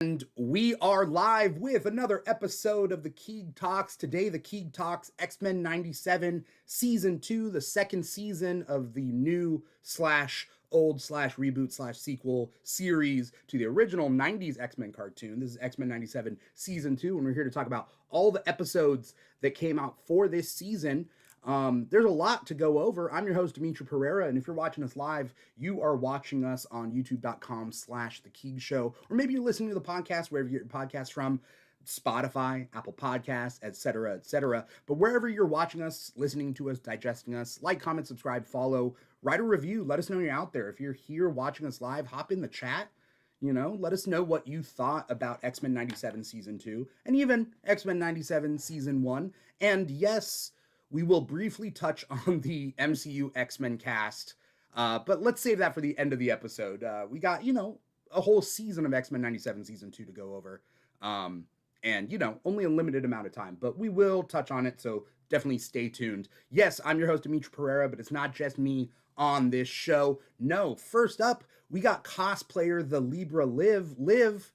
And we are live with another episode of the Keeg Talks. Today, the Keeg Talks X-Men 97 Season 2, the second season of the new / old / reboot / sequel series to the original 90s X-Men cartoon. This is X-Men 97 Season 2, and we're here to talk about all the episodes that came out for this season. There's a lot to go over. I'm your host, Dimitri Pereira, and if you're watching us live, you are watching us on youtube.com/The Keeg Show, or maybe you're listening to the podcast wherever you get your podcasts from, Spotify, Apple Podcasts, etc., etc. But wherever you're watching us, listening to us, digesting us, like, comment, subscribe, follow, write a review, let us know you're out there. If you're here watching us live, hop in the chat. Let us know what you thought about X-Men 97 Season 2, and even X-Men 97 Season 1. And yes, we will briefly touch on the MCU X-Men cast, but let's save that for the end of the episode. We got, a whole season of X-Men 97 Season 2 to go over, and, only a limited amount of time, but we will touch on it, so definitely stay tuned. Yes, I'm your host, Dimitri Pereira, but it's not just me on this show. No, first up, we got cosplayer the Libra Liv. Liv,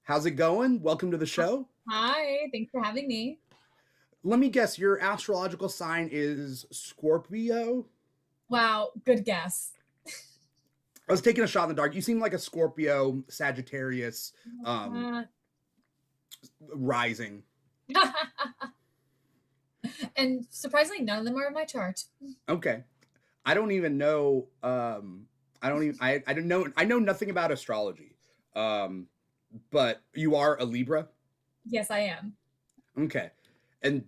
how's it going? Welcome to the show. Hi, thanks for having me. Let me guess, your astrological sign is Scorpio? Wow, good guess. I was taking a shot in the dark. You seem like a Scorpio, Sagittarius, rising. And surprisingly, none of them are in my chart. Okay. I don't even know. I know nothing about astrology. But you are a Libra? Yes, I am. Okay. And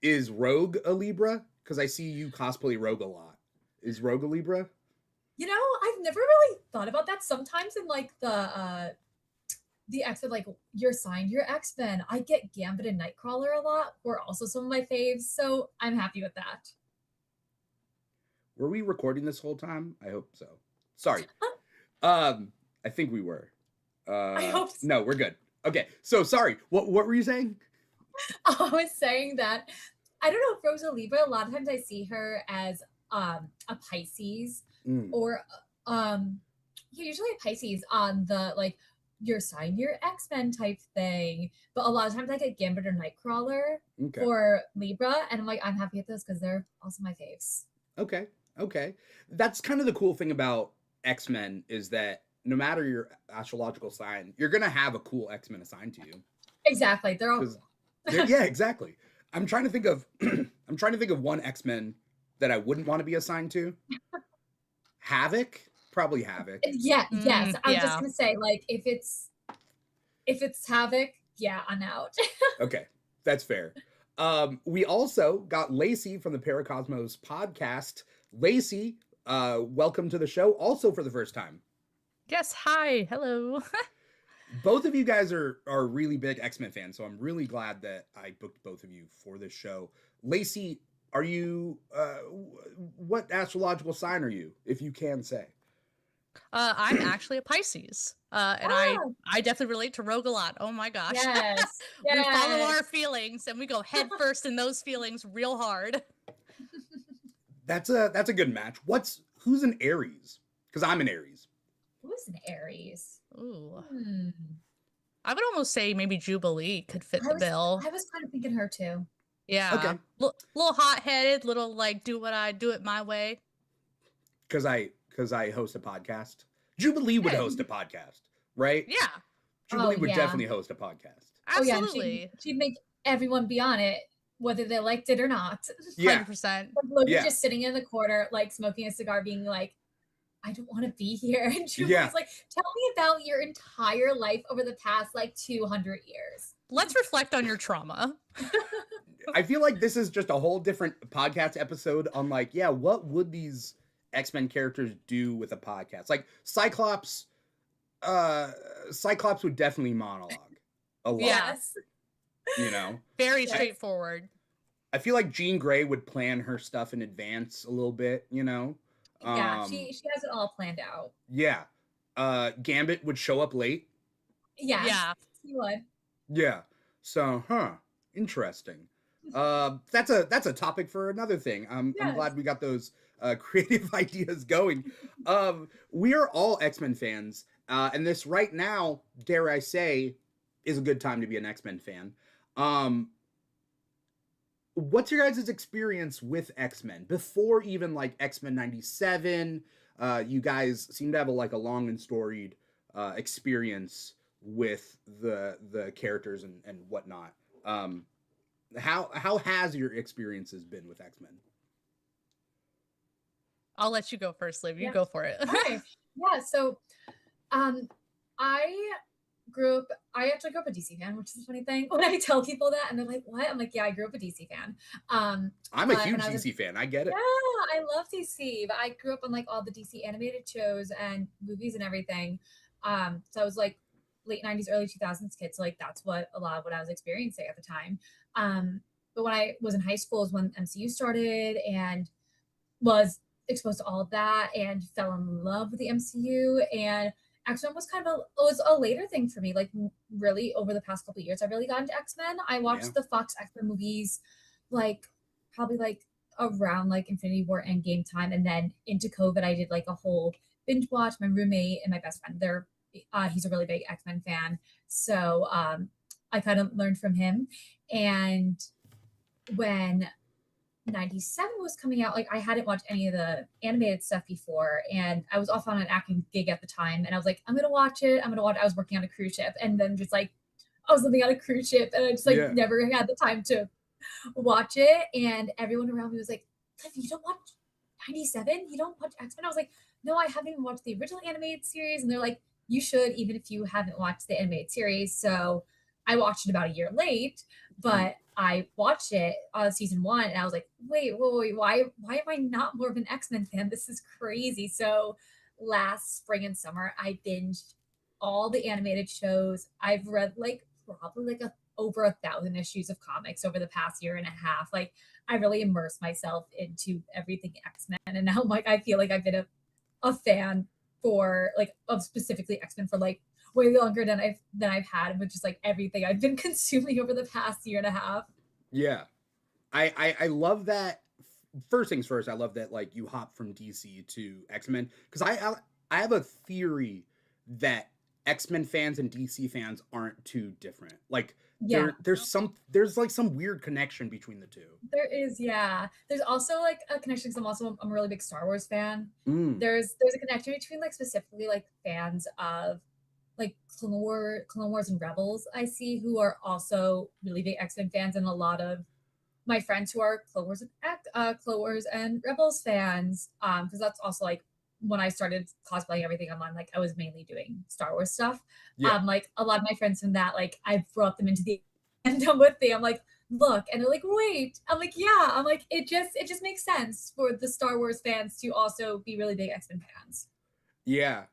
is Rogue a Libra? Because I see you cosplay Rogue a lot. Is Rogue a Libra? I've never really thought about that. Sometimes in like the X-Men, like your sign, your X-Men, I get Gambit and Nightcrawler a lot. Who are also some of my faves, so I'm happy with that. Were we recording this whole time? I hope so. Sorry. I think we were. I hope so. No, we're good. Okay, so sorry. What were you saying? I was saying that I don't know if Rosa Libra. A lot of times I see her as a Pisces or usually a Pisces on the like your sign, your X-Men type thing. But a lot of times I get Gambit or Nightcrawler for Libra, and I'm like, I'm happy with this because they're also my faves. Okay. That's kind of the cool thing about X-Men is that no matter your astrological sign, you're gonna have a cool X-Men assigned to you. Exactly. They're all. Yeah, exactly. I'm trying to think of one X-Men that I wouldn't want to be assigned to. Havoc, probably Havoc. Yes. I was just gonna say, like, if it's Havoc, yeah, I'm out. Okay, that's fair. We also got Lacey from the Paracosmos podcast. Lacey, welcome to the show, also for the first time. Yes, hi, hello. Both of you guys are really big X-Men fans, so I'm really glad that I booked both of you for this show. Lacey, are you, what astrological sign are you, if you can say? I'm actually a Pisces, and I definitely relate to Rogue a lot. Oh my gosh. Yes. We follow our feelings, and we go head first in those feelings real hard. That's a good match. Who's an Aries? Because I'm an Aries. Who's an Aries? Ooh. I would almost say maybe Jubilee could fit the bill. I was kind of thinking her too. Yeah. Okay. Little hot-headed, little like do it my way. Because I host a podcast. Jubilee would host a podcast, right? Yeah. Jubilee would definitely host a podcast. Absolutely. Oh, yeah, she'd make everyone be on it, whether they liked it or not. Yeah. 100%. Logan just sitting in the corner, like smoking a cigar, being like, I don't want to be here. And Jubilee's like, tell me about your entire life over the past like 200 years. Let's reflect on your trauma. I feel like this is just a whole different podcast episode on like, what would these X-Men characters do with a podcast? Like Cyclops would definitely monologue a lot. Yes. Very straightforward. I feel like Jean Grey would plan her stuff in advance a little bit, Yeah, she has it all planned out. Yeah. Gambit would show up late. Yeah. He would. Yeah. So, interesting. That's a topic for another thing. I'm glad we got those creative ideas going. We are all X-Men fans, and this right now, dare I say, is a good time to be an X-Men fan. Um, what's your guys' experience with X-Men before even like X-Men 97? You guys seem to have a long and storied experience with the characters and whatnot. Um, how has your experiences been with X-Men? I'll let you go first, Liv. You Yeah. go for it. Okay. Yeah. So, I I actually grew up a DC fan, which is a funny thing. When I tell people that and they're like, what? I'm like, yeah, I grew up a DC fan. I'm a But huge when I was DC fan. I get yeah, it. I love DC, but I grew up on like all the DC animated shows and movies and everything. So I was like late 90s, early 2000s kid. So like that's what a lot of what I was experiencing at the time. But when I was in high school is when MCU started and was exposed to all of that and fell in love with the MCU. And X-Men was kind of was a later thing for me. Like really over the past couple of years, I really got into X-Men. I Yeah. watched the Fox X-Men movies like probably like around like Infinity War Endgame time, and then into COVID, I did like a whole binge watch. My roommate and my best friend, he's a really big X-Men fan, so I kind of learned from him. And when 97 was coming out, like I hadn't watched any of the animated stuff before, and I was off on an acting gig at the time, and I was like, I'm gonna watch it. I was working on a cruise ship, and then just like I was living on a cruise ship, and I just like Yeah. never had the time to watch it. And everyone around me was like, Liv, you don't watch 97? You don't watch X-Men? I was like, no, I haven't even watched the original animated series. And they're like, you should, even if you haven't watched the animated series. So I watched it about a year late, but I watched it season one, and I was like, wait, why am I not more of an X-Men fan? This is crazy. So last spring and summer, I binged all the animated shows. I've read like probably like over 1,000 issues of comics over the past year and a half. Like I really immersed myself into everything X-Men. And now I'm like, I feel like I've been a fan for like of specifically X-Men for like way longer than I've had, with just like everything I've been consuming over the past year and a half. Yeah. I love that. First things first, I love that like you hop from DC to X-Men, because I have a theory that X-Men fans and DC fans aren't too different. Like Yeah, there's like some weird connection between the two. there is. Yeah, there's also like a connection because I'm a really big Star Wars fan. Mm, There's a connection between like specifically like fans of like Clone Wars and Rebels I see, who are also really big X-Men fans, and a lot of my friends who are Clone Wars and Rebels fans, because that's also like when I started cosplaying everything online, like I was mainly doing Star Wars stuff. yeah. Like a lot of my friends from that, like I've brought them into the fandom with me. I'm like, look, and they're like, wait. I'm like, yeah. I'm like, it just makes sense for the Star Wars fans to also be really big X-Men fans. Yeah.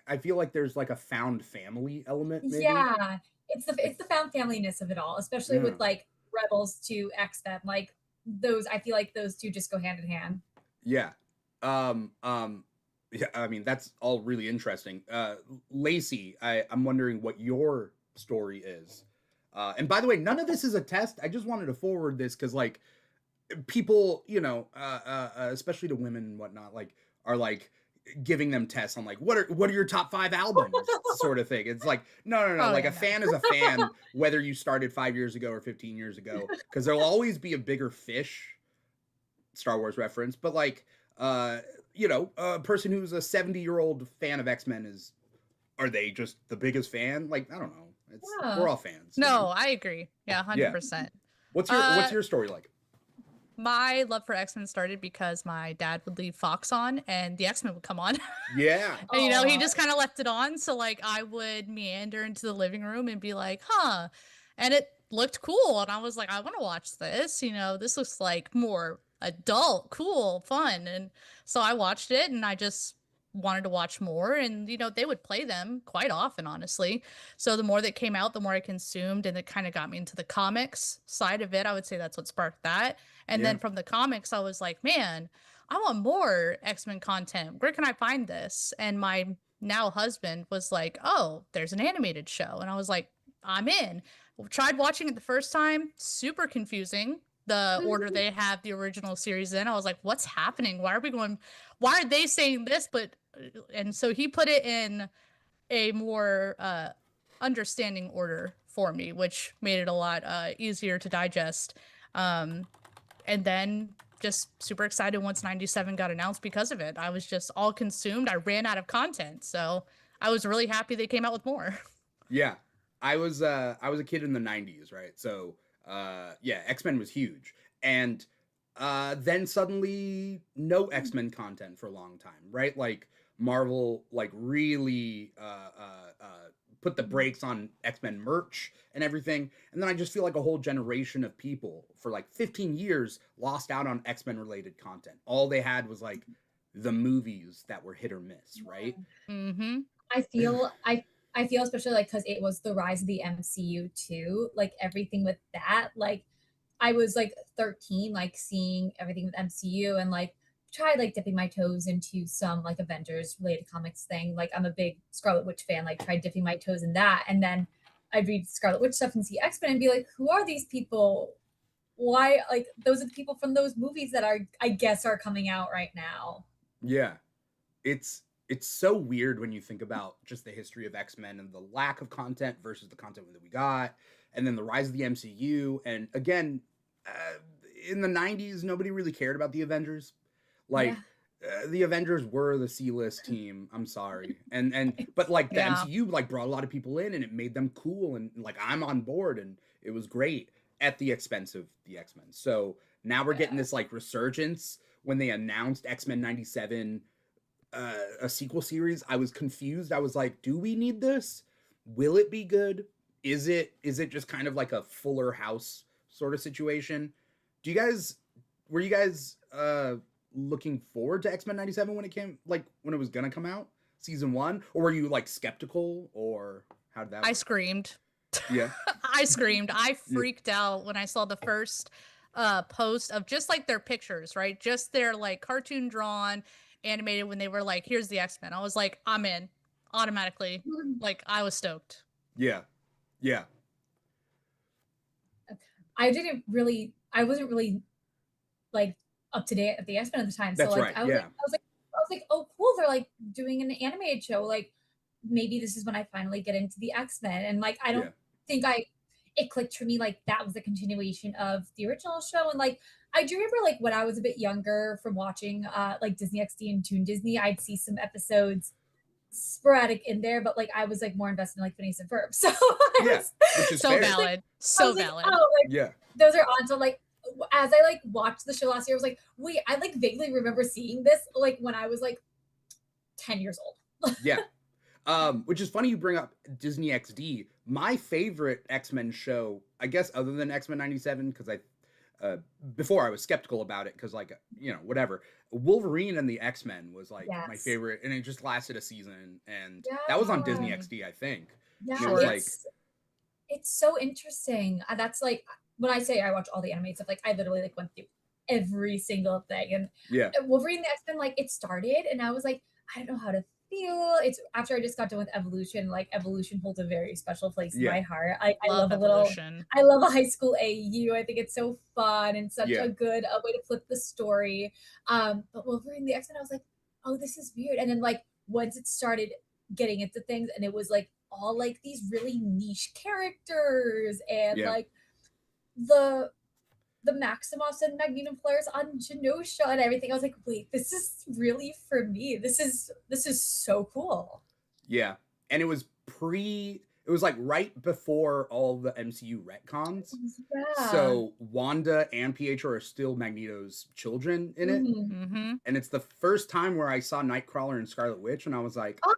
I feel like there's like a found family element maybe. Yeah, Like, it's the found familyness of it all, especially yeah. with like Rebels to X-Men. Like those, I feel like those two just go hand in hand. Yeah. Um um yeah, I mean that's all really interesting. Lacey, I'm wondering what your story is. And by the way, none of this is a test. I just wanted to forward this because like people, especially to women and whatnot, like are like giving them tests on like what are your top 5 albums sort of thing. It's like no, Oh like yeah, a no. fan is a fan whether you started 5 years ago or 15 years ago, because there'll always be a bigger fish. Star Wars reference, but like a person who's a 70-year-old fan of X-Men is, are they just the biggest fan? Like I don't know. It's Yeah. we're all fans. No, I agree. Yeah, Yeah. 100%. What's Uh, your story like? my love for X-Men started because my dad would leave Fox on and the X-Men would come on. Yeah. And he Oh, just kind of left it on. So like I would meander into the living room and be like, huh. And it looked cool. And I was like, I want to watch this. This looks like more adult, cool, fun. And so I watched it and I just wanted to watch more. And, they would play them quite often, honestly. So the more that came out, the more I consumed. And it kind of got me into the comics side of it. I would say that's what sparked that. And Yeah. then from the comics, I was like, man, I want more X-Men content. Where can I find this? And my now husband was like, oh, there's an animated show. And I was like, I'm in. Tried watching it the first time, super confusing. The order they have the original series in. I was like, what's happening? Why are they saying this? And so he put it in a more understanding order for me, which made it a lot easier to digest. And then just super excited once 97 got announced because of it. I was just all consumed. I ran out of content, so I was really happy they came out with more. Yeah, I was a kid in the 90s, right? So yeah, X-Men was huge, and then suddenly no X-Men content for a long time, right? Like Marvel like really put the brakes on X-Men merch and everything, and then I just feel like a whole generation of people for like 15 years lost out on X-Men related content. All they had was like the movies that were hit or miss, right? Mm-hmm. I feel I feel especially like because it was the rise of the MCU too, like everything with that. Like I was like 13, like seeing everything with MCU and like tried like dipping my toes into some like Avengers related comics thing. Like I'm a big Scarlet Witch fan, like tried dipping my toes in that. And then I'd read Scarlet Witch stuff and see X-Men and be like, who are these people? Why like those are the people from those movies that are I guess are coming out right now. Yeah. It's so weird when you think about just the history of X-Men and the lack of content versus the content that we got, and then the rise of the MCU. And again, uh, in the 90s, nobody really cared about the Avengers. Yeah. Like the Avengers were the C-list team. I'm sorry. And but like the Yeah. MCU like brought a lot of people in and it made them cool and like I'm on board and it was great at the expense of the X-Men. So now we're getting this like resurgence when they announced X-Men 97 a sequel series. I was confused. I was like, do we need this? Will it be good? Is it just kind of like a Fuller House sort of situation? Do you guys were you guys looking forward to X-Men 97 when it came like when it was gonna come out? Season 1? Or were you like skeptical or how did that I work? screamed. Yeah. I screamed. I Yeah. freaked out when I saw the first post of just like their pictures, right? Just their like cartoon drawn, animated when they were like, here's the X-Men. I was like, I'm in automatically. Like I was stoked. Yeah. Yeah. I wasn't really like up to date at the X-Men at the time. So That's like right. Yeah. I was like, oh cool, they're like doing an animated show. Like maybe this is when I finally get into the X-Men. And like I Yeah. don't think I it clicked for me like that was a continuation of the original show. And like I do remember like when I was a bit younger from watching like Disney XD and Toon Disney, I'd see some episodes sporadic in there, but like I was like more invested in like Phineas and Ferb. So Yeah. Which is So fair. valid. I So was like, valid. oh, like Yeah. those are on. So like as I like watched the show last year, I was like, wait, I like vaguely remember seeing this like when I was like 10 years old. Yeah. Which is funny you bring up Disney XD. My favorite X-Men show, I guess, other than X-Men 97, because before I was skeptical about it, because like, whatever. Wolverine and the X-Men was like my Yes. favorite, and it just lasted a season, and Yeah. that was on Disney XD, I think. Yeah, And it was like, it's so interesting. That's like when I say I watch all the animated stuff, like I literally like went through every single thing. And yeah, Wolverine the X-Men, like it started, and I was like, I don't know how to feel. It's after I just got done with Evolution. Like Evolution holds a very special place in Yeah. my heart. I Love love a little. Evolution. I love a high school AU. I think it's so fun and such Yeah. a good way to flip the story. But Wolverine the X-Men, I was like, oh, this is weird. And then like once it started getting into things, and it was like all like these really niche characters and Yeah. like the Maximoffs and Magneto players on Genosha and everything. I was like, wait, this is really for me. This is so cool. Yeah. And it was like right before all the MCU retcons. Yeah. So Wanda and Pietro are still Magneto's children in it. Mhm. Mm-hmm. And it's the first time where I saw Nightcrawler and Scarlet Witch, and I was like, Oh,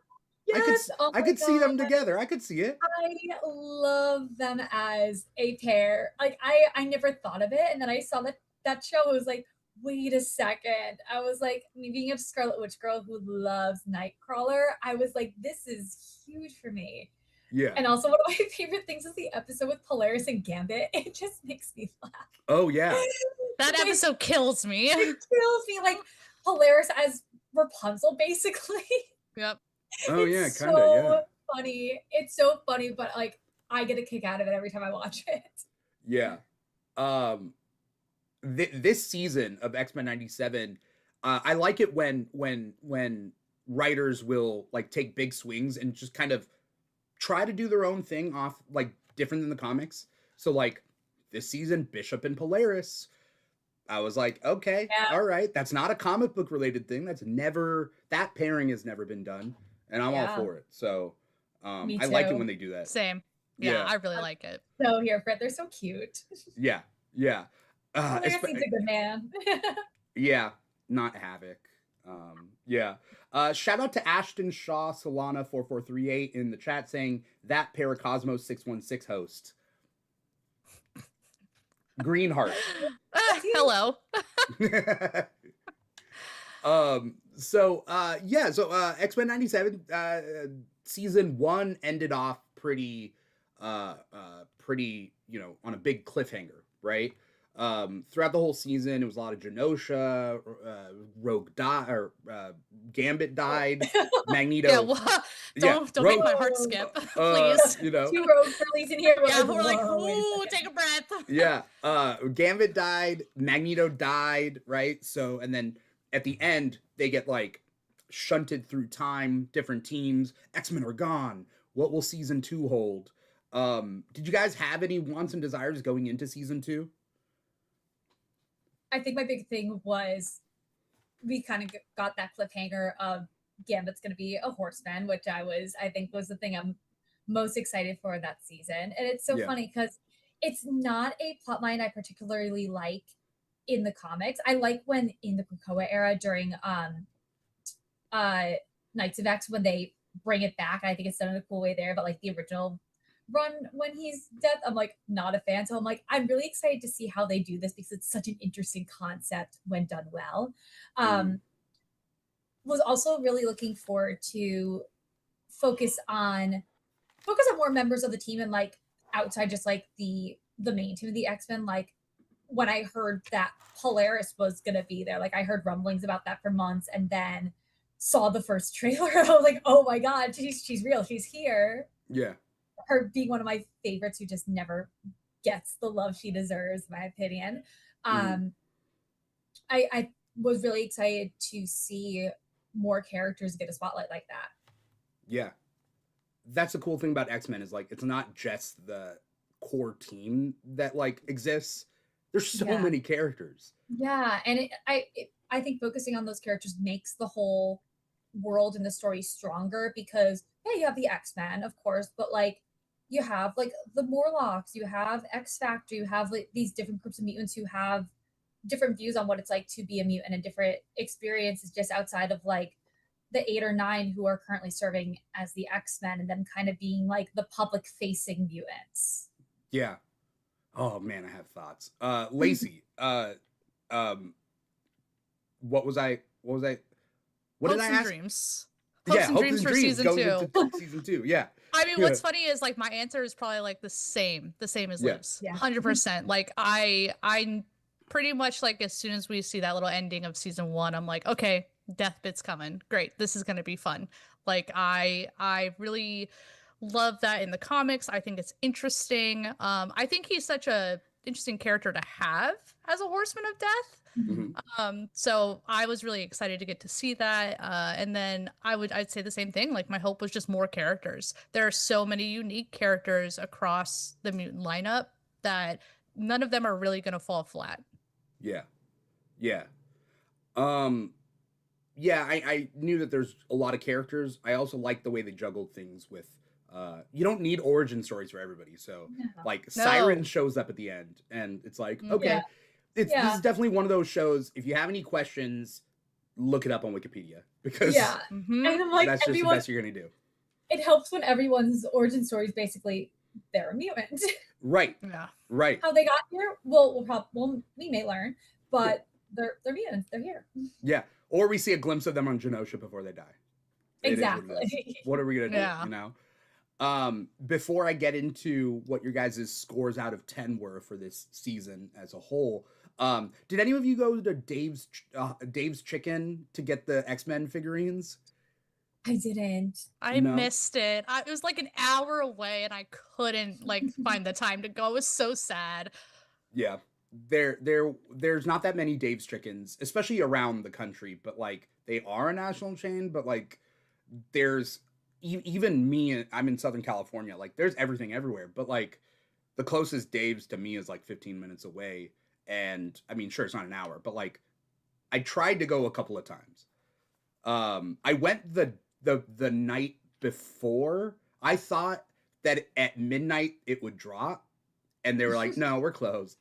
yes. I could see them together. I could see it. I love them as a pair. Like I never thought of it, and then I saw that show. I was like, wait a second. I was like, me being a Scarlet Witch girl who loves Nightcrawler, I was like, this is huge for me. Yeah. And also, one of my favorite things is the episode with Polaris and Gambit. It just makes me laugh. Oh yeah. That episode kills me. It kills me. Like Polaris as Rapunzel, basically. Yep. Oh yeah, It's kind of. so Yeah. funny. It's so funny, but like I get a kick out of it every time I watch it. Yeah. This season of X-Men 97, I like it when writers will like take big swings and just kind of try to do their own thing off like different than the comics. So like this season, Bishop and Polaris, I was like, okay, all right, that's not a comic book related thing. That pairing has never been done, and I'm all for it. So Me I like it too. when they do that. Same. Yeah, I really like it. So here for it. They're so cute. Yeah. Polaris needs a good man. Yeah, not Havoc. Yeah. Shout out to Ashton Shaw Solana 4438 in the chat saying that Paracosmos 616 host. Greenheart. Hello. X-Men 97 season 1 ended off pretty on a big cliffhanger, right? Throughout the whole season, it was a lot of Genosha, Gambit died, Magneto. Yeah, well, don't make my heart skip, please. You know, 2 rogue girlies in here. Yeah, we're like, ooh, take a breath. Yeah, Gambit died, Magneto died, right? So, and then at the end, they get like shunted through time, different teams. X-Men are gone. What will season 2 hold? Did you guys have any wants and desires going into season 2? I think my big thing was we kind of got that cliffhanger of Gambit's going to be a horseman, which I think was the thing I'm most excited for that season. And it's so funny because it's not a plotline I particularly like in the comics. I like when in the Krakoa era during Knights of X when they bring it back. I think it's done in a cool way there, but like the original run when he's dead, I'm like not a fan. So I'm like, I'm really excited to see how they do this because it's such an interesting concept when done well. Was also really looking forward to focus on more members of the team and like outside just like the main team of the X-Men. Like when I heard that Polaris was gonna be there, like I heard rumblings about that for months and then saw the first trailer. I was like, oh my god, she's real, she's here. Yeah. Her being one of my favorites who just never gets the love she deserves, in my opinion. I was really excited to see more characters get a spotlight like that. Yeah. That's the cool thing about X-Men is like it's not just the core team that like exists. There's so many characters. Yeah, and I think focusing on those characters makes the whole world and the story stronger because you have the X-Men, of course, but like you have like the Morlocks, you have X Factor, you have like these different groups of mutants who have different views on what it's like to be a mutant and different experiences just outside of like the 8 or 9 who are currently serving as the X-Men and then kind of being like the public facing mutants. Yeah. Oh man, I have thoughts. Lacey, what did I ask? Dreams. Hopes and Dreams for season 2. Season 2, yeah. I mean, what's funny is like my answer is probably like the same as Liv's. 100%. Like I pretty much like as soon as we see that little ending of season 1, I'm like, okay, Deathbit's coming. Great, this is gonna be fun. Like I really love that in the comics. I think it's interesting. I think he's such a interesting character to have as a Horseman of Death. So I was really excited to get to see that. And then I'd say the same thing. Like my hope was just more characters. There are so many unique characters across the mutant lineup that none of them are really going to fall flat. Yeah. I knew that there's a lot of characters. I also like the way they juggled things with you don't need origin stories for everybody. So Siren shows up at the end and it's like, okay. This is definitely one of those shows. If you have any questions, look it up on Wikipedia because and I'm like, that's just the best you're gonna do. It helps when everyone's origin story is basically they're a mutant. Right. Yeah. Right. How they got here? Well, we may learn, but they're mutants. They're here. Yeah. Or we see a glimpse of them on Genosha before they die. Exactly. What are we gonna do? You know. Before I get into what your guys' scores out of 10 were for this season as a whole. Did any of you go to Dave's Chicken to get the X-Men figurines? I didn't. I missed it. It was like an hour away and I couldn't like find the time to go. It was so sad. Yeah. There's not that many Dave's Chickens, especially around the country, but like they are a national chain, but like there's even me, I'm in Southern California, like there's everything everywhere, but like the closest Dave's to me is like 15 minutes away. And I mean, sure, it's not an hour, but like I tried to go a couple of times. I went the night before. I thought that at midnight it would drop, and they were like, "No, we're closed."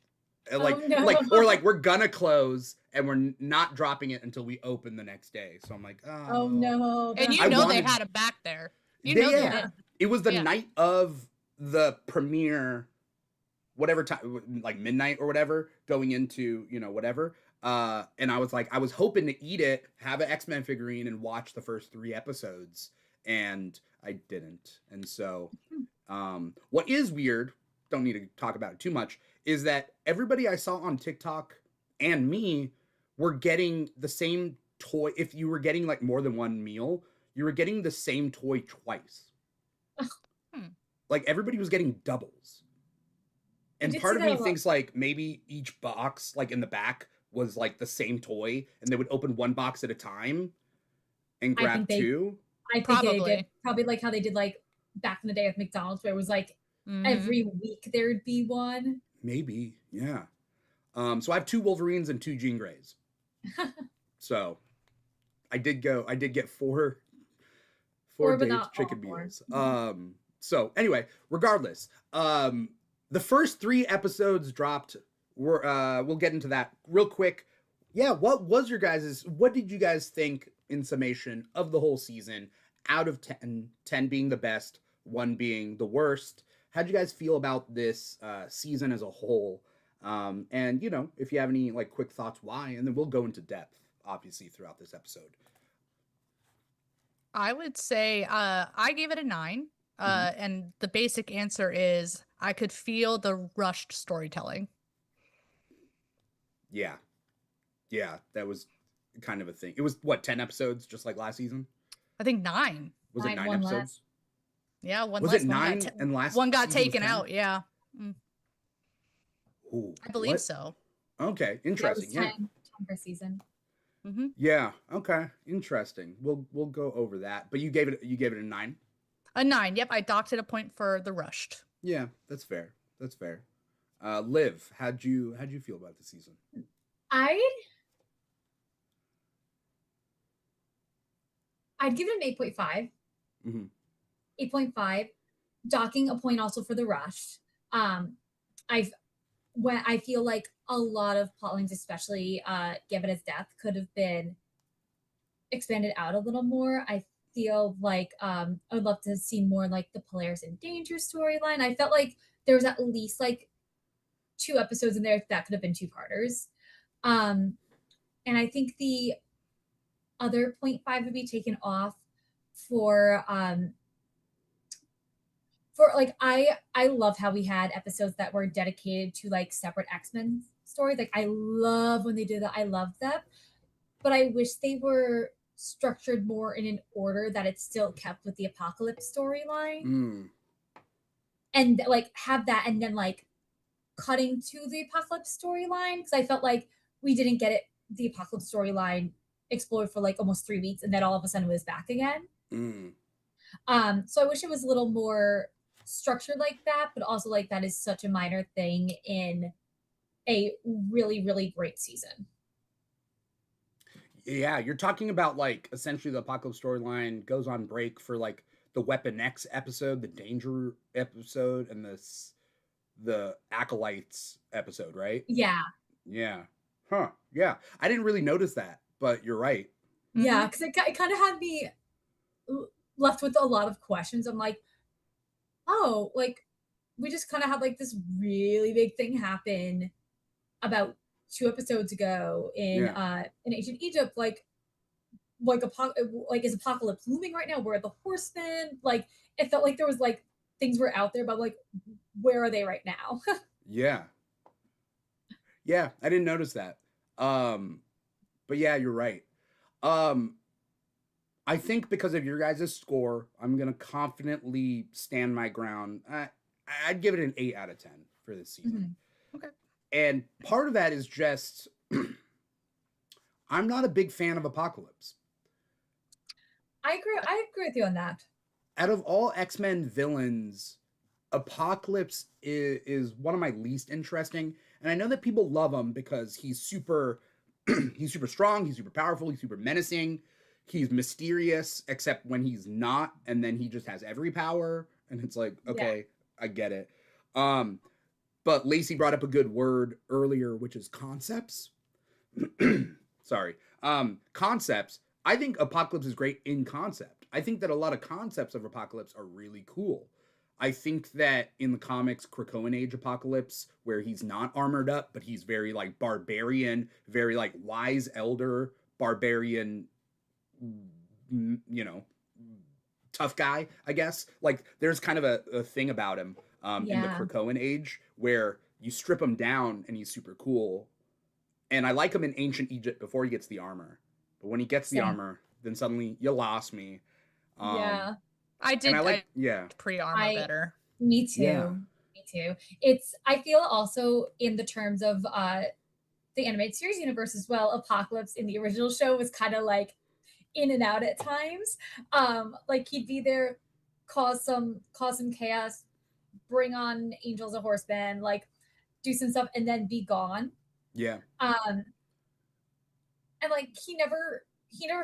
And Oh no. like we're gonna close, and we're not dropping it until we open the next day. So I'm like, Oh oh. no. And That's you I know they wanted- had him back there. You They- know they yeah. did. It was the Yeah. night of the premiere, whatever time, like midnight or whatever, going into, you know, whatever. And I was like, I was hoping to eat it, have an X-Men figurine, and watch the first 3 episodes, and I didn't. And so, what is weird, don't need to talk about it too much, is that everybody I saw on TikTok and me were getting the same toy. If you were getting like more than one meal, you were getting the same toy twice. Like everybody was getting doubles. And did part see of that me a lot. thinks like maybe each box, like in the back, was like the same toy, and they would open one box at a time and I grab think they- 2. I think Probably. they did probably like how they did like back in the day with McDonald's, where it was like Mhm. every week there'd be one. Maybe, yeah. So I have 2 Wolverines and 2 Jean Greys. So I did get 4 Four, but Dave's not all chicken 4. meals. So anyway, regardless, the first 3 episodes dropped. We'll get into that real quick. Yeah, what did you guys think in summation of the whole season out of 10, 10 being the best, 1 being the worst? How'd you guys feel about this season as a whole? And you know, if you have any like quick thoughts why, and then we'll go into depth obviously throughout this episode. I would say I gave it a 9. And the basic answer is I could feel the rushed storytelling. Yeah. Yeah, that was kind of a thing. It was what, 10 episodes just like last season? I think 9. Was it 9, 9 one episodes? less. Yeah, one Was less. it One 9 got and last one got season was taken 10? out. Yeah, Ooh, I believe what? so. Okay, That was interesting. 10, Yeah. 10 per season. Hmm. Yeah, okay. Interesting. We'll go over that. But you gave it a 9? A 9. Yep, I docked it a point for the rushed. Yeah, that's fair. That's fair. Liv, how'd you feel about the season? I'd give it an 8.5. Mhm. 8.5, docking a point also for the rush. I feel like a lot of plotlines, especially given his death, could have been expanded out a little more. I feel like I would love to see more like the Polaris in Danger storyline. I felt like there was at least like 2 episodes in there that could have been 2-parters. And I think the other 0.5 would be taken off for like I love how we had episodes that were dedicated to like separate X-Men stories. Like I love when they do that. I love them. But I wish they were structured more in an order that it's still kept with the Apocalypse storyline. And like have that and then like cutting to the Apocalypse storyline, because I felt like we didn't get the Apocalypse storyline explored for like almost 3 weeks, and then all of a sudden it was back again. So I wish it was a little more structured like that, but also like that is such a minor thing in a really, really great season. Yeah, you're talking about like essentially the Apocalypse storyline goes on break for like the Weapon X episode, the Danger episode, and the Acolytes episode, right? Yeah. Yeah. Huh. Yeah. I didn't really notice that, but you're right. Yeah, because it kind of had me left with a lot of questions. I'm like, oh, like we just kind of had like this really big thing happen about 2 episodes ago in ancient Egypt. Like is Apocalypse looming right now? Where are the horsemen? Like it felt like there was like things were out there, but like where are they right now? Yeah. Yeah, I didn't notice that. But yeah, you're right. I think because of your guys' score, I'm gonna confidently stand my ground. I'd give it an 8 out of 10 for this season. Okay. And part of that is just I'm not a big fan of Apocalypse. I agree with you on that. Out of all X-Men villains, Apocalypse is one of my least interesting, and I know that people love him because he's super he's super strong, he's super powerful, he's super menacing, he's mysterious except when he's not, and then he just has every power, and it's like, Yeah. okay, I get it. um but Lacey brought up a good word earlier, which is concepts. Sorry. Concepts. I think Apocalypse is great in concept. I think that a lot of concepts of Apocalypse are really cool. I think that in the comics, Krakoan Age Apocalypse, where he's not armored up, but he's very like barbarian, very like wise elder barbarian, you know, tough guy, I guess. Like there's kind of a thing about him in the Yeah. Krakoan Age where you strip him down and he's super cool. And I like him in ancient Egypt before he gets the armor. But when he gets the Same. armor, then suddenly you lost me. Yeah. I And I did yeah. pre-armor better. Me too. Yeah. Me too. It's I feel also in the terms of the animated series universe as well, Apocalypse in the original show was kind of like in and out at times. Like he'd be there, cause some chaos, bring on angels and horsemen, like do some stuff, and then be gone. Yeah. And like he never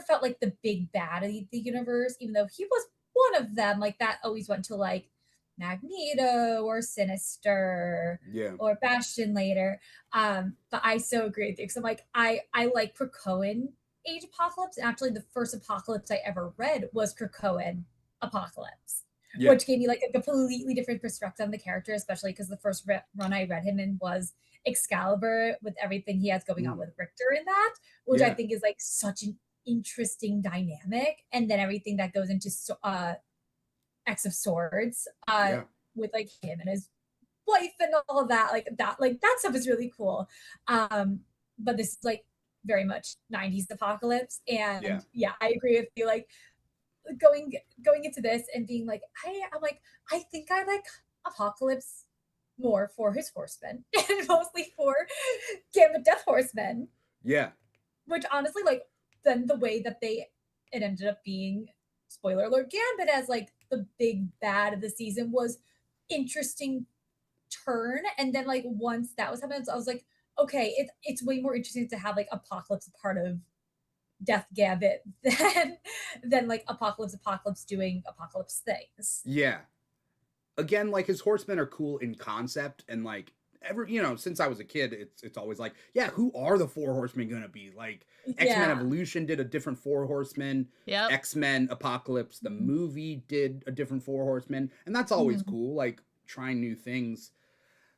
felt like the big bad of the universe, even though he was one of them. Like that always went to like Magneto or Sinister Yeah. or Bastion later. But I so agree with you because I'm like I like Krakoan Age Apocalypse. And actually, the first Apocalypse I ever read was Krakoan Apocalypse, Yeah. which gave me like a completely different perspective on the character, especially because the first run I read him in was Excalibur with everything he has going on with Richter in that, which I Yeah. think is like such an interesting dynamic. And then everything that goes into X of Swords Yeah. with like him and his wife and all of that, like that stuff is really cool. But this is like very much 90s Apocalypse. And Yeah. I agree with you. Like going into this and being like, I'm like, I think I like Apocalypse more for his horsemen and mostly for Gambit Death Horsemen. Yeah. Which honestly, like, then the way that it ended up being, spoiler alert, Gambit as like the big bad of the season was interesting turn. And then like once that was happening, I was like, okay, it's way more interesting to have like Apocalypse a part of Death Gambit than like Apocalypse doing Apocalypse things. Yeah. Again, like his horsemen are cool in concept, and like since I was a kid, it's always like, yeah, who are the four horsemen gonna be? Like X-Men Evolution did a different four horsemen. Yep. X-Men Apocalypse, the movie, did a different four horsemen, and that's always cool, like trying new things.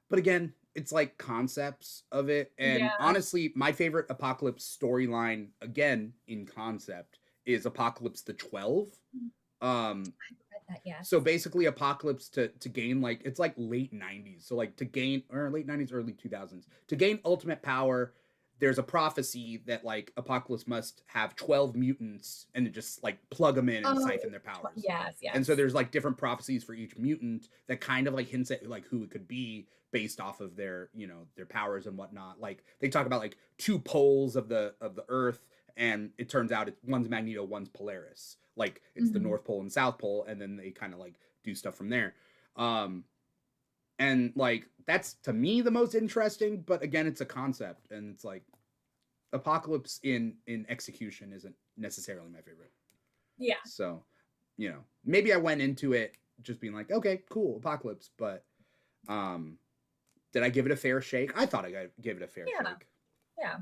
But again, it's like concepts of it. And honestly, my favorite Apocalypse storyline, again, in concept, is Apocalypse the 12. So basically Apocalypse to gain, like, it's like late 90s. So like to gain, or late 90s, early 2000s, to gain ultimate power, there's a prophecy that like Apocalypse must have 12 mutants and just like plug them in and siphon their powers. Yes. And so there's like different prophecies for each mutant that kind of like hints at like who it could be based off of their, their powers and whatnot. Like they talk about like two poles of the earth, and it turns out one's Magneto, one's Polaris. Like it's the North Pole and South Pole, and then they kind of like do stuff from there. And like that's to me the most interesting, but again, it's a concept, and it's like Apocalypse in execution isn't necessarily my favorite. Yeah. So, maybe I went into it just being like, okay, cool, Apocalypse, but did I give it a fair shake? I thought I gave it a fair shake. Yeah.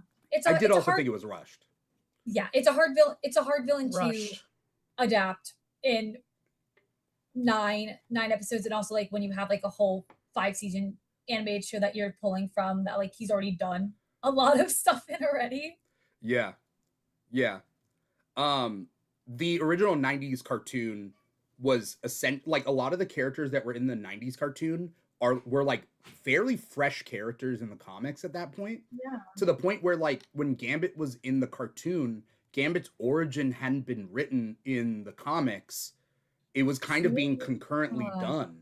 I did also think it was rushed. Yeah, it's a hard villain. It's a hard villain to adapt in nine episodes, and also like when you have like a whole 5-season animated show that you're pulling from, that like he's already done a lot of stuff in already. Yeah. The original 90s cartoon was like a lot of the characters that were in the 90s cartoon were like fairly fresh characters in the comics at that point. Yeah. To the point where like when Gambit was in the cartoon, Gambit's origin hadn't been written in the comics. It was kind of being concurrently done.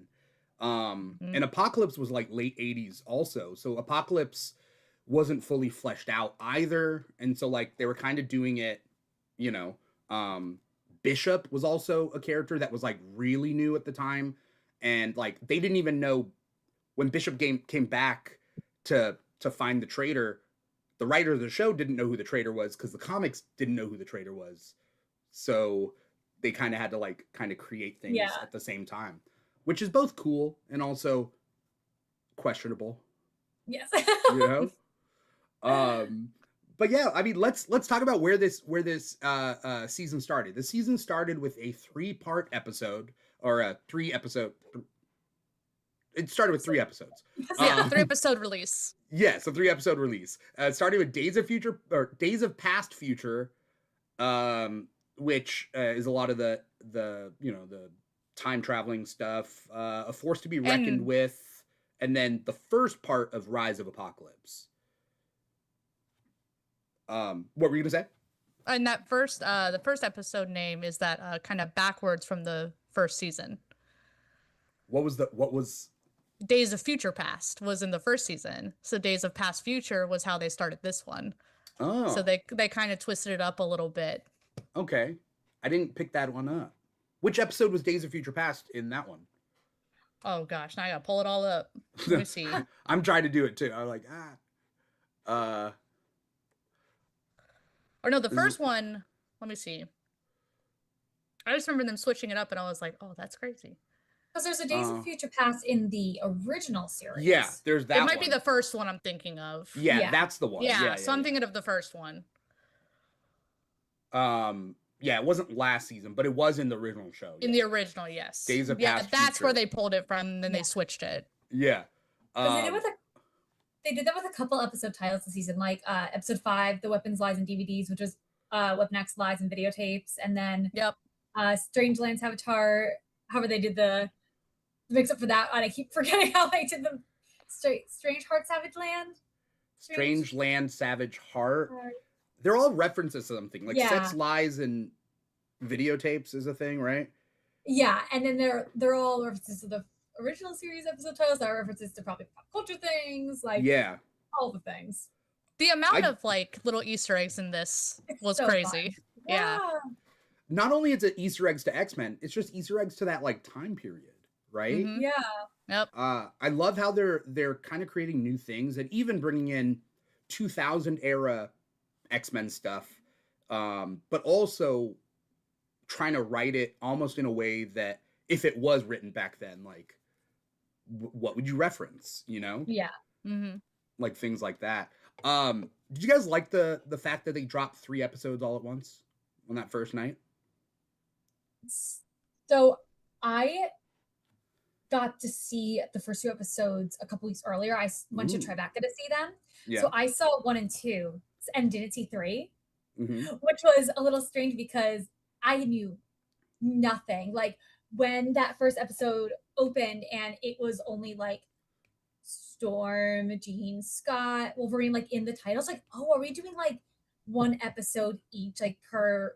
And Apocalypse was like late 80s also. So Apocalypse wasn't fully fleshed out either. And so like they were kind of doing it, Bishop was also a character that was like really new at the time. and like they didn't even know when Bishop came back to find the traitor. The writer of the show didn't know who the traitor was because the comics didn't know who the traitor was. So they kind of had to like kind of create things at the same time, which is both cool and also questionable. Yes. You know? But yeah, I mean, let's talk about where this season started. The season started with a 3-part episode, or a 3-episode. It started with 3 episodes. Yeah, 3-episode release. Yes, a 3-episode release. It started with Days of Past Future, which is a lot of the the time traveling stuff. A Force to be Reckoned with, and then the first part of Rise of Apocalypse. What were you gonna say? And that the first episode name is that kind of backwards from the first season. What was Days of Future Past was in the first season, so Days of Past Future was how they started this one. Oh, so they kind of twisted it up a little bit. Okay, I didn't pick that one up. Which episode was Days of Future Past in that one? Oh gosh, now I gotta pull it all up. Let me see. I'm trying to do it too. I'm like Or no, the first one, let me see. I just remember them switching it up and I was like, oh, that's crazy. Because there's a Days of Future Past in the original series. Yeah, there's that. It might be the first one I'm thinking of. Yeah, that's the one. Yeah, so I'm thinking of the first one. Yeah, it wasn't last season, but it was in the original show. In the original, yes. Days of Past that's Future. where they pulled it from, and then they switched it. Yeah. They did that with a couple episode titles this season, like episode 5, The Weapons, Lies, and DVDs, which was Weapon X, Lies, and Videotapes, and then Strangeland Saboteur. However, they did the mix up for that, and I keep forgetting how they did the Strange Heart, Savage Land. Strange Land, Savage Heart. They're all references to something, like Sex, Lies, and Videotapes is a thing, right? Yeah, and then they're all references to the original series episode titles. There are references to probably pop culture things, like all the things. The amount of like little Easter eggs in this was so crazy. Yeah. Not only is it Easter eggs to X-Men, it's just Easter eggs to that like time period, right? Mm-hmm. Yeah. Yep. I love how they're kind of creating new things and even bringing in 2000 era X-Men stuff, but also trying to write it almost in a way that if it was written back then, like what would you reference, you know? Yeah. Mm-hmm. Like things like that. Did you guys like the fact that they dropped 3 episodes all at once on that first night? So I got to see the first 2 episodes a couple weeks earlier. I went to Tribeca to see them. Yeah. So I saw 1 and 2 and didn't see 3, which was a little strange because I knew nothing. Like when that first episode opened and it was only like Storm, Jean, Scott, Wolverine, like in the titles, like, oh, are we doing like 1 episode each, like per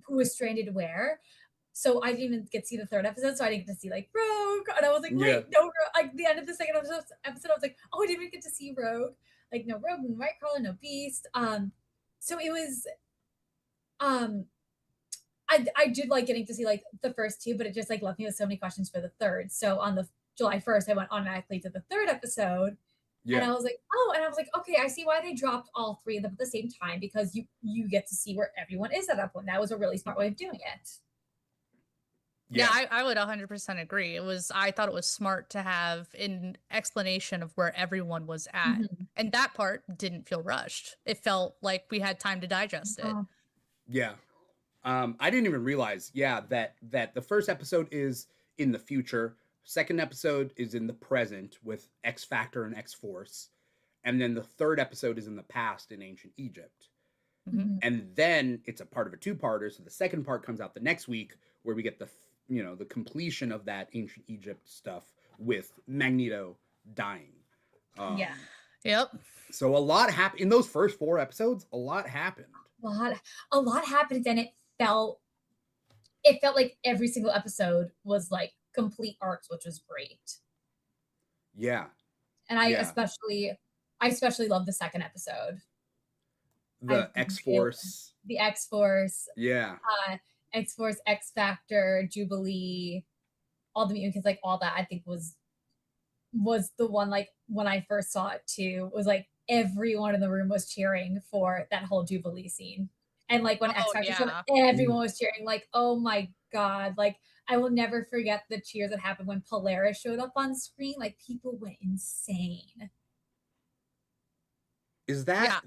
who is stranded where? So I didn't even get to see the 3rd episode, so I didn't get to see like Rogue, and I was like, wait, no, like the end of the 2nd episode, I was like, oh, I didn't even get to see Rogue, like no Rogue, no Nightcrawler, no Beast. So it was, I did like getting to see like the first 2, but it just like left me with so many questions for the 3rd. So on the July 1st, I went automatically to the 3rd episode. Yeah. And I was like, okay, I see why they dropped all 3 of them at the same time, because you get to see where everyone is at that point. That was a really smart way of doing it. Yeah, I would 100% agree. I thought it was smart to have an explanation of where everyone was at. And that part didn't feel rushed. It felt like we had time to digest it. Yeah. I didn't even realize, that the first episode is in the future. 2nd episode is in the present with X Factor and X Force. And then the 3rd episode is in the past in ancient Egypt. And then it's a part of a 2-parter. So the 2nd part comes out the next week where we get the completion of that ancient Egypt stuff with Magneto dying. Yep. So a lot happened in those first 4 episodes. A lot happened. A lot happened, and it felt like every single episode was like complete arcs, which was great. Yeah. And I especially love the 2nd episode. The X-Force. The X-Force. Yeah. X-Force, X Factor, Jubilee. all the mutant kids, like all that, I think was the one, like when I first saw it too, was like everyone in the room was cheering for that whole Jubilee scene. And like when X Oh Factor showed up, yeah. everyone was cheering, like, oh my God. Like I will never forget the cheers that happened when Polaris showed up on screen. Like people went insane. Is that,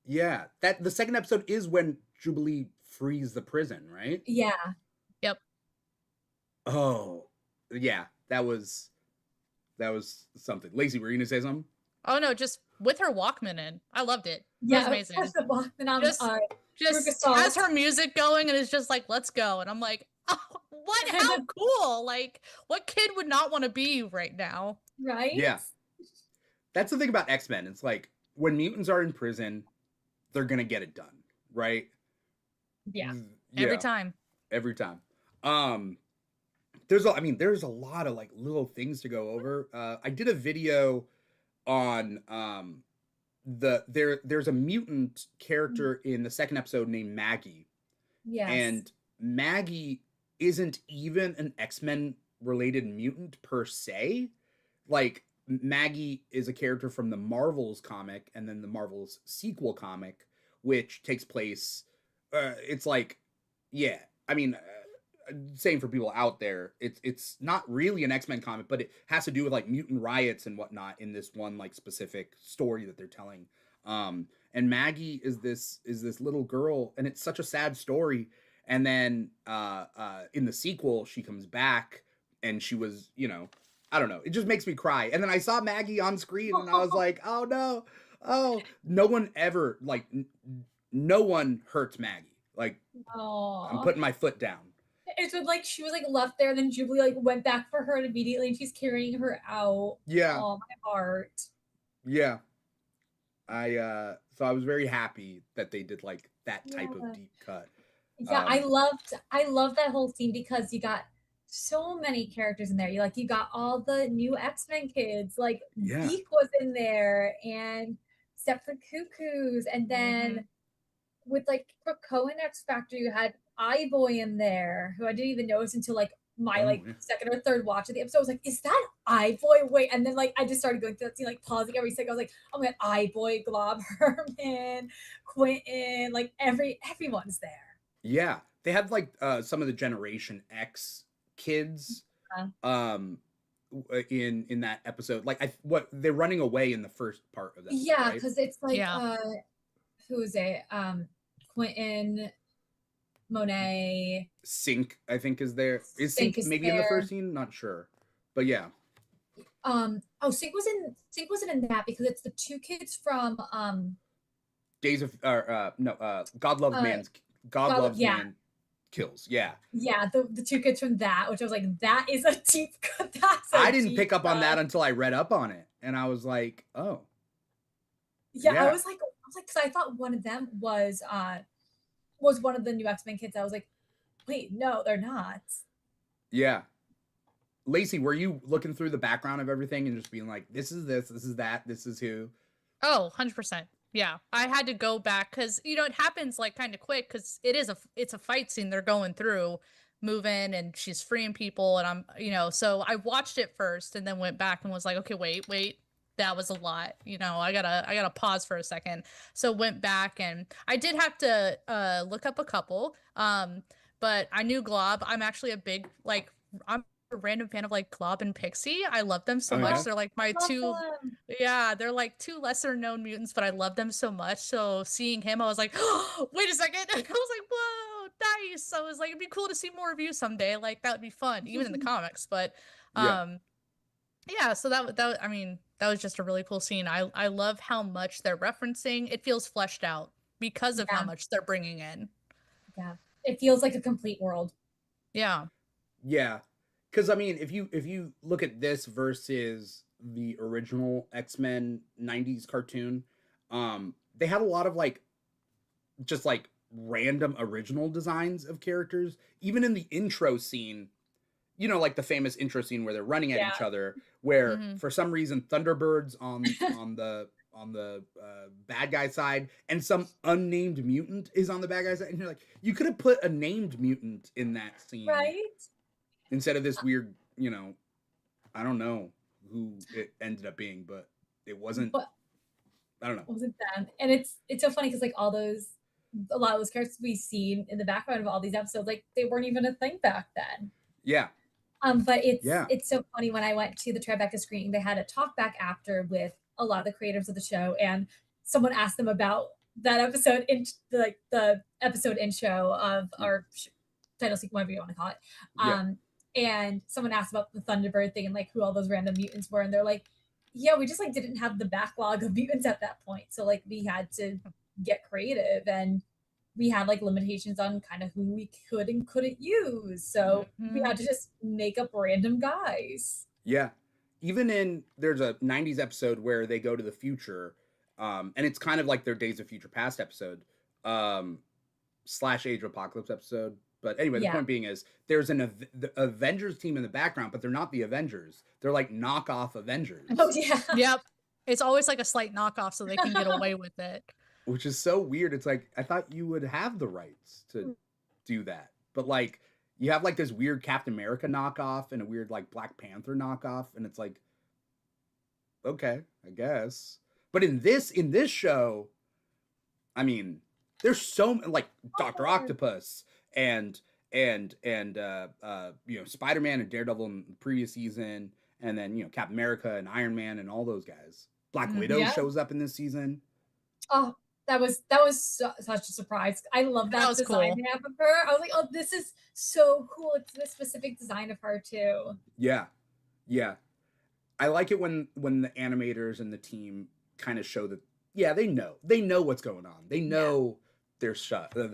Yeah. yeah, that the second episode is when Jubilee frees the prison, right? Yeah. Yep. Oh, yeah, that was something. Lacey, were you gonna say something? Oh no, just with her Walkman in. I loved it. It was Yeah. amazing. The Walkman on Just has her music going and is just like, let's go. And I'm like, oh, what? How cool. Like, what kid would not want to be you right now? Right? Yeah. That's the thing about X-Men. It's like when mutants are in prison, they're gonna get it done, right? Yeah. Every time. Every time. There's a lot of like little things to go over. I did a video on there's a mutant character in the second episode named Maggie. Yes. And Maggie isn't even an X-Men related mutant per se. Like Maggie is a character from the Marvels comic and then the Marvels sequel comic, which takes place. It's like, yeah, I mean, same for people out there. It's not really an X-Men comic, but it has to do with like mutant riots and whatnot in this one like specific story that they're telling. And Maggie is this little girl, and it's such a sad story. And then in the sequel, she comes back, and she was, I don't know. It just makes me cry. And then I saw Maggie on screen, and I was like, oh no, oh, no one ever no one hurts Maggie. Like, I'm putting my foot down. It's when like she was like left there, then Jubilee like went back for her immediately, and she's carrying her out. Yeah. Oh, my heart. Yeah. So I was very happy that they did like that type of deep cut. Yeah, I loved that whole scene because you got so many characters in there. You got all the new X-Men kids. Like Keeg was in there, and Step the Cuckoos, and then with like Krakoa and X Factor, you had iBoy in there, who I didn't even notice until like my second or third watch of the episode. I was like, is that iBoy? Wait, and then like I just started going through that scene, like pausing every second. I was like, oh my God, iBoy, Glob, Herman, Quentin, like everyone's there. Yeah, they had like some of the Generation X kids in that episode. Like they're running away in the first part of that. Yeah, because it's like who is it? Quentin, Monet, Sync, I think is there. Is Sync maybe in the first scene? Not sure, but yeah. Sync wasn't in that because it's the two kids from Days of God Loves Man Kills. Yeah. Yeah, the two kids from that, which I was like, that is a deep cut. I didn't pick up on that until I read up on it, and I was like, oh. Yeah, I was like, because I thought one of them was one of the new X-Men kids. I was like, wait, no, they're not. Yeah. Lacey, were you looking through the background of everything and just being like, this is this is that, this is who? Oh, 100%. Yeah, I had to go back because, it happens like kind of quick because it's a fight scene they're going through, moving, and she's freeing people. And I'm, so I watched it first and then went back and was like, okay, wait. That was a lot. I gotta pause for a second. So went back, and I did have to look up a couple. But I knew Glob. I'm actually I'm a random fan of like Glob and Pixie. I love them so much. They're like my two. Yeah, they're like two lesser known mutants, but I love them so much. So seeing him, I was like, oh, wait a second. I was like, whoa, nice. I was like, it'd be cool to see more of you someday. Like that would be fun, even in the comics. But yeah, so that was just a really cool scene. I love how much they're referencing. It feels fleshed out because of how much they're bringing in. Yeah, it feels like a complete world. Yeah. Yeah, because I mean, if you look at this versus the original X-Men 90s cartoon, they had a lot of like just like random original designs of characters. Even in the intro scene, like the famous intro scene where they're running at each other, where for some reason Thunderbird's on the bad guy side and some unnamed mutant is on the bad guy side, and you're like, you could have put a named mutant in that scene, right? Instead of this weird you know, I don't know who it ended up being, but it wasn't. But I don't know. wasn't them. And it's so funny because like a lot of those characters we see in the background of all these episodes, like they weren't even a thing back then. Yeah. But Yeah. it's so funny when I went to the Tribeca screening, they had a talk back after with a lot of the creators of the show, and someone asked them about that episode in like the episode intro of our title sequence, whatever you want to call it. Yeah. And someone asked about the Thunderbird thing and like who all those random mutants were, and they're like, yeah, we just like didn't have the backlog of mutants at that point, so like we had to get creative, and we had like limitations on kind of who we could and couldn't use. So we had to just make up random guys. Yeah. Even there's a 90s episode where they go to the future, and it's kind of like their Days of Future Past episode, slash Age of Apocalypse episode. But anyway, the point being is there's the Avengers team in the background, but they're not the Avengers. They're like knockoff Avengers. Oh, yeah. Yep. It's always like a slight knockoff so they can get away with it. Which is so weird. It's like, I thought you would have the rights to do that. But like, you have like this weird Captain America knockoff and a weird like Black Panther knockoff. And it's like, okay, I guess. But in this show, I mean, there's so like Dr. Octopus and Spider-Man and Daredevil in the previous season, and then Captain America and Iron Man and all those guys. Black Widow shows up in this season. Oh, that was such a surprise. I love that design they have of her. I was like, oh, this is so cool. It's this specific design of her too. Yeah. I like it when the animators and the team kind of show that they know what's going on. They know their stuff. The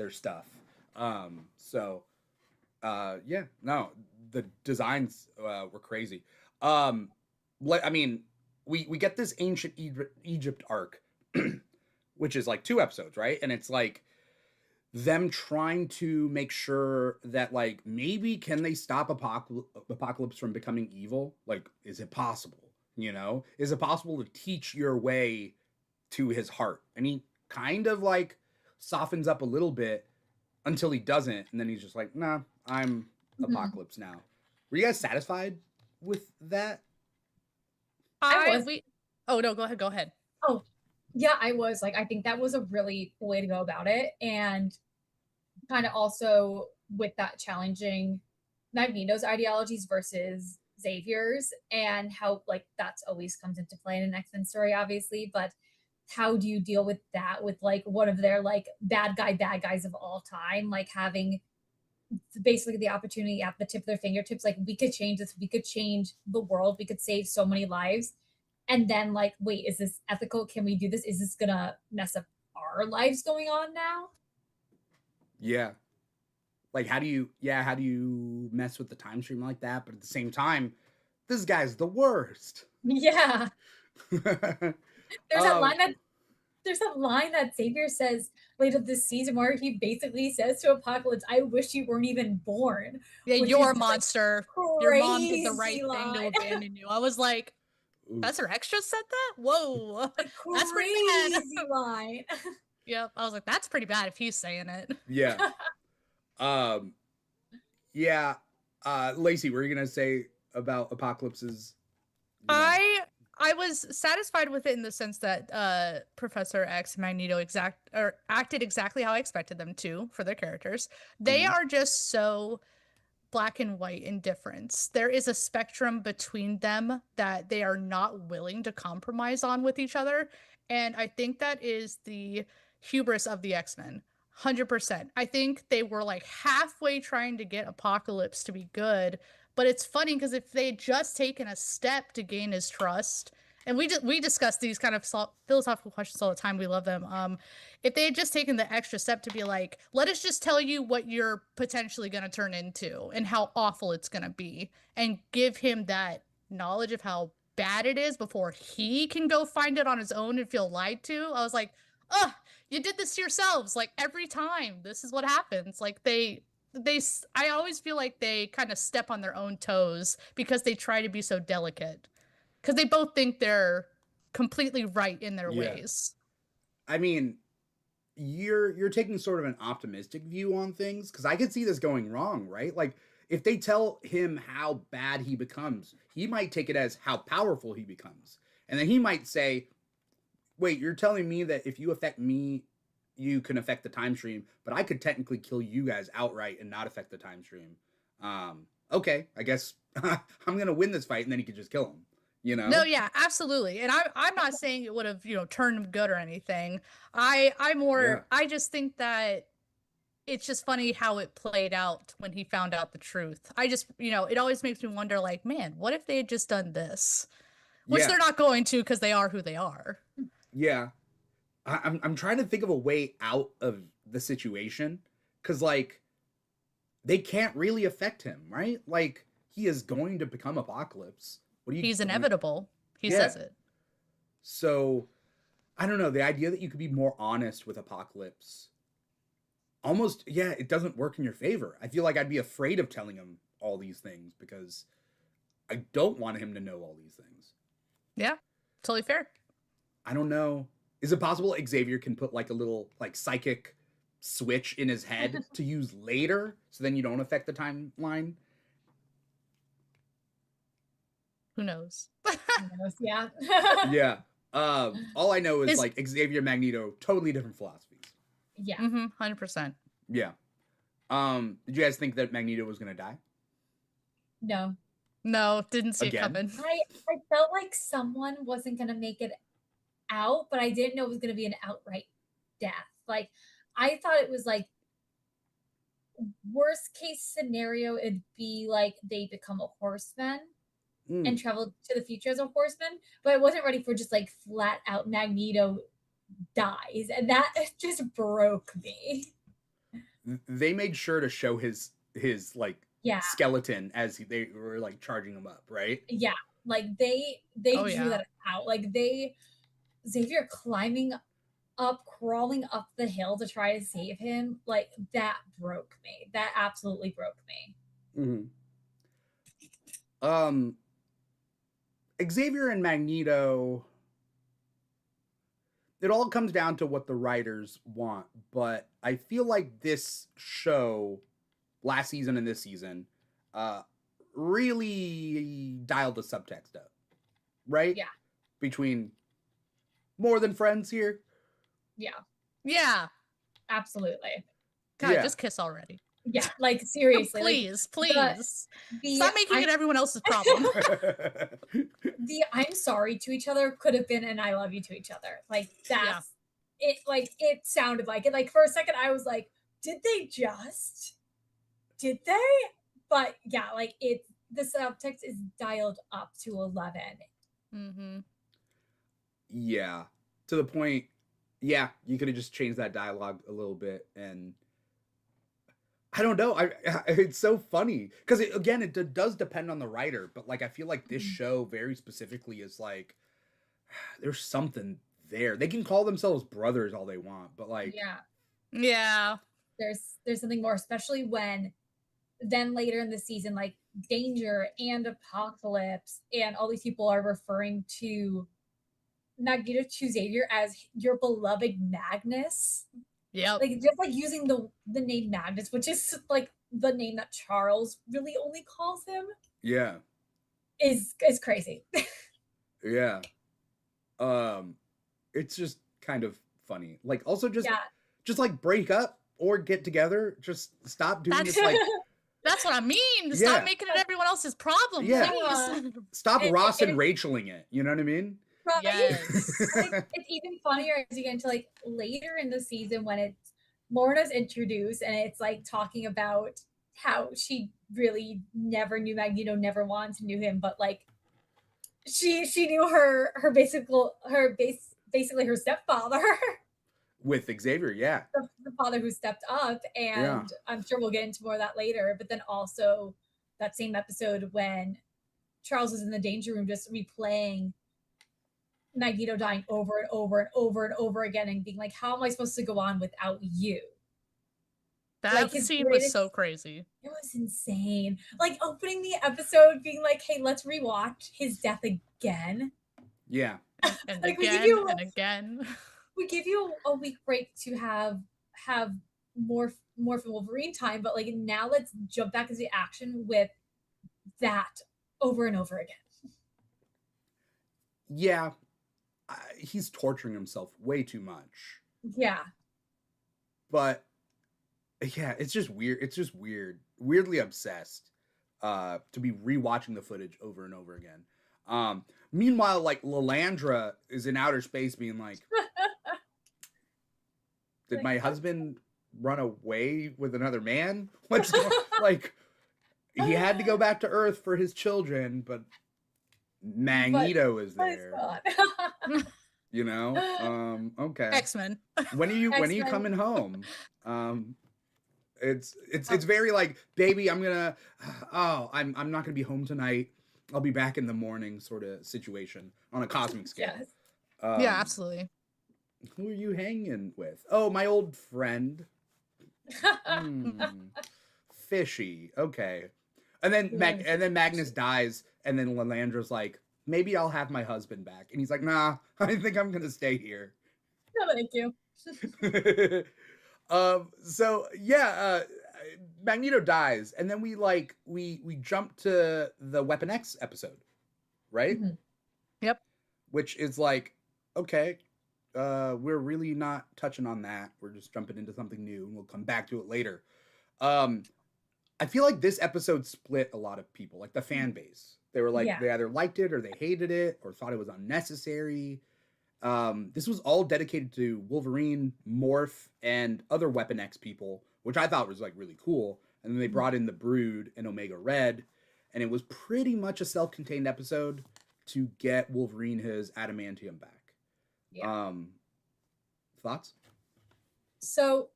designs were crazy. I mean, we get this ancient Egypt arc, which is like 2 episodes, right? And it's like them trying to make sure that like maybe can they stop Apocalypse from becoming evil? Like, is it possible? Is it possible to teach your way to his heart? And he kind of like softens up a little bit until he doesn't, and then he's just like, nah, I'm Apocalypse now. Were you guys satisfied with that? Oh no, go ahead. Oh yeah, I was like, I think that was a really cool way to go about it, and kind of also with that challenging Magneto's ideologies versus Xavier's, and how like that's always comes into play in an X-Men story, obviously, but how do you deal with that with like one of their like bad guys of all time, like having basically the opportunity at the tip of their fingertips, like we could change this, we could change the world, we could save so many lives, and then like, wait, is this ethical? Can we do this? Is this gonna mess up our lives going on now? Yeah. Like, how do you mess with the time stream like that? But at the same time, this guy's the worst. Yeah. There's that line that Xavier says later this season where he basically says to Apocalypse, I wish you weren't even born. Yeah, you're a monster. Your mom did the right thing to abandon you. I was like, Professor Extra said that? Whoa. That's pretty bad. Line. Yep. I was like, that's pretty bad if he's saying it. Yeah. Lacey, what are you gonna say about Apocalypse's? I was satisfied with it in the sense that Professor X and Magneto acted exactly how I expected them to for their characters. They are just so black and white in difference. There is a spectrum between them that they are not willing to compromise on with each other. And I think that is the hubris of the X-Men. 100%. I think they were like halfway trying to get Apocalypse to be good. But it's funny because if they had just taken a step to gain his trust, and we discuss these kind of philosophical questions all the time. We love them. If they had just taken the extra step to be like, let us just tell you what you're potentially going to turn into and how awful it's going to be, and give him that knowledge of how bad it is before he can go find it on his own and feel lied to. I was like, oh, you did this to yourselves. Like every time, this is what happens. Like I always feel like they kind of step on their own toes because they try to be so delicate. Because they both think they're completely right in their ways. I mean, you're taking sort of an optimistic view on things, because I could see this going wrong, right? Like, if they tell him how bad he becomes, he might take it as how powerful he becomes. And then he might say, wait, you're telling me that if you affect me, you can affect the time stream, but I could technically kill you guys outright and not affect the time stream. Okay, I guess I'm gonna win this fight, and then he could just kill him. You know? No, yeah, absolutely. And I'm not saying it would have, turned him good or anything. I just think that it's just funny how it played out when he found out the truth. I just, it always makes me wonder, like, man, what if they had just done this? Which they're not going to, because they are who they are. Yeah. I'm trying to think of a way out of the situation, because like they can't really affect him, right? Like he is going to become Apocalypse. He's inevitable. He says it. So I don't know, the idea that you could be more honest with Apocalypse, almost, it doesn't work in your favor. I feel like I'd be afraid of telling him all these things because I don't want him to know all these things. Yeah, totally fair. I don't know. Is it possible Xavier can put like a little like psychic switch in his head to use later, so then you don't affect the timeline? Who knows? Yeah. Yeah. All I know is like Xavier, Magneto, totally different philosophies. Yeah. 100%. Yeah. Did you guys think that Magneto was gonna die? No, didn't see it coming. I felt like someone wasn't gonna make it out, but I didn't know it was gonna be an outright death. Like I thought it was like worst case scenario, it'd be like they become a horseman and travel to the future as a horseman, but I wasn't ready for just like flat out Magneto dies, and that just broke me. They made sure to show his like skeleton as they were like charging him up, right? Yeah, like they drew that out. Like Xavier climbing up, crawling up the hill to try to save him, like that broke me. That absolutely broke me. Xavier and Magneto, it all comes down to what the writers want, but I feel like this show, last season and this season, really dialed the subtext up, right? Yeah. Between more than friends here. Yeah. Absolutely. God, just kiss already. Yeah, like seriously. Please. Stop making it everyone else's problem. The I'm sorry to each other could have been an I love you to each other. Like that's it. Like it sounded like it. Like for a second I was like, did they? But yeah, like the subtext is dialed up to 11. Yeah, to the point. Yeah, you could have just changed that dialogue a little bit, and I don't know. It's so funny because it does depend on the writer, but like I feel like this show very specifically is like there's something there. They can call themselves brothers all they want, but like there's something more, especially when then later in the season, like Danger and Apocalypse and all these people are referring to Magneto to Xavier as your beloved Magnus. Yeah, like just like using the name Magnus, which is like the name that Charles really only calls him. Yeah, is crazy. Yeah, it's just kind of funny. Like also just like break up or get together. Just stop doing this like. That's what I mean. Stop making it everyone else's problem. Yeah. Please. Stop Ross and Racheling it. You know what I mean? Right. Yes. Like, it's even funnier as you get into like later in the season when it's Lorna's introduced and it's like talking about how she really never knew Magneto, never wanted to knew him, but like she knew basically her stepfather. With Xavier, the father who stepped up, and I'm sure we'll get into more of that later. But then also that same episode when Charles is in the danger room just replaying Magneto dying over and over and over and over again and being like, how am I supposed to go on without you? That scene was so crazy. It was insane. Like opening the episode being like, hey, let's rewatch his death again. Yeah. And like again and again. We give you a week break to have more for Wolverine time, but like now let's jump back into the action with that over and over again. Yeah, he's torturing himself way too much. Yeah. But yeah, it's just weird. It's just weird. Weirdly obsessed to be rewatching the footage over and over again. Meanwhile, like Lilandra is in outer space being like, did my husband run away with another man? What's going like he had to go back to Earth for his children, but Magneto is there. You know? Okay. X-Men. When are you coming home? It's very like, baby, I'm not gonna be home tonight. I'll be back in the morning sort of situation on a cosmic scale. Yes. Yeah, absolutely. Who are you hanging with? Oh, my old friend. Fishy. Okay. And then Magnus dies, and then Lilandra's like, maybe I'll have my husband back. And he's like, nah, I think I'm gonna stay here. No, thank you. So yeah, Magneto dies, and then we jump to the Weapon X episode, right? Mm-hmm. Yep. Which is like, okay, we're really not touching on that. We're just jumping into something new, and we'll come back to it later. I feel like this episode split a lot of people, like the fan base. They were like, they either liked it or they hated it or thought it was unnecessary. This was all dedicated to Wolverine, Morph, and other Weapon X people, which I thought was like really cool. And then they brought in the Brood and Omega Red, and it was pretty much a self-contained episode to get Wolverine his adamantium back. Yeah. Thoughts? So,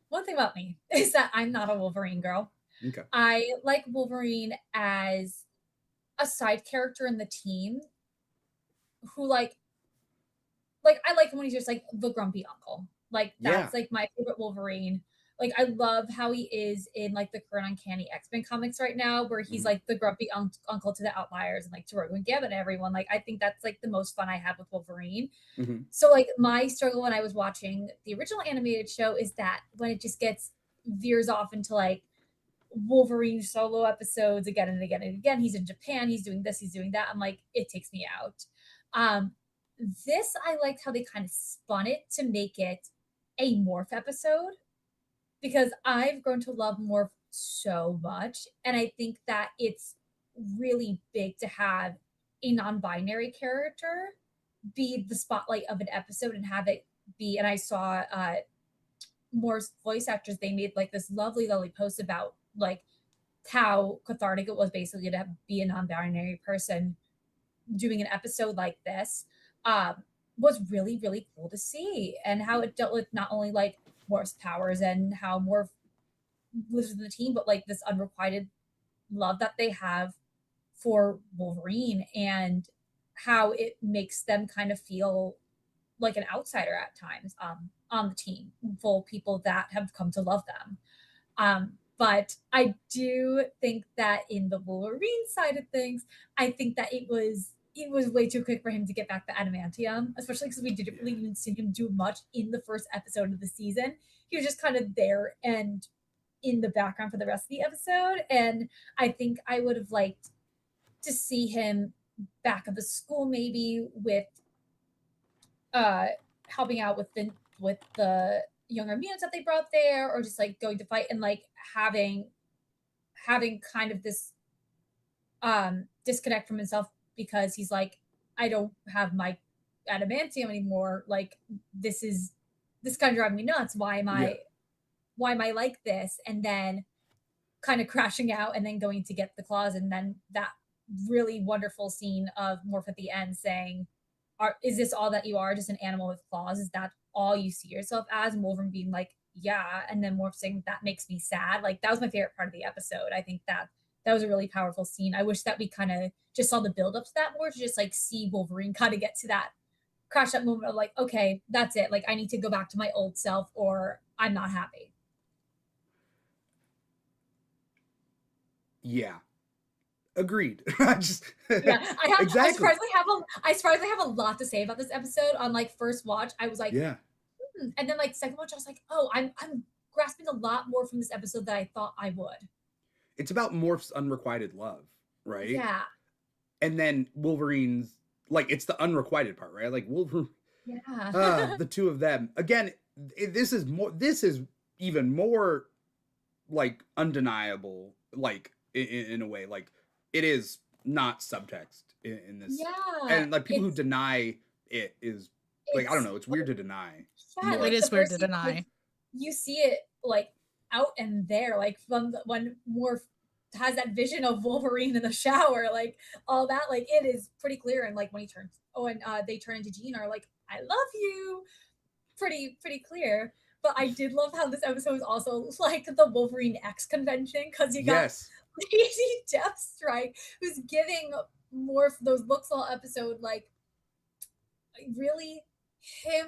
one thing about me is that I'm not a Wolverine girl. Okay. I like Wolverine as a side character in the team who like I like him when he's just like the grumpy uncle. Like that's like my favorite Wolverine. Like I love how he is in like the current Uncanny X-Men comics right now, where he's like the grumpy uncle to the Outliers and like to Rogue and Gambit and everyone. Like I think that's like the most fun I have with Wolverine. So like my struggle when I was watching the original animated show is that when it just veers off into like Wolverine solo episodes again and again and again. He's in Japan, he's doing this, he's doing that. I'm like, it takes me out. This, I liked how they kind of spun it to make it a Morph episode, because I've grown to love Morph so much. And I think that it's really big to have a non-binary character be the spotlight of an episode and have it be, and I saw Morph's voice actors, they made like this lovely post about like how cathartic it was basically to be a non-binary person doing an episode like this. Was really, really cool to see, and how it dealt with not only like Morph's powers and how Morph lives with the team, but like this unrequited love that they have for Wolverine, and how it makes them kind of feel like an outsider at times on the team, full of people that have come to love them. But I do think that in the Wolverine side of things, I think that it was way too quick for him to get back the adamantium, especially because we didn't really even see him do much in the first episode of the season. He was just kind of there and in the background for the rest of the episode. And I think I would have liked to see him back at the school, maybe with helping out with the younger mutants that they brought there, or just like going to fight and like having kind of this disconnect from himself, because he's like, I don't have my adamantium anymore. Like this kind of driving me nuts. Why am I like this? And then kind of crashing out and then going to get the claws, and then that really wonderful scene of Morph at the end saying, is this all that you are, just an animal with claws? Is that all you see yourself as? And Wolverine being like, yeah. And then Morph saying, that makes me sad. Like that was my favorite part of the episode. I think that was a really powerful scene. I wish that we kind of just saw the build up to that more, to just like see Wolverine kind of get to that crash that moment of like, okay, that's it. Like I need to go back to my old self or I'm not happy. Yeah. Agreed. I surprisingly have a lot to say about this episode. On like first watch, I was like, yeah. And then like second watch, I was like, oh, I'm grasping a lot more from this episode than I thought I would. It's about Morph's unrequited love, right? Yeah. And then Wolverine's, like, it's the unrequited part, right? Like Wolverine, Yeah. the two of them. Again, this is even more like undeniable, like in a way, like it is not subtext in this. Yeah. And like people who deny it is like, I don't know, it's weird to deny. Yeah, more. like It is the weird first to scene, like, deny. you see it like out and there, like from when Morph has that vision of Wolverine in the shower, like all that, like it is pretty clear. And like when he turns, and they turn into Jean are like, I love you, pretty clear. But I did love how this episode was also like the Wolverine X convention, because you got Yes. Lady Deathstrike, who's giving Morph those looks all episode, like really him.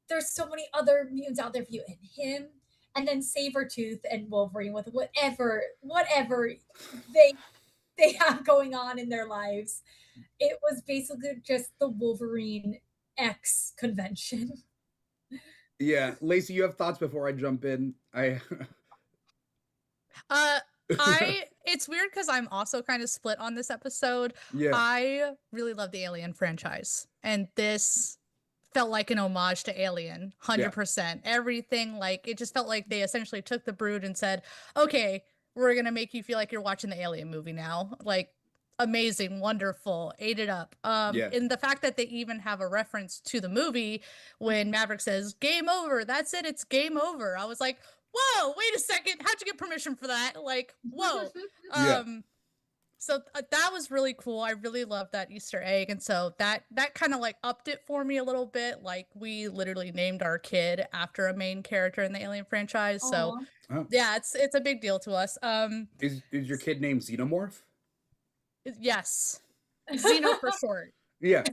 There's so many other mutants out there for you, and him, and then Sabretooth and Wolverine with whatever they have going on in their lives. It was basically just the Wolverine X convention. Yeah, Lacey, you have thoughts before I jump in? It's weird because I'm also kind of split on this episode. Yeah. I really love the Alien franchise, and this felt like an homage to Alien, 100%. Everything, like, it just felt like they essentially took the Brood and said, okay, we're gonna make you feel like you're watching the Alien movie now. Like, amazing, wonderful, ate it up. And the fact that they even have a reference to the movie when Maverick says, game over, that's it, it's game over. I was like, whoa, wait a second, how'd you get permission for that? Like, whoa. So that was really cool. I really loved that Easter egg. And so that kind of like upped it for me a little bit. Like, we literally named our kid after a main character in the Alien franchise. So yeah, it's a big deal to us. Is your kid named Xenomorph? Yes. Xeno for short. Yeah.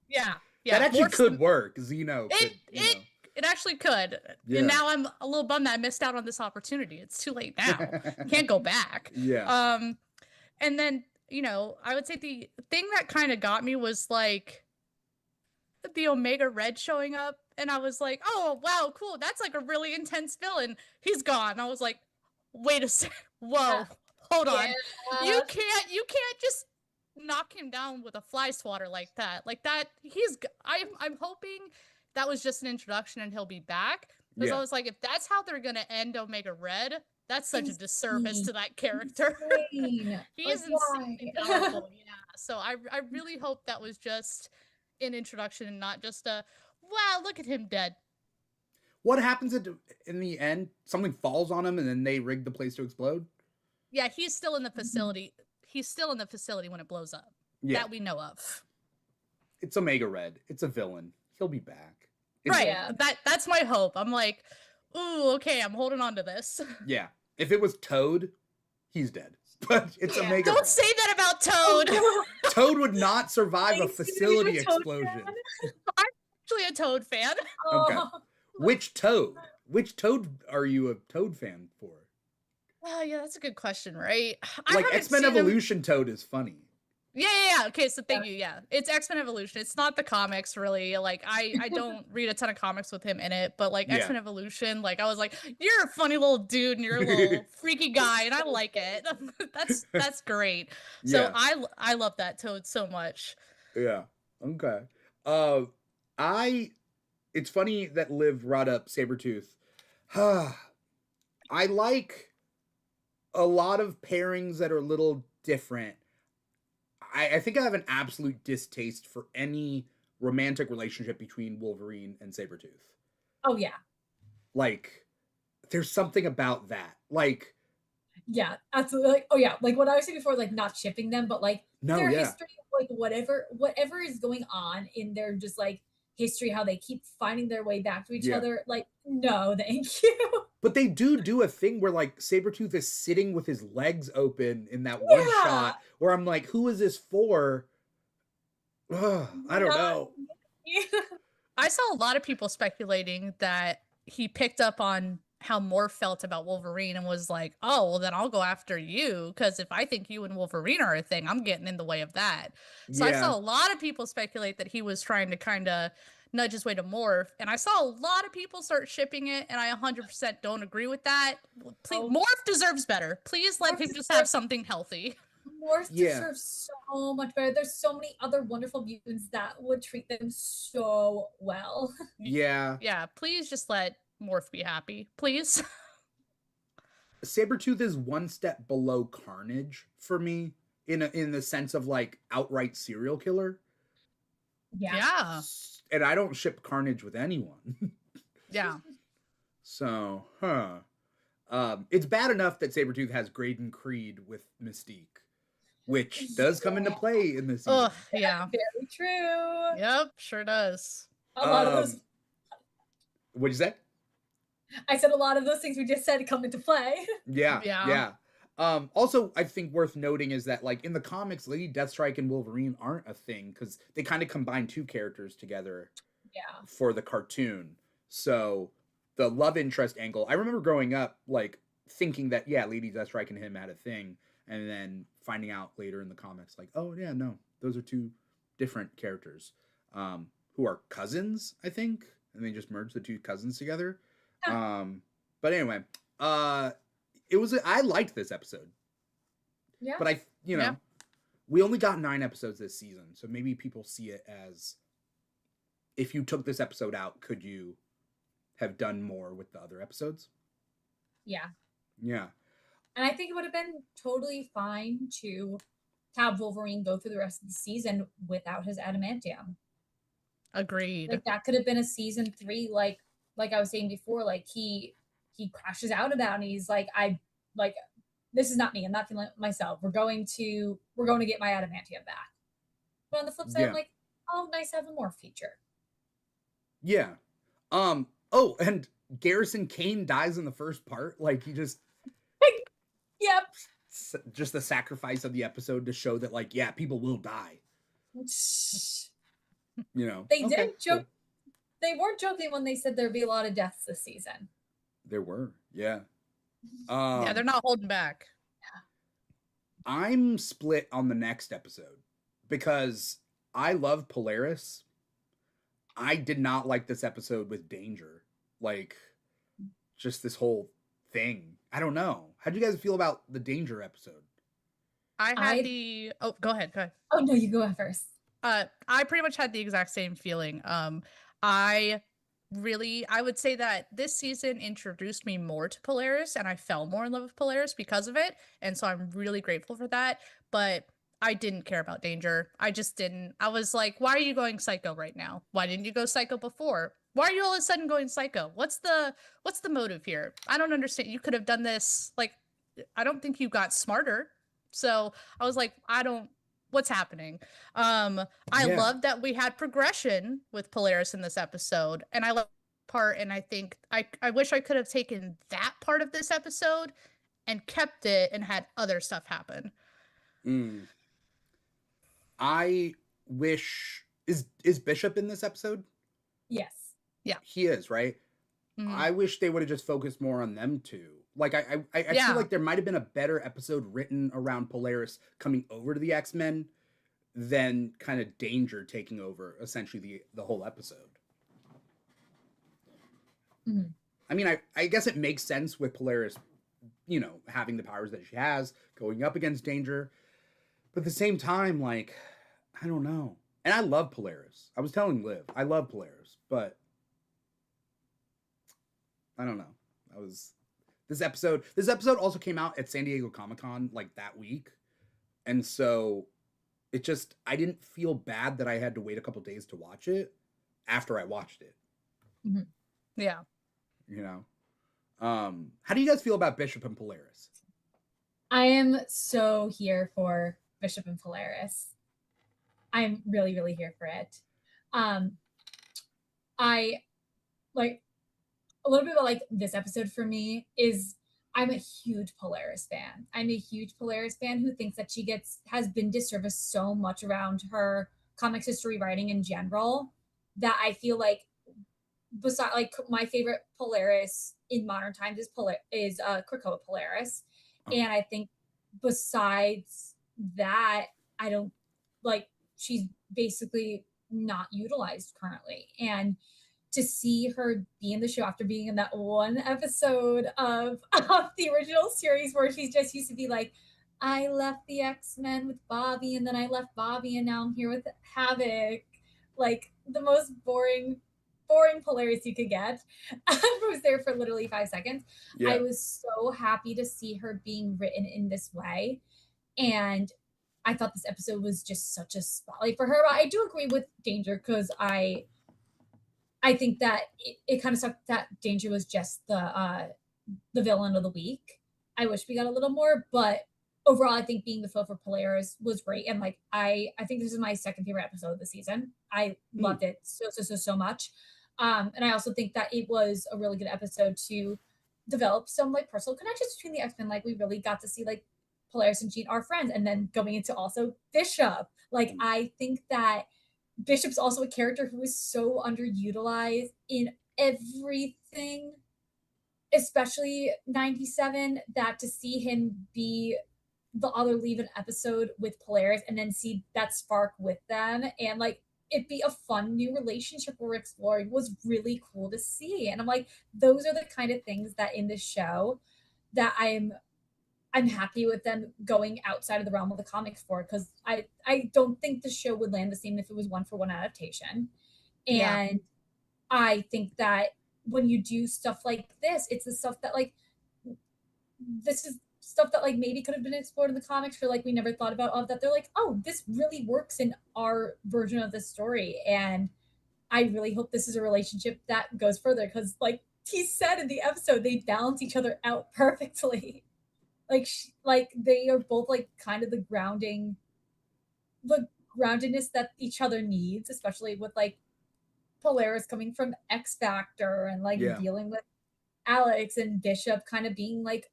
Yeah. That actually could work. Xeno could, it actually could. And now I'm a little bummed that I missed out on this opportunity. It's too late now. Can't go back. Yeah. And then, I would say the thing that kind of got me was like the Omega Red showing up, and I was like, oh wow, cool, that's like a really intense villain. He's gone. I was like, wait a second, whoa, hold on. You can't just knock him down with a fly swatter like that. Like that, I'm hoping that was just an introduction and he'll be back. Because I was like, if that's how they're gonna end Omega Red, that's such a disservice to that character. He is insanely powerful. Yeah. So I really hope that was just an introduction and not just a, wow, look at him dead. What happens in the end? Something falls on him and then they rig the place to explode? Yeah, he's still in the facility. He's still in the facility when it blows up. Yeah. That we know of. It's Omega Red. It's a villain. He'll be back. Right. That's my hope. I'm like, ooh, okay, I'm holding on to this. Yeah. If it was Toad, he's dead. But it's Omega Don't Red. say that about Toad. Toad would not survive a facility explosion. I'm actually a Toad fan. Okay. Which Toad? Which Toad are you a Toad fan for? Oh, yeah, that's a good question, right? Like, X-Men Evolution Toad is funny. Yeah. Okay, so thank you. Yeah, it's X-Men Evolution. It's not the comics, really. Like, I don't read a ton of comics with him in it, but like X-Men Evolution, like I was like, you're a funny little dude and you're a little freaky guy, and I like it. That's great. So I love that Toad so much. Yeah. Okay. It's funny that Liv brought up Sabretooth. I like a lot of pairings that are a little different. I think I have an absolute distaste for any romantic relationship between Wolverine and Sabretooth. Oh, yeah. Like, there's something about that. Like, yeah, absolutely. Like, oh, yeah. Like what I was saying before, like not shipping them, but like their history, like whatever is going on in their just like history, how they keep finding their way back to each other. Like, no, thank you. But they do a thing where like Sabretooth is sitting with his legs open in that one shot where I'm like, who is this for? I don't know. I saw a lot of people speculating that he picked up on how Morph felt about Wolverine and was like, oh, well then I'll go after you, because if I think you and Wolverine are a thing, I'm getting in the way of that. So I saw a lot of people speculate that he was trying to kind of nudge his way to morph. And I saw a lot of people start shipping it, and I 100% don't agree with that. Please, Morph deserves better. Please let him just have something healthy. Morph deserves so much better. There's so many other wonderful mutants that would treat them so well. Yeah, please just let Morph be happy. Please. Sabretooth is one step below Carnage for me in the sense of like outright serial killer. Yeah. And I don't ship Carnage with anyone. Yeah. So, it's bad enough that Sabretooth has Graydon Creed with Mystique, which does come into play in this season. Oh, yeah. Very true. Yep, sure does. A lot of those. What'd you say? I said a lot of those things we just said come into play. Yeah. Also, I think worth noting is that, like, in the comics, Lady Deathstrike and Wolverine aren't a thing because they kind of combine two characters together for the cartoon. So the love interest angle, I remember growing up, like, thinking that, yeah, Lady Deathstrike and him had a thing, and then finding out later in the comics, like, oh, yeah, no, those are two different characters who are cousins, I think, and they just merged the two cousins together. But anyway, I liked this episode. Yeah. But we only got 9 episodes this season, so maybe people see it as, if you took this episode out, could you have done more with the other episodes? Yeah. Yeah. And I think it would have been totally fine to have Wolverine go through the rest of the season without his adamantium. Agreed. Like that could have been a season 3, like I was saying before, like he crashes out about it and he's like, this is not me. I'm not feeling myself. We're going to get my adamantium back. But on the flip side, I'm like, oh, nice to have a more feature. Yeah. Oh, and Garrison Kane dies in the first part. Like he just Yep. Just the sacrifice of the episode to show that, like, yeah, people will die. You know. They did joke. They weren't joking when they said there'd be a lot of deaths this season. There were, yeah. Yeah, they're not holding back. I'm split on the next episode because I love Polaris. I did not like this episode with Danger. Like, just this whole thing. I don't know. How do you guys feel about the Danger episode? Oh, go ahead. Oh, no, you go first. I pretty much had the exact same feeling. I would say that this season introduced me more to Polaris, and I fell more in love with Polaris because of it. And so I'm really grateful for that. But I didn't care about Danger. I just didn't. I was like, why are you going psycho right now? Why didn't you go psycho before? Why are you all of a sudden going psycho? What's the motive here? I don't understand. You could have done this. Like, I don't think you got smarter. So I was like, what's happening? I love that we had progression with Polaris in this episode, and I love part, and I think I wish I could have taken that part of this episode and kept it and had other stuff happen. I wish is Bishop in this episode? Yes. Yeah. He is, right? I wish they would have just focused more on them two. Like I feel like there might have been a better episode written around Polaris coming over to the X-Men than kind of Danger taking over essentially the whole episode. I mean, I guess it makes sense with Polaris, you know, having the powers that she has, going up against Danger. But at the same time, like, I don't know. And I love Polaris. I was telling Liv, I love Polaris, but I don't know. This episode also came out at San Diego Comic-Con like that week. And so I didn't feel bad that I had to wait a couple days to watch it after I watched it. Yeah. You know? How do you guys feel about Bishop and Polaris? I am so here for Bishop and Polaris. I'm really, really here for it. I like a little bit about like this episode for me is I'm a huge Polaris fan. I'm a huge Polaris fan who thinks that she has been disserviced so much around her comics history writing in general that I feel like besides like my favorite Polaris in modern times is Krakoa Polaris. And I think besides that, I don't like she's basically not utilized currently. And to see her be in the show after being in that one episode of the original series where she's just used to be like, I left the X-Men with Bobby and then I left Bobby and now I'm here with Havoc. Like the most boring Polaris you could get. I was there for literally 5 seconds. Yeah. I was so happy to see her being written in this way. And I thought this episode was just such a spotlight for her. But I do agree with Danger because I think that it kind of sucked that Danger was just the villain of the week. I wish we got a little more, but overall, I think being the foe for Polaris was great. And like I think this is my second favorite episode of the season. I loved it so much. And I also think that it was a really good episode to develop some like personal connections between the X-Men. Like we really got to see like Polaris and Jean are friends, and then going into also Bishop. Like I think that Bishop's also a character who is so underutilized in everything, especially 97, that to see him be the other leave an episode with Polaris and then see that spark with them and like it be a fun new relationship we're exploring was really cool to see. And I'm like, those are the kind of things that in this show that I'm happy with them going outside of the realm of the comics for, because I don't think the show would land the same if it was one for one adaptation. And yeah. I think that when you do stuff like this, it's the stuff that like this is stuff that like maybe could have been explored in the comics for like we never thought about of that they're like, oh, this really works in our version of the story. And I really hope this is a relationship that goes further because like he said in the episode, they balance each other out perfectly. Like they are both like kind of the groundedness that each other needs, especially with like Polaris coming from X Factor and like dealing with Alex and Bishop kind of being like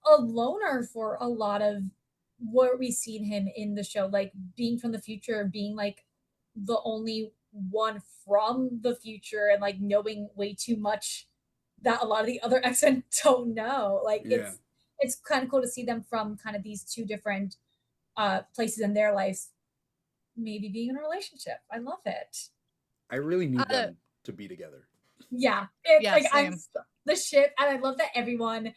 a loner for a lot of what we've seen him in the show, like being from the future, being like the only one from the future and like knowing way too much that a lot of the other X-Men don't know. Like it's kind of cool to see them from kind of these two different places in their lives, maybe being in a relationship. I love it. I really need them to be together. Yeah. It's like same. I'm the shit, and I love that everyone,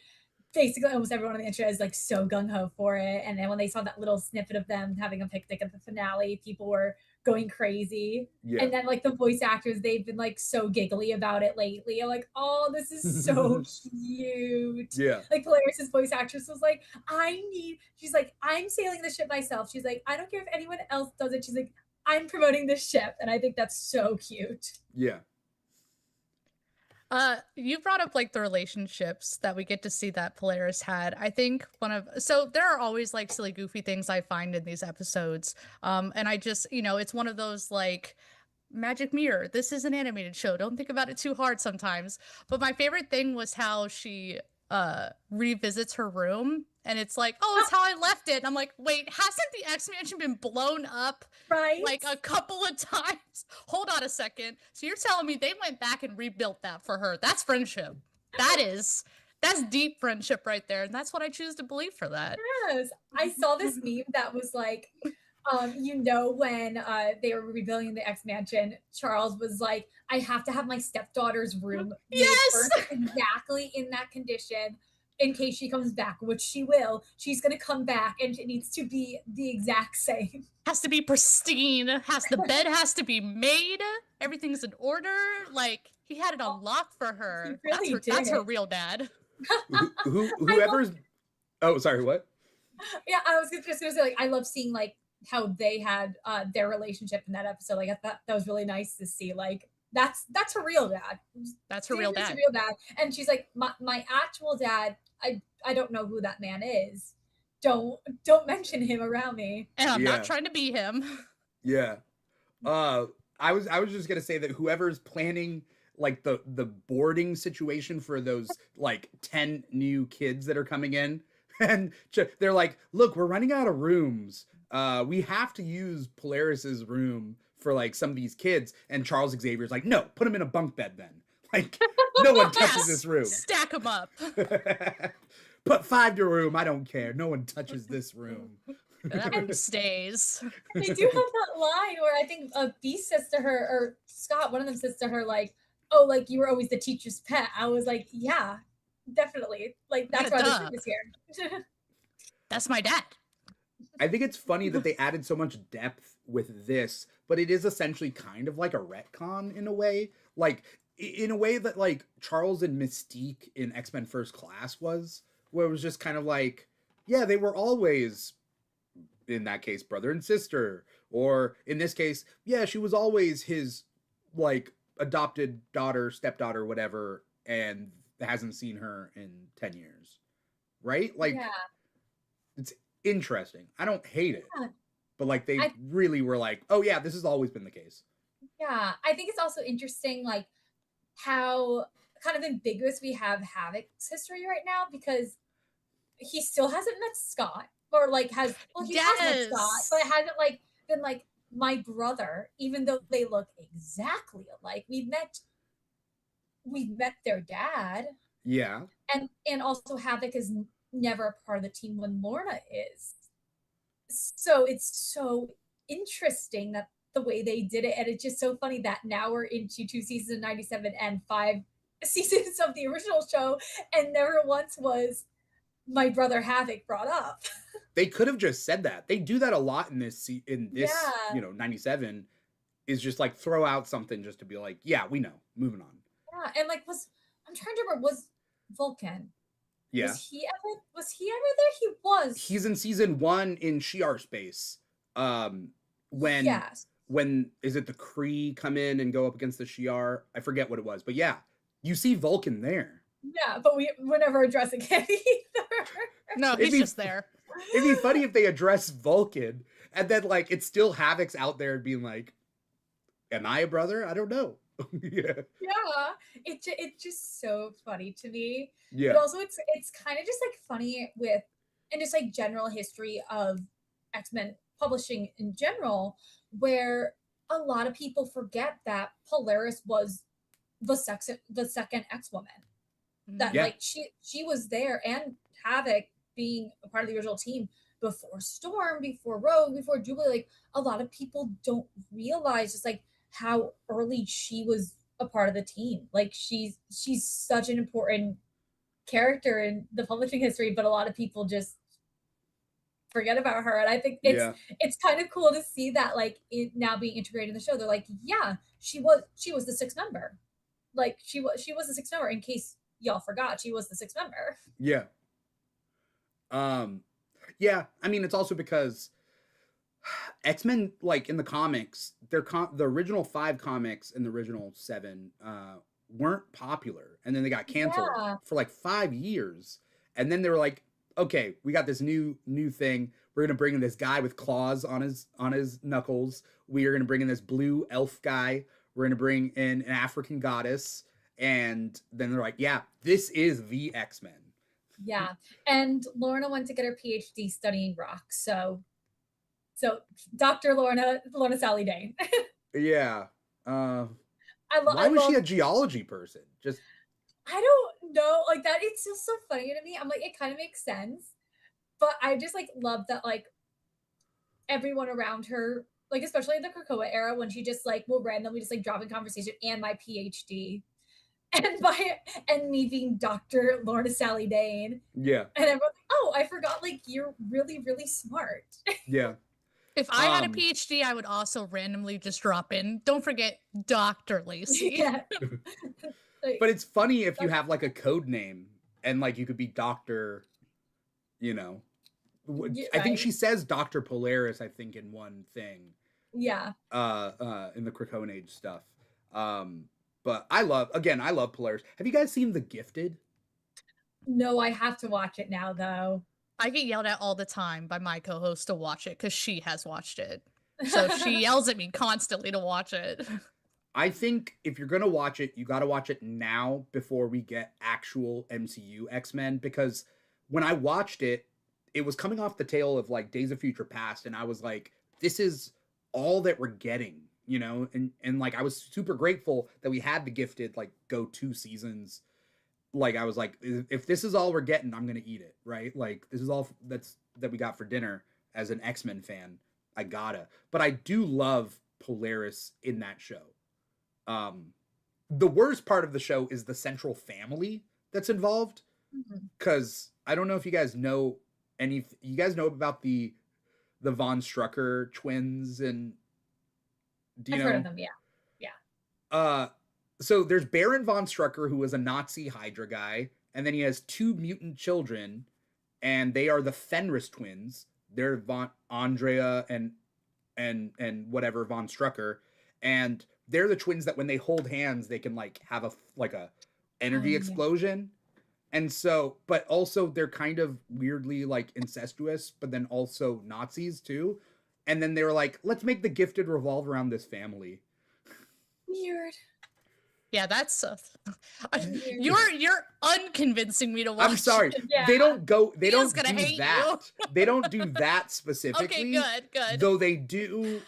basically almost everyone on the internet is like so gung-ho for it. And then when they saw that little snippet of them having a picnic at the finale, people were going crazy. And then like the voice actors, they've been like so giggly about it lately. I'm like, oh, this is so cute. Like Polaris's voice actress was like, she's like, I'm sailing the ship myself. She's like, I don't care if anyone else does it. She's like, I'm promoting this ship. And I think that's so cute. Yeah. You brought up like the relationships that we get to see that Polaris had. I think so there are always like silly goofy things I find in these episodes. And I just, it's one of those like magic mirror. This is an animated show. Don't think about it too hard sometimes. But my favorite thing was how she revisits her room and it's like, oh, it's how I left it. And I'm like, wait, hasn't the X-Mansion been blown up like a couple of times? Hold on a second. So you're telling me they went back and rebuilt that for her? That's friendship. That's deep friendship right there. And that's what I choose to believe for that. Yes. I saw this meme that was like, when they were rebuilding the X-Mansion, Charles was like, I have to have my stepdaughter's room made first, exactly in that condition in case she comes back, which she will. She's going to come back and it needs to be the exact same. Has to be pristine. The bed has to be made. Everything's in order. Like, he had it on lock for her. Really that's her real dad. Whoever's... Oh, sorry, what? Yeah, I was just going to say, like, I love seeing, like, how they had their relationship in that episode. Like I thought that was really nice to see. Like that's her real dad. That's her real dad. Her real dad. And she's like, my actual dad, I don't know who that man is. Don't mention him around me. And I'm not trying to be him. Yeah. I was just gonna say that whoever's planning like the boarding situation for those like 10 new kids that are coming in, and they're like, look, we're running out of rooms. We have to use Polaris's room for like some of these kids. And Charles Xavier's like, no, put them in a bunk bed then. Like, no one touches this room. Stack them up. Put 5 to a room. I don't care. No one touches this room. That And stays. they do have that line where I think Beast says to her, or Scott, one of them says to her, like, "Oh, like you were always the teacher's pet." I was like, "Yeah, definitely. Like that's Yeah, why the duh. ship is here." That's my dad. I think it's funny that they added so much depth with this, but it is essentially kind of like a retcon in a way. Like, in a way that, like, Charles and Mystique in X-Men First Class was, where it was just kind of like, yeah, they were always, in that case, brother and sister. Or in this case, yeah, she was always his, like, adopted daughter, stepdaughter, whatever, and hasn't seen her in 10 years. Right? Like, Yeah. it's interesting. I don't hate it. Yeah. But like they I really were like, oh yeah, this has always been the case. Yeah, I think it's also interesting, like how kind of ambiguous we have Havoc's history right now because he still hasn't met Scott, or like has well, he has met Scott, but it Yes. hasn't like been like my brother, even though they look exactly alike. We've met their dad, Yeah. and also Havoc is never a part of the team when Lorna is. So it's so interesting that the way they did it, and it's just so funny that now we're into 2 seasons of 97 and 5 seasons of the original show, and never once was my brother Havoc brought up. They could have just said that. They do that a lot in this, Yeah, 97 is just like throw out something just to be like, yeah, we know. Moving on. yeah, and like was I'm trying to remember, was Vulcan, Yeah. was he ever there? He was. He's in season 1 in Shi'ar space. When Yes. when is it the Kree come in and go up against the Shi'ar? I forget what it was, but yeah, you see Vulcan there. Yeah, but we're never addressing it either. No, he's just there. It'd be funny if they address Vulcan and then like it's still Havoc's out there being like, am I a brother? I don't know. Yeah. Yeah, it's just so funny to me. Yeah. But also it's kind of just like funny with and just like general history of X-Men publishing in general, where a lot of people forget that Polaris was the second X-Woman. That Yeah. like she was there, and Havoc being a part of the original team before Storm, before Rogue, before Jubilee. Like a lot of people don't realize just like how early she was a part of the team. Like she's such an important character in the publishing history, but a lot of people just forget about her. And I think Yeah. it's kind of cool to see that like it now being integrated in the show. They're like, yeah, she was the sixth member. Like she was the sixth member. In case y'all forgot, she was the sixth member. Yeah. Yeah, I mean it's also because X-Men, like in the comics, the original 5 comics and the original 7 weren't popular, and then they got canceled Yeah. for like 5 years, and then they were like, okay, we got this new thing. We're gonna bring in this guy with claws on his knuckles. We are gonna bring in this blue elf guy. We're gonna bring in an African goddess, and then they're like, yeah, this is the X-Men. Yeah. And Lorna went to get her PhD studying rocks. So Dr. Lorna Sally Dane. Yeah. Why I was she love a geology person? Just I don't know, like that it's just so funny to me. I'm like, it kind of makes sense. But I just like love that like everyone around her, like especially in the Krakoa era when she just like will randomly just like drop in conversation and my PhD. And me being Dr. Lorna Sally Dane. yeah, And everyone's like, oh, I forgot, like you're really, really smart. yeah. If I had a PhD, I would also randomly just drop in. Don't forget Dr. Lacey. Yeah. Like, But it's funny if you have like a code name and like you could be Doctor, I think right. she says Dr. Polaris, I think, in one thing. Yeah. In the Cracone Age stuff. But I love Polaris. Have you guys seen The Gifted? No, I have to watch it now though. I get yelled at all the time by my co-host to watch it because she has watched it. So she yells at me constantly to watch it. I think if you're gonna watch it, you gotta watch it now before we get actual MCU X-Men, because when I watched it, it was coming off the tail of like Days of Future Past, and I was like, this is all that we're getting, and like I was super grateful that we had The Gifted like go 2 seasons. Like I was like, if this is all we're getting, I'm gonna eat it, right? Like this is all that we got for dinner. as an X-Men fan. I gotta. But I do love Polaris in that show. The worst part of the show is the central family that's involved. Because I don't know if you guys know you guys know about the Von Strucker twins, and do you I've know? heard of them, yeah. So there's Baron Von Strucker, who was a Nazi Hydra guy, and then he has two mutant children, and they are the Fenris twins. They're Andrea and whatever Von Strucker, and they're the twins that when they hold hands, they can like have a energy explosion. And so, but also they're kind of weirdly like incestuous, but then also Nazis too. And then they were like, let's make the Gifted revolve around this family. Weird. Yeah, that's you're unconvincing me to watch. I'm sorry. Yeah. They don't do hate that. They don't do that specifically. Okay, good. Though they do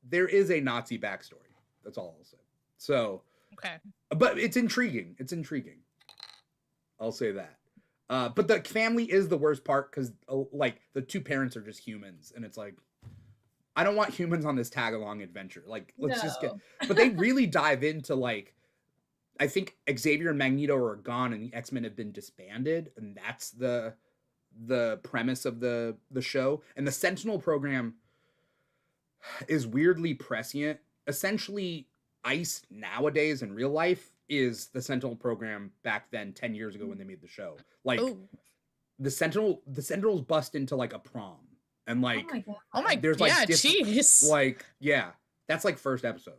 there is a Nazi backstory. That's all I'll say. So okay. But it's intriguing. I'll say that. But the family is the worst part because like the two parents are just humans, and it's like I don't want humans on this tag along adventure. Like let's just get. But they really dive into like I think Xavier and Magneto are gone, and the X-Men have been disbanded, and that's the premise of the show. And the Sentinel program is weirdly prescient. Essentially, ICE nowadays in real life is the Sentinel program back then 10 years ago when they made the show. Like the Sentinels bust into like a prom, and like there's like jeez. Like that's like first episode.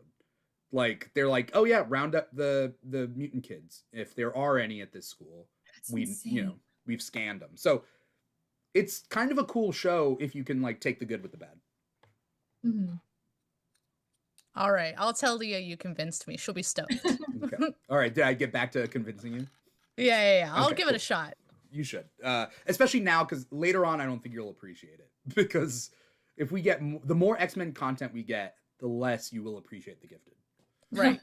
Like they're like, oh yeah, round up the mutant kids if there are any at this school. That's insane. We've scanned them. So it's kind of a cool show if you can like take the good with the bad. Mm-hmm. All right, I'll tell Leah you convinced me. She'll be stoked. Okay. All right, did I get back to convincing you? Yeah. I'll give it a shot. You should, especially now because later on I don't think you'll appreciate it because if we get the more X-Men content we get, the less you will appreciate the Gifted. Right.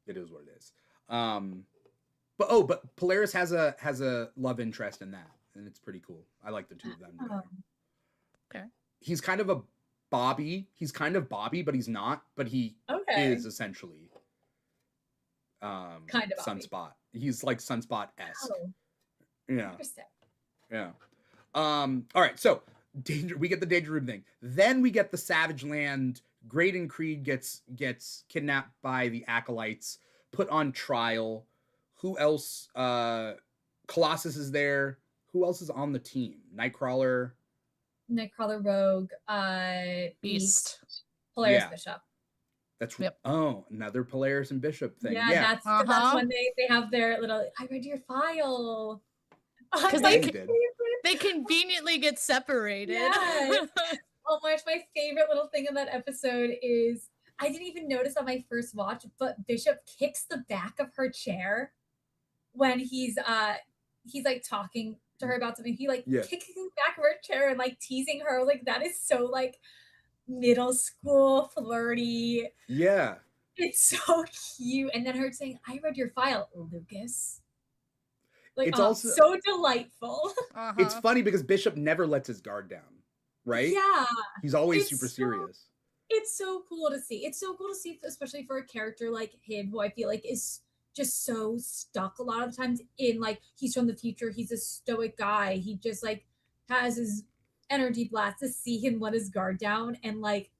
It is what it is. But Polaris has a love interest in that, and it's pretty cool. I like the two of them. Okay. He's kind of Bobby, but he's not. But he is essentially kind of Sunspot. He's like Sunspot-esque. Oh. Yeah. Interesting. Yeah. All right. So we get the Danger Room thing. Then we get the Savage Land. Graydon Creed gets kidnapped by the Acolytes, put on trial. Who else? Colossus is there. Who else is on the team? Nightcrawler, Rogue, Beast, Polaris, Bishop. That's another Polaris and Bishop thing. Yeah. That's when they have their little. I read your file. Because they conveniently get separated. Yes. Oh my gosh, my favorite little thing in that episode is I didn't even notice on my first watch, but Bishop kicks the back of her chair when he's like talking to her about something. He like kicks the back of her chair and like teasing her. Like that is so like middle school flirty. Yeah. It's so cute. And then her saying, I read your file, Lucas. Like it's also so delightful. It's funny because Bishop never lets his guard down. Right? Yeah. He's always super serious. It's so cool to see. It's so cool to see, especially for a character like him, who I feel like is just so stuck a lot of the times in like, he's from the future. He's a stoic guy. He just like has his energy blast, to see him let his guard down and like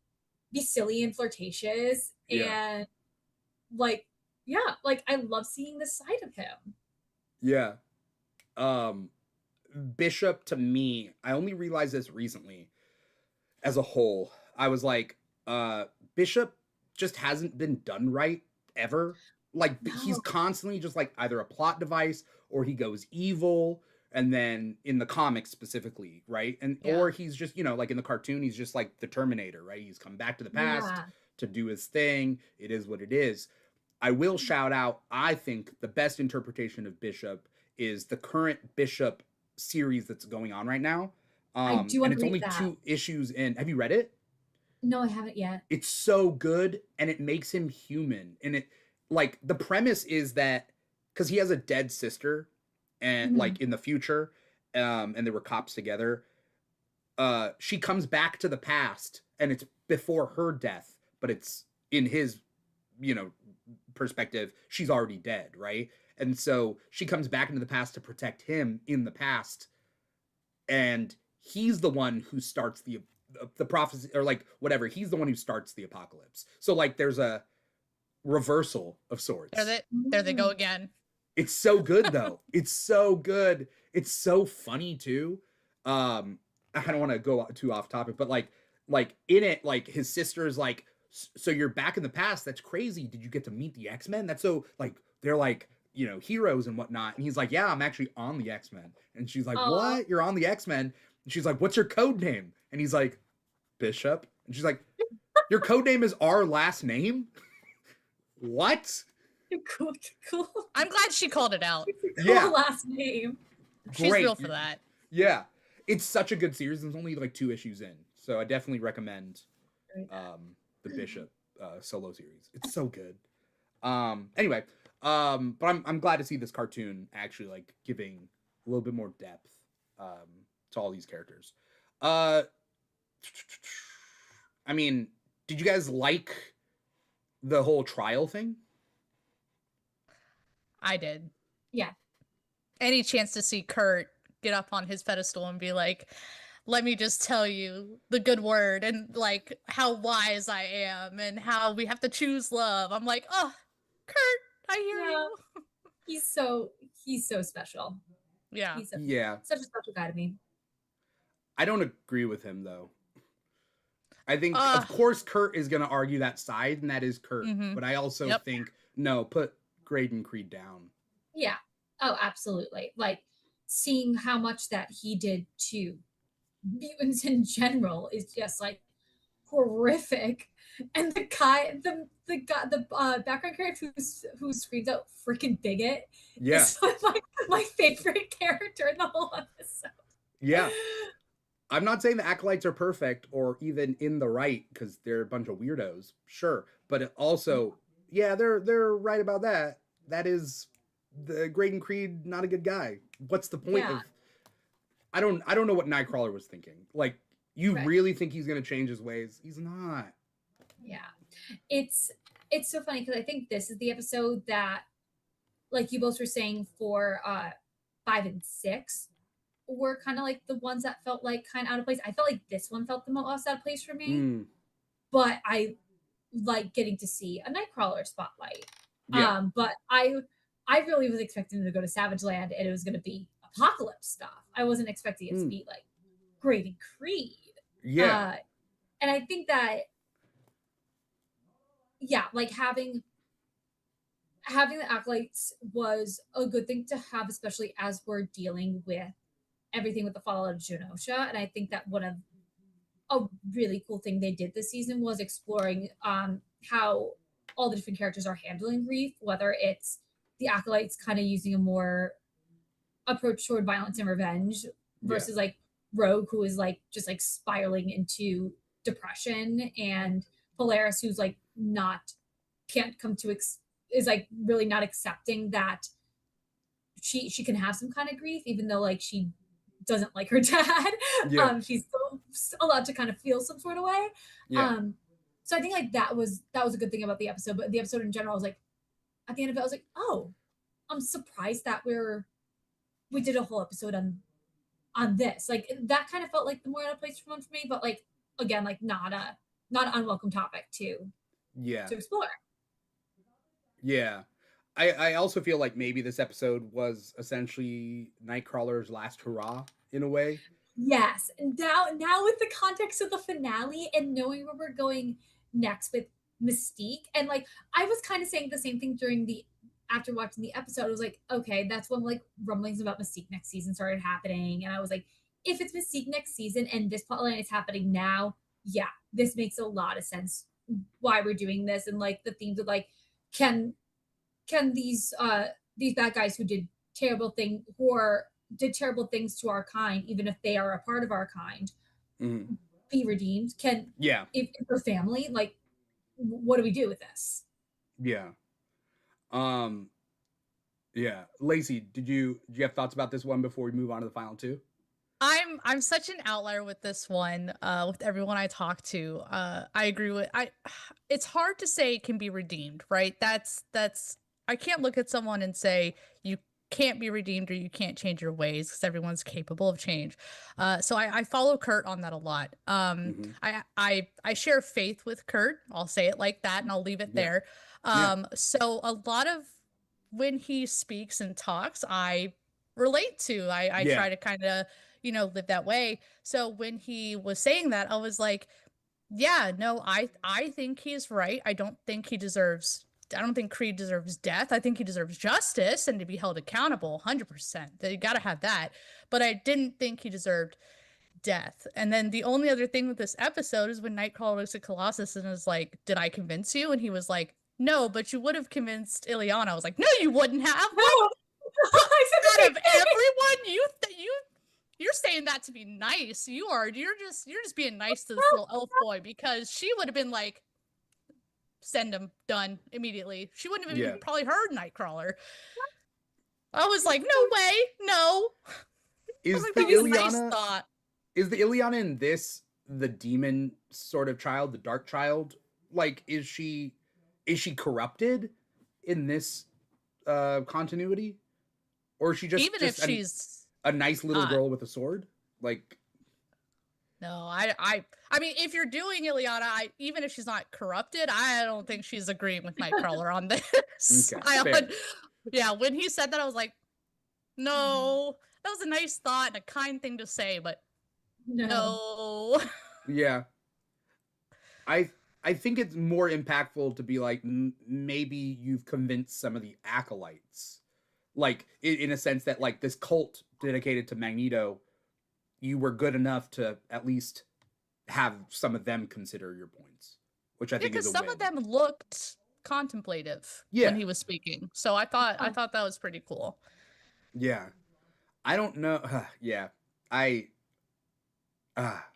be silly and flirtatious. And like, like I love seeing this side of him. Yeah. Bishop, to me, I only realized this recently as a whole. I was like, Bishop just hasn't been done right ever. Like he's constantly just like either a plot device or he goes evil. And then in the comics specifically, right? And or he's just, like in the cartoon, he's just like the Terminator, right? He's come back to the past to do his thing. It is what it is. I will shout out, I think the best interpretation of Bishop is the current Bishop series that's going on right now. I do and it's only that. 2 issues in. Have you read it? No, I haven't yet. It's so good, and it makes him human. And it like the premise is that because he has a dead sister and like in the future, and they were cops together. She comes back to the past, and it's before her death, but it's in his, perspective. She's already dead, right? And so she comes back into the past to protect him in the past, and he's the one who starts the prophecy, or like whatever. He's the one who starts the apocalypse. So like there's a reversal of sorts. There they go again. It's so good though. It's so good. It's so funny too. I don't want to go too off topic, but like in it, like his sister is like, so you're back in the past. That's crazy. Did you get to meet the X-Men? That's so like they're like, heroes and whatnot. And he's like, yeah, I'm actually on the X-Men. And she's like, what? You're on the X-Men? And she's like, what's your code name? And he's like, Bishop. And she's like, your code name is our last name? What? Cool. I'm glad she called it out. Cool last name. She's Great. real for that. Yeah. It's such a good series. There's only like 2 issues in. So I definitely recommend the Bishop solo series. It's so good. Anyway, but I'm glad to see this cartoon actually like giving a little bit more depth to all these characters. I mean, did you guys like the whole trial thing? I did. Yeah. Any chance to see Kurt get up on his pedestal and be like, let me just tell you the good word and like how wise I am and how we have to choose love. I'm like, oh, Kurt, I hear you. He's so special. Yeah. He's such a special guy to me. I don't agree with him though. I think of course Kurt is going to argue that side, and that is Kurt. But I also think no, put Graydon Creed down. Yeah. Oh, absolutely. Like seeing how much that he did to mutants in general is just like horrific. And the background character who screams out freaking bigot is like my favorite character in the whole episode. Yeah. I'm not saying the acolytes are perfect or even in the right because they're a bunch of weirdos, sure, but it also, they're right about that. That is the Graydon Creed, not a good guy. What's the point of? I don't know what Nightcrawler was thinking. Like, you really think he's gonna change his ways? He's not. Yeah, it's so funny because I think this is the episode that, like you both were saying, for 5 and 6. Were kind of like the ones that felt like kind of out of place. I felt like this one felt the most out of place for me. But I like getting to see a Nightcrawler spotlight. Yeah. But I really was expecting them to go to Savage Land and it was going to be apocalypse stuff. I wasn't expecting it to be like Graydon Creed. Yeah. And I think that like having the acolytes was a good thing to have, especially as we're dealing with everything with the fallout of Genosha. And I think that one of a really cool thing they did this season was exploring how all the different characters are handling grief, whether it's the acolytes kind of using a more approach toward violence and revenge versus like Rogue, who is like just like spiraling into depression, and Polaris, who's like can't come to is like really not accepting that she can have some kind of grief, even though like she doesn't like her dad. She's still allowed to kind of feel some sort of way. So I think like that was a good thing about the episode. But the episode in general, I was like, at the end of it, I was like, oh, I'm surprised that we did a whole episode on this. Like that kind of felt like the more out of place one for me, but like again, like not an unwelcome topic to explore. Yeah. I also feel like maybe this episode was essentially Nightcrawler's last hurrah in a way. Yes. And now with the context of the finale and knowing where we're going next with Mystique, and like I was kind of saying the same thing after watching the episode. I was like, okay, that's when like rumblings about Mystique next season started happening. And I was like, if it's Mystique next season and this plotline is happening now, this makes a lot of sense why we're doing this. And like the themes of like, can these bad guys who did terrible things to our kind, even if they are a part of our kind, be redeemed? If we're family, like what do we do with this? Yeah. Lacey, do you have thoughts about this one before we move on to the final two? I'm such an outlier with this one. With everyone I talk to, I agree with I. It's hard to say it can be redeemed, right? That's I can't look at someone and say you can't be redeemed or you can't change your ways because everyone's capable of change. So I follow Kurt on that a lot. Mm-hmm. I share faith with Kurt. I'll say it like that, and I'll leave it Yeah. there. Yeah. So a lot of when he speaks and talks, I relate to. I Yeah. try to kind of live that way. So when he was saying that, I was like, yeah, no, I think he's right. I don't think Creed deserves death. I think he deserves justice and to be held accountable 100%. You got to have that. But I didn't think he deserved death. And then the only other thing with this episode is when Nightcrawler looks at Colossus and is like, "Did I convince you?" And he was like, "No, but you would have convinced Ileana." I was like, "No, you wouldn't have." No. I said the Out same of thing. everyone, you're saying that to be nice. You're just being nice to this little elf boy because she would have been like, send him, done immediately. She wouldn't have even probably heard Nightcrawler. I was like, no way, no. Is Like, the that was a nice Ileana thought. is the Ileana in this the demon sort of child, the dark child? Like, is she corrupted in this continuity, or is she Even if she's a nice little not. girl with a sword? Like, No, I mean, if you're doing Ileana, even if she's not corrupted, I don't think she's agreeing with Nightcrawler on this. Okay, fair. Yeah, when he said that, I was like, no, that was a nice thought and a kind thing to say, but no. Yeah, I think it's more impactful to be like, maybe you've convinced some of the acolytes, like in a sense that like this cult dedicated to Magneto, you were good enough to at least have some of them consider your points, which I think is a some win. of them looked contemplative Yeah. when he was speaking, so I thought that was pretty cool. Yeah, I don't know. Yeah, I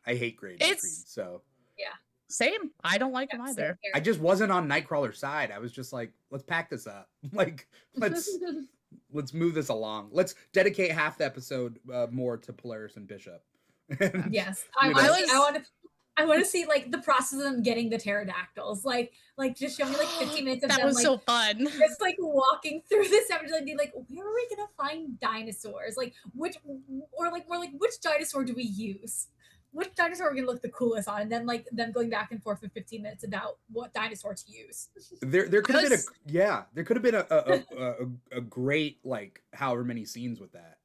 hate Creed, so yeah, same. I don't like him either. I just wasn't on Nightcrawler's side. I was just like, let's pack this up. Like, let's move this along. Let's dedicate half the episode more to Polaris and Bishop. And, yes, I want to see like the process of them getting the pterodactyls. Like just show me like 15 minutes of that them was like so fun. just like walking through this episode and be like, where are we gonna find dinosaurs? Like which dinosaur do we use? Which dinosaur are we gonna look the coolest on? And then like them going back and forth for 15 minutes about what dinosaur to use. There could have been a great like however many scenes with that.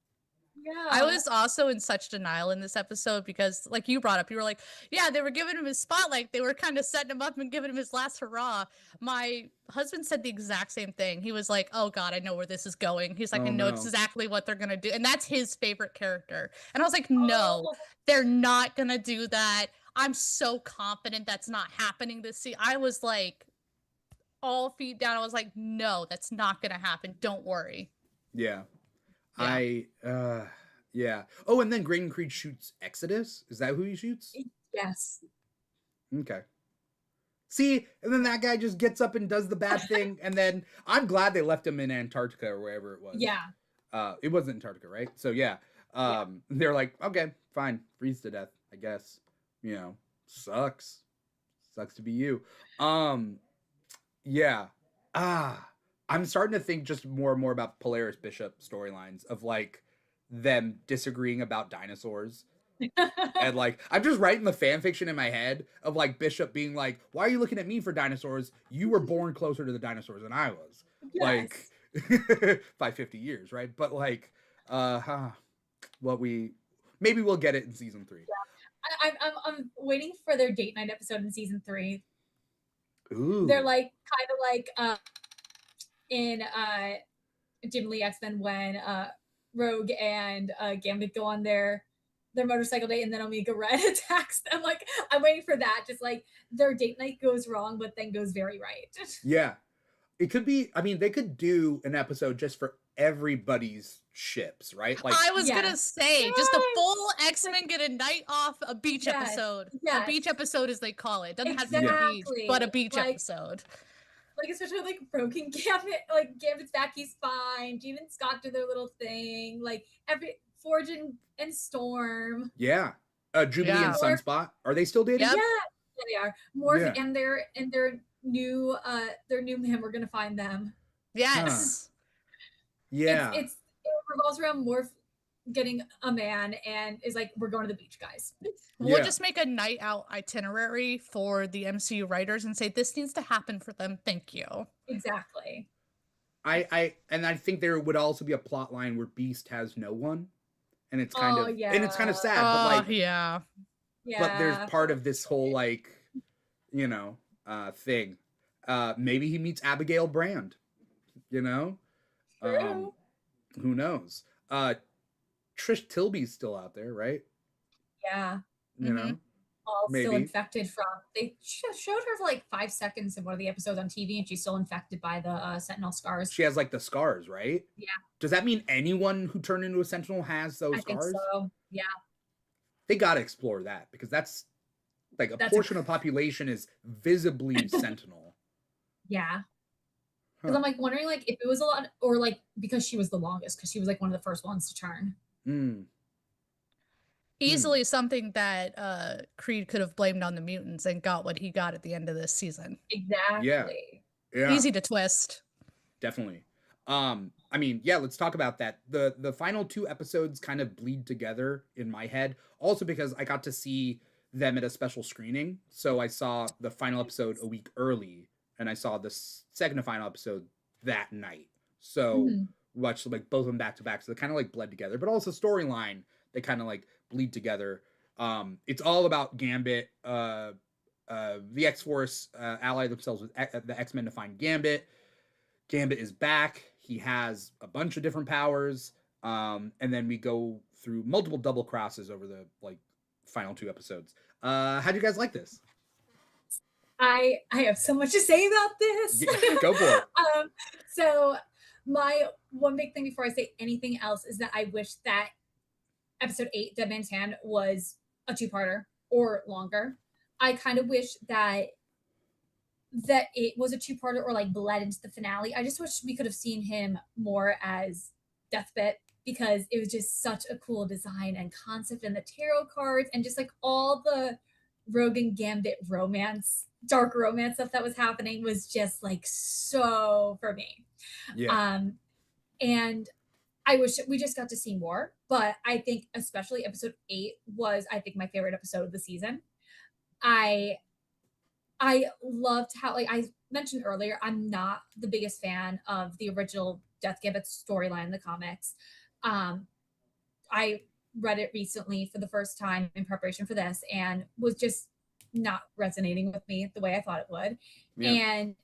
Yeah. I was also in such denial in this episode because, like you brought up, you were like, yeah, they were giving him his spotlight. They were kind of setting him up and giving him his last hurrah. My husband said the exact same thing. He was like, oh, God, I know where this is going. He's like, I know exactly what they're going to do. And that's his favorite character. And I was like, no, they're not going to do that. I'm so confident that's not happening this season. I was like, all feet down. I was like, no, that's not going to happen. Don't worry. Yeah. Yeah. Oh, and then Graydon Creed shoots Exodus. Is that who he shoots? Yes. Okay. See, and then that guy just gets up and does the bad thing, and then I'm glad they left him in Antarctica or wherever it was. Yeah. It was Antarctica, right? So yeah. They're like, okay, fine, freeze to death, I guess. You know, sucks to be you. Yeah. I'm starting to think just more and more about Polaris Bishop storylines of like them disagreeing about dinosaurs. And like I'm just writing the fan fiction in my head of like Bishop being like, why are you looking at me for dinosaurs? You were born closer to the dinosaurs than I was. Yes. Like by 50 years, right? But like maybe we'll get it in season 3. Yeah. I'm waiting for their date night episode in season 3. Ooh. They're like kind of like in Jim Lee X-Men when Rogue and Gambit go on their motorcycle date and then Omega Red attacks them. Like I'm waiting for that. Just like their date night goes wrong, but then goes very right. Yeah. It could be, I mean, they could do an episode just for everybody's ships, right? Like I was gonna say, just a full X-Men get a night off, a beach episode. Yes. A beach episode as they call it. Doesn't have to be a beach, but a beach episode. like especially like broken Gambit, like Gambit's back, he's fine. Jean and Scott do their little thing. Like every Forge and Storm. Yeah. Jubilee Yeah. and Sunspot. Are they still dating? Yep. Yeah, they are. Morph Yeah. and their new man, we're gonna find them. Yes. Yeah. It revolves around Morph getting a man and is like, we're going to the beach, guys. We'll Yeah. just make a night out itinerary for the MCU writers and say this needs to happen for them. Thank you. Exactly. I think there would also be a plot line where Beast has no one, and it's kind of and it's kind of sad, but like yeah. but there's part of this whole like thing. Maybe he meets Abigail Brand, True. Who knows? Trish Tilby's still out there, right? Yeah. You know, all maybe. Still infected from. They showed her for like 5 seconds in one of the episodes on TV, and she's still infected by the Sentinel scars. She has like the scars, right? Yeah. Does that mean anyone who turned into a Sentinel has those I scars? think so. Yeah. They got to explore that because that's like a portion of the population is visibly Sentinel. Yeah. Because I'm like wondering like if it was a lot, or like because she was the longest, because she was like one of the first ones to turn. Easily something that Creed could have blamed on the mutants and got what he got at the end of this season. Exactly. Yeah. Easy to twist. Definitely. I mean, yeah, let's talk about that. The final 2 episodes kind of bleed together in my head, also because I got to see them at a special screening. So I saw the final episode a week early, and I saw the second and final episode that night. So watched like both of them back to back. So they kind of like bled together, but also storyline, they kind of like bleed together. It's all about Gambit. The X-Force ally themselves with the X-Men to find Gambit. Gambit is back. He has a bunch of different powers. And then we go through multiple double crosses over the like final 2 episodes. How'd you guys like this? I have so much to say about this. Go for it. So my one big thing before I say anything else is that I wish that episode 8, Dead Man's Hand, was a 2-parter or longer. I kind of wish that it was a 2-parter or like bled into the finale. I just wish we could have seen him more as Deathbit, because it was just such a cool design and concept, and the tarot cards and just like all the Rogue and Gambit romance, dark romance stuff that was happening was just like so for me. Yeah. And I wish we just got to see more, but I think especially episode 8 was, I think, my favorite episode of the season. I loved how, like I mentioned earlier, I'm not the biggest fan of the original Death Gambit storyline in the comics. I read it recently for the first time in preparation for this and was just not resonating with me the way I thought it would. Yeah. And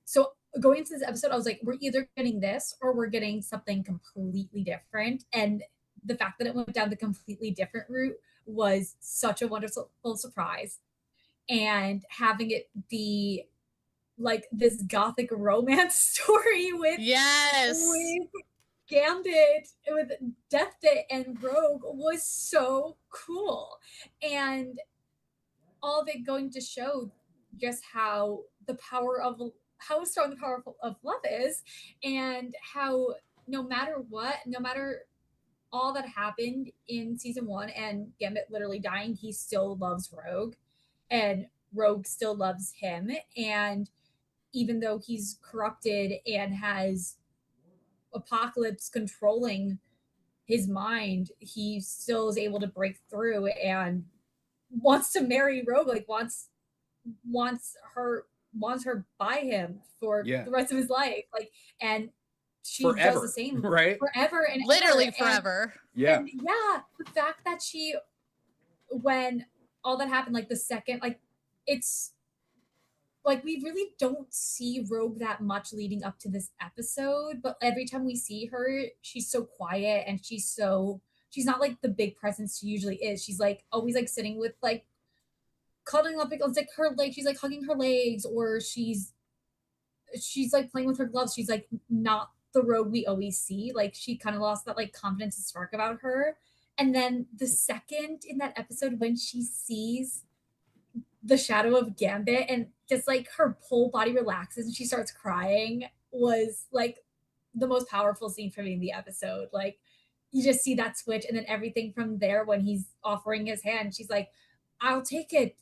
so going into this episode, I was like, we're either getting this or we're getting something completely different. And the fact that it went down the completely different route was such a wonderful surprise. And having it be like this gothic romance story with Gambit, with Deathbit and Rogue was so cool. And all of it going to show just how strong the power of love is, and how no matter what, no matter all that happened in season 1 and Gambit literally dying, he still loves Rogue, and Rogue still loves him. And even though he's corrupted and has Apocalypse controlling his mind, he still is able to break through and wants to marry Rogue, like wants her by him for the rest of his life, like, and she does the same, right? Forever and literally forever. And the fact that she, when all that happened, like the second, like it's like we really don't see Rogue that much leading up to this episode, but every time we see her, she's so quiet and she's not like the big presence she usually is. She's like always like sitting with like cuddling up against like her legs, she's like hugging her legs, or she's like playing with her gloves. She's like not the Rogue we always see. Like she kind of lost that like confidence and spark about her. And then the second in that episode when she sees the shadow of Gambit, and just like her whole body relaxes and she starts crying was like the most powerful scene for me in the episode. Like you just see that switch, and then everything from there when he's offering his hand, she's like, "I'll take it.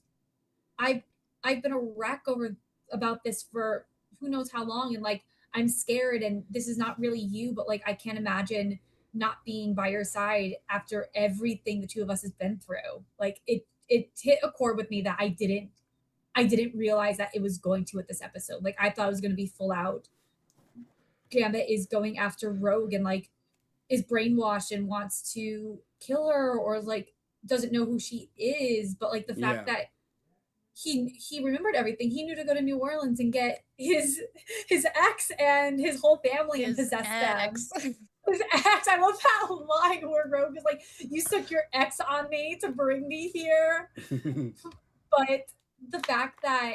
I I've been a wreck over about this for who knows how long, and like I'm scared, and this is not really you, but like I can't imagine not being by your side after everything the two of us has been through." Like it hit a chord with me that I didn't realize that it was going to with this episode. Like I thought it was going to be full out Gambit is going after Rogue and like is brainwashed and wants to kill her, or like doesn't know who she is, but like the Yeah. fact that he remembered everything. He knew to go to New Orleans and get his ex and his whole family and His possess ex. them. His ex. I love that line where Rogue is like, "You took your ex on me to bring me here." But the fact that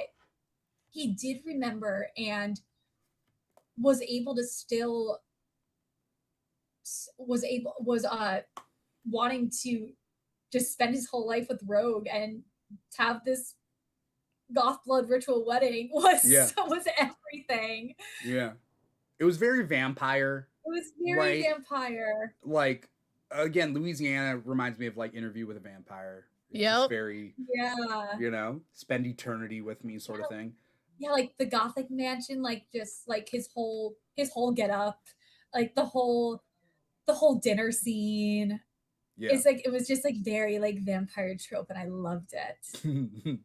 he did remember and was able to still was wanting to just spend his whole life with Rogue and have this goth blood ritual wedding was Yeah. was everything. Yeah. It was very vampire. It was very right? vampire. Like, again, Louisiana reminds me of like Interview with a Vampire. It's Yep. just very, Yeah. you know, spend eternity with me sort of thing. Yeah, like the gothic mansion, like just like his whole get up, like the whole dinner scene. Yeah. It's like it was just like very like vampire trope, and I loved it.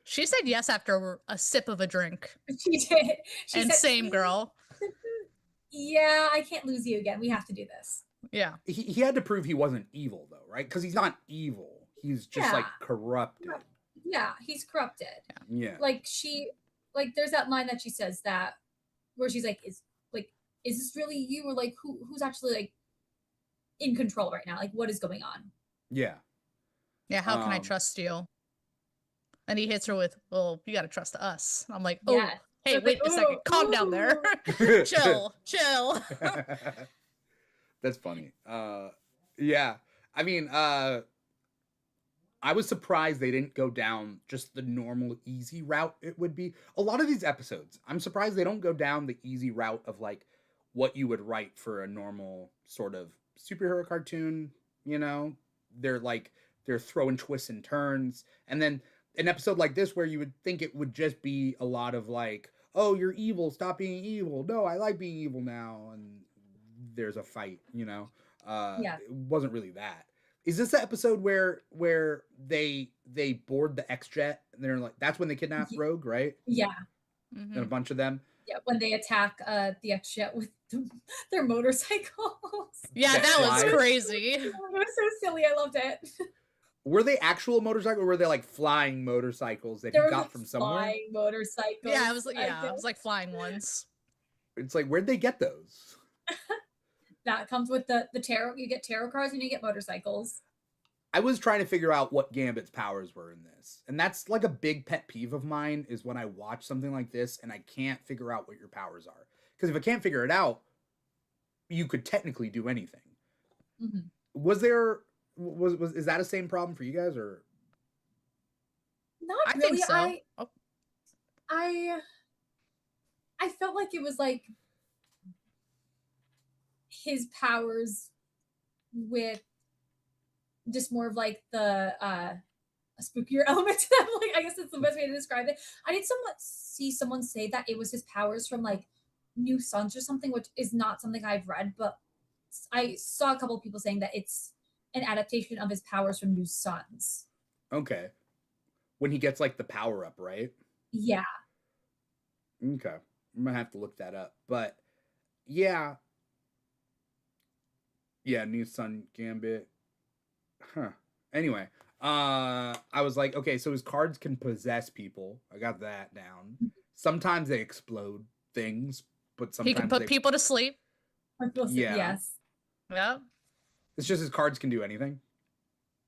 She said yes after a sip of a drink. She did. She And said, same girl. "Yeah, I can't lose you again. We have to do this." Yeah. He had to prove he wasn't evil though, right? Because he's not evil. He's just like Yeah. corrupted. Yeah, he's corrupted. Yeah. Like there's that line that she says that where she's like, is this really you, or like who's actually like in control right now? Like what is going on? Yeah. Yeah, how can I trust you? And he hits her with, "Well, you got to trust us." I'm like, "Oh, Yeah. hey, wait a second. Calm down there. Chill. That's funny. Yeah. I mean, I was surprised they didn't go down just the normal easy route it would be. A lot of these episodes, I'm surprised they don't go down the easy route of like what you would write for a normal sort of superhero cartoon, you know? They're throwing twists and turns. And then an episode like this where you would think it would just be a lot of like, "Oh, you're evil, stop being evil. No, I like being evil now." And there's a fight, you know? Yeah. It wasn't really that. Is this the episode where they board the X jet and they're like, that's when they kidnap Rogue, right? Yeah. And a bunch of them. Yeah, when they attack the X jet with their motorcycles. Yeah, that was crazy. It was so silly. I loved it. Were they actual motorcycles, or were they like flying motorcycles that he got from somewhere? Flying motorcycles. Yeah, it was like flying ones. It's like, where'd they get those? That comes with the tarot. You get tarot cards and you get motorcycles. I was trying to figure out what Gambit's powers were in this. And that's like a big pet peeve of mine, is when I watch something like this and I can't figure out what your powers are. Because if I can't figure it out, you could technically do anything. Mm-hmm. Is that a same problem for you guys, or? Not I really. think so. I felt like it was like his powers with just more of like the a spookier element to them. Like I guess that's the best way to describe it. I did somewhat see someone say that it was his powers from like New Suns or something, which is not something I've read, but I saw a couple of people saying that it's an adaptation of his powers from New Suns. Okay. When he gets like the power up, right? Yeah. Okay. I'm gonna have to look that up. But yeah. Yeah, New Sun Gambit. Huh. Anyway, I was like, okay, so his cards can possess people. I got that down. Sometimes they explode things, but sometimes he can put people to sleep. Yeah. Yes. Yeah. It's just his cards can do anything.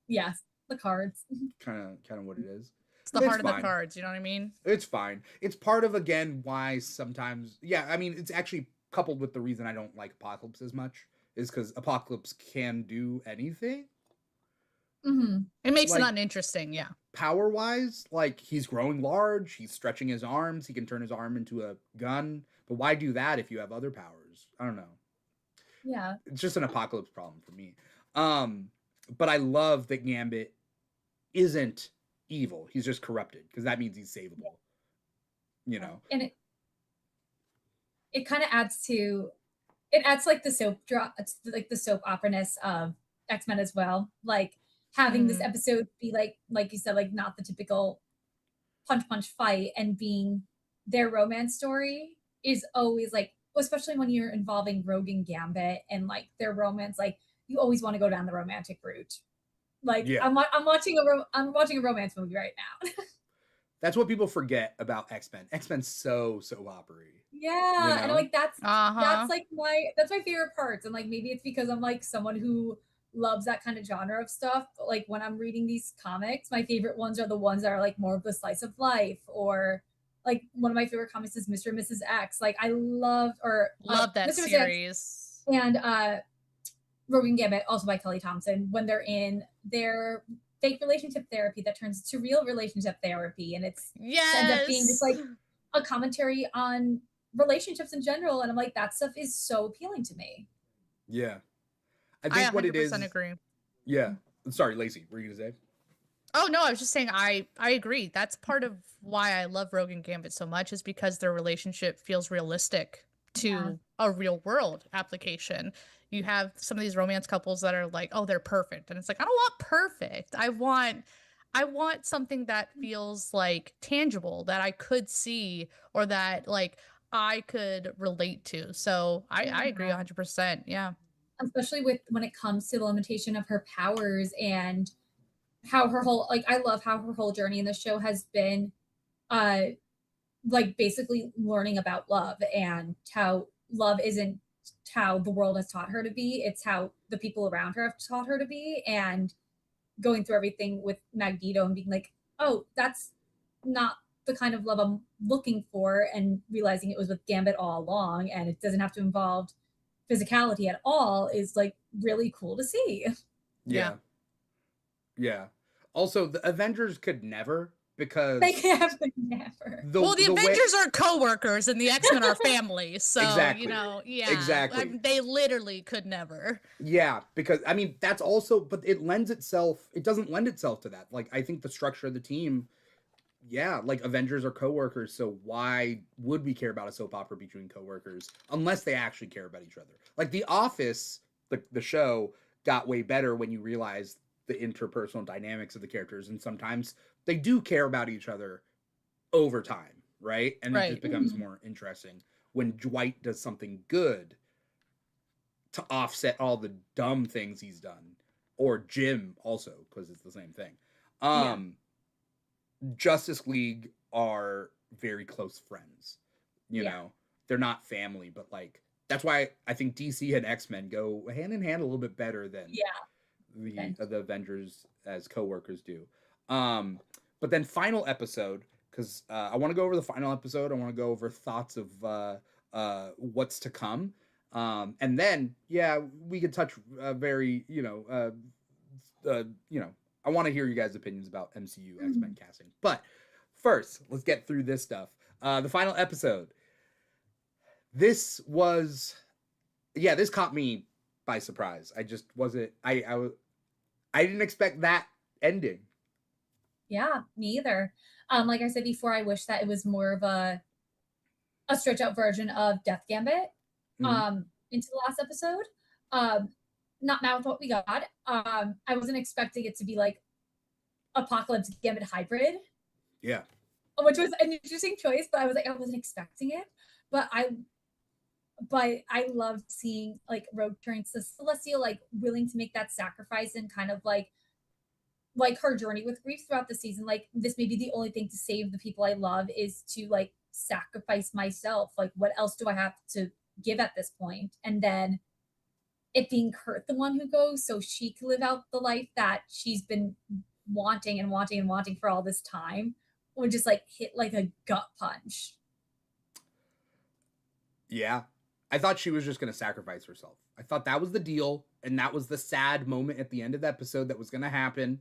Yes. The cards. Kind of what it is. It's the heart of the cards, you know what I mean? It's fine. It's part of, again, why sometimes, yeah, I mean, it's actually coupled with the reason I don't like Apocalypse as much, is because Apocalypse can do anything. Mm-hmm. It makes it uninteresting, yeah. power wise, like he's growing large, he's stretching his arms, he can turn his arm into a gun. But why do that if you have other powers? I don't know. Yeah. It's just an apocalypse problem for me. But I love that Gambit isn't evil. He's just corrupted because that means he's savable. You know. And it kind of adds like the soap opera-ness of X-Men as well. Like having this episode be like you said, like not the typical punch fight, and being their romance story is always like, especially when you're involving Rogue and Gambit and like their romance, like you always want to go down the romantic route. Like yeah. I'm watching a romance movie right now. That's what people forget about X-Men. X-Men's so opera-y. Yeah, you know? and like that's like that's my favorite parts, and like maybe it's because I'm like someone who loves that kind of genre of stuff. But like when I'm reading these comics, my favorite ones are the ones that are like more of the slice of life, or like one of my favorite comics is Mr. and Mrs. X. Like I love that Mr. series. And Rogue and Gambit, also by Kelly Thompson, when they're in their fake relationship therapy that turns to real relationship therapy, and ends up being just like a commentary on relationships in general, and I'm like, that stuff is so appealing to me. Yeah, I think what it is. Agree. Yeah, sorry, Lacey, were you gonna say? Oh no, I was just saying I agree. That's part of why I love Rogue and Gambit so much, is because their relationship feels realistic to a real world application. You have some of these romance couples that are like, oh, they're perfect, and it's like, I don't want perfect. I want something that feels like tangible, that I could see, or that like I could relate to. So I agree 100%. Yeah. Especially when it comes to the limitation of her powers, and how her whole, like, I love how her whole journey in the show has been like basically learning about love, and how love isn't how the world has taught her to be, it's how the people around her have taught her to be, and going through everything with Magneto and being like, oh, that's not the kind of love I'm looking for, and realizing it was with Gambit all along, and it doesn't have to involve physicality at all, is like really cool to see. Yeah. Also, the Avengers could never, because they have never. The Avengers are co-workers and the X-Men are family, so exactly. You know, yeah, exactly. They literally could never. Yeah, because I mean that's also, but it doesn't lend itself to that. Like I think the structure of the team, yeah, like Avengers are co-workers, so why would we care about a soap opera between co-workers unless they actually care about each other? Like The Office, the show got way better when you realized the interpersonal dynamics of the characters, and sometimes they do care about each other over time, right? And it just becomes more interesting when Dwight does something good to offset all the dumb things he's done, or Jim also, because it's the same thing. Justice League are very close friends, you know, they're not family, but like that's why I think DC and X-Men go hand in hand a little bit better than the Avengers as co-workers do. But then final episode, because I want to go over the final episode. I want to go over thoughts of what's to come. And then, we could touch very, I want to hear you guys' opinions about MCU X-Men casting. But first, let's get through this stuff. The final episode. This caught me by surprise. I just wasn't, I didn't expect that ending. Yeah, me either. Like I said before, I wish that it was more of a stretch out version of Death Gambit into the last episode. Not now with what we got. I wasn't expecting it to be like Apocalypse Gambit hybrid. Yeah. Which was an interesting choice, but I was like, I wasn't expecting it. But I loved seeing like Rogue turn to Celestial, like willing to make that sacrifice, and kind of like her journey with grief throughout the season. Like, this may be the only thing to save the people I love, is to like sacrifice myself. Like, what else do I have to give at this point? And then it being Kurt the one who goes, so she can live out the life that she's been wanting and wanting and wanting for all this time, would just like hit like a gut punch. Yeah. I thought she was just going to sacrifice herself. I thought that was the deal, and that was the sad moment at the end of the episode that was going to happen.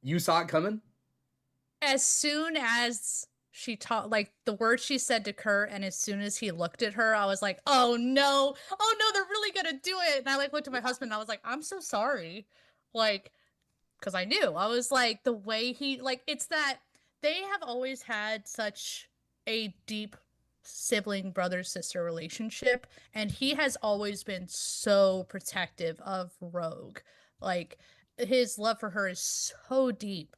You saw it coming? as soon as she taught, like, the words she said to Kurt, and as soon as he looked at her, I was like, oh no, they're really gonna do it. And I like looked at my husband and I was like, I'm so sorry. Like, because I knew. I was like, the way he, like, it's that they have always had such a deep sibling brother sister relationship, and he has always been so protective of Rogue. Like, his love for her is so deep.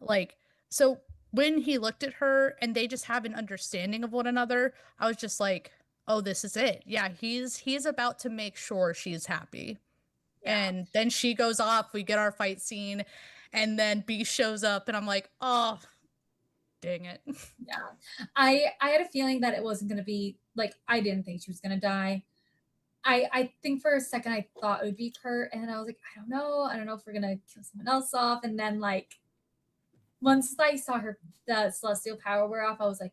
Like, so when he looked at her and they just have an understanding of one another, I was just like, oh, this is it. Yeah, he's about to make sure she's happy. Yeah. And then she goes off, we get our fight scene, and then B shows up, and I'm like, oh, dang it. Yeah. I had a feeling that it wasn't gonna be like, I didn't think she was gonna die. I think for a second I thought it would be Kurt, and then I was like, I don't know if we're gonna kill someone else off. And then like once I saw her the celestial power wear off, I was like,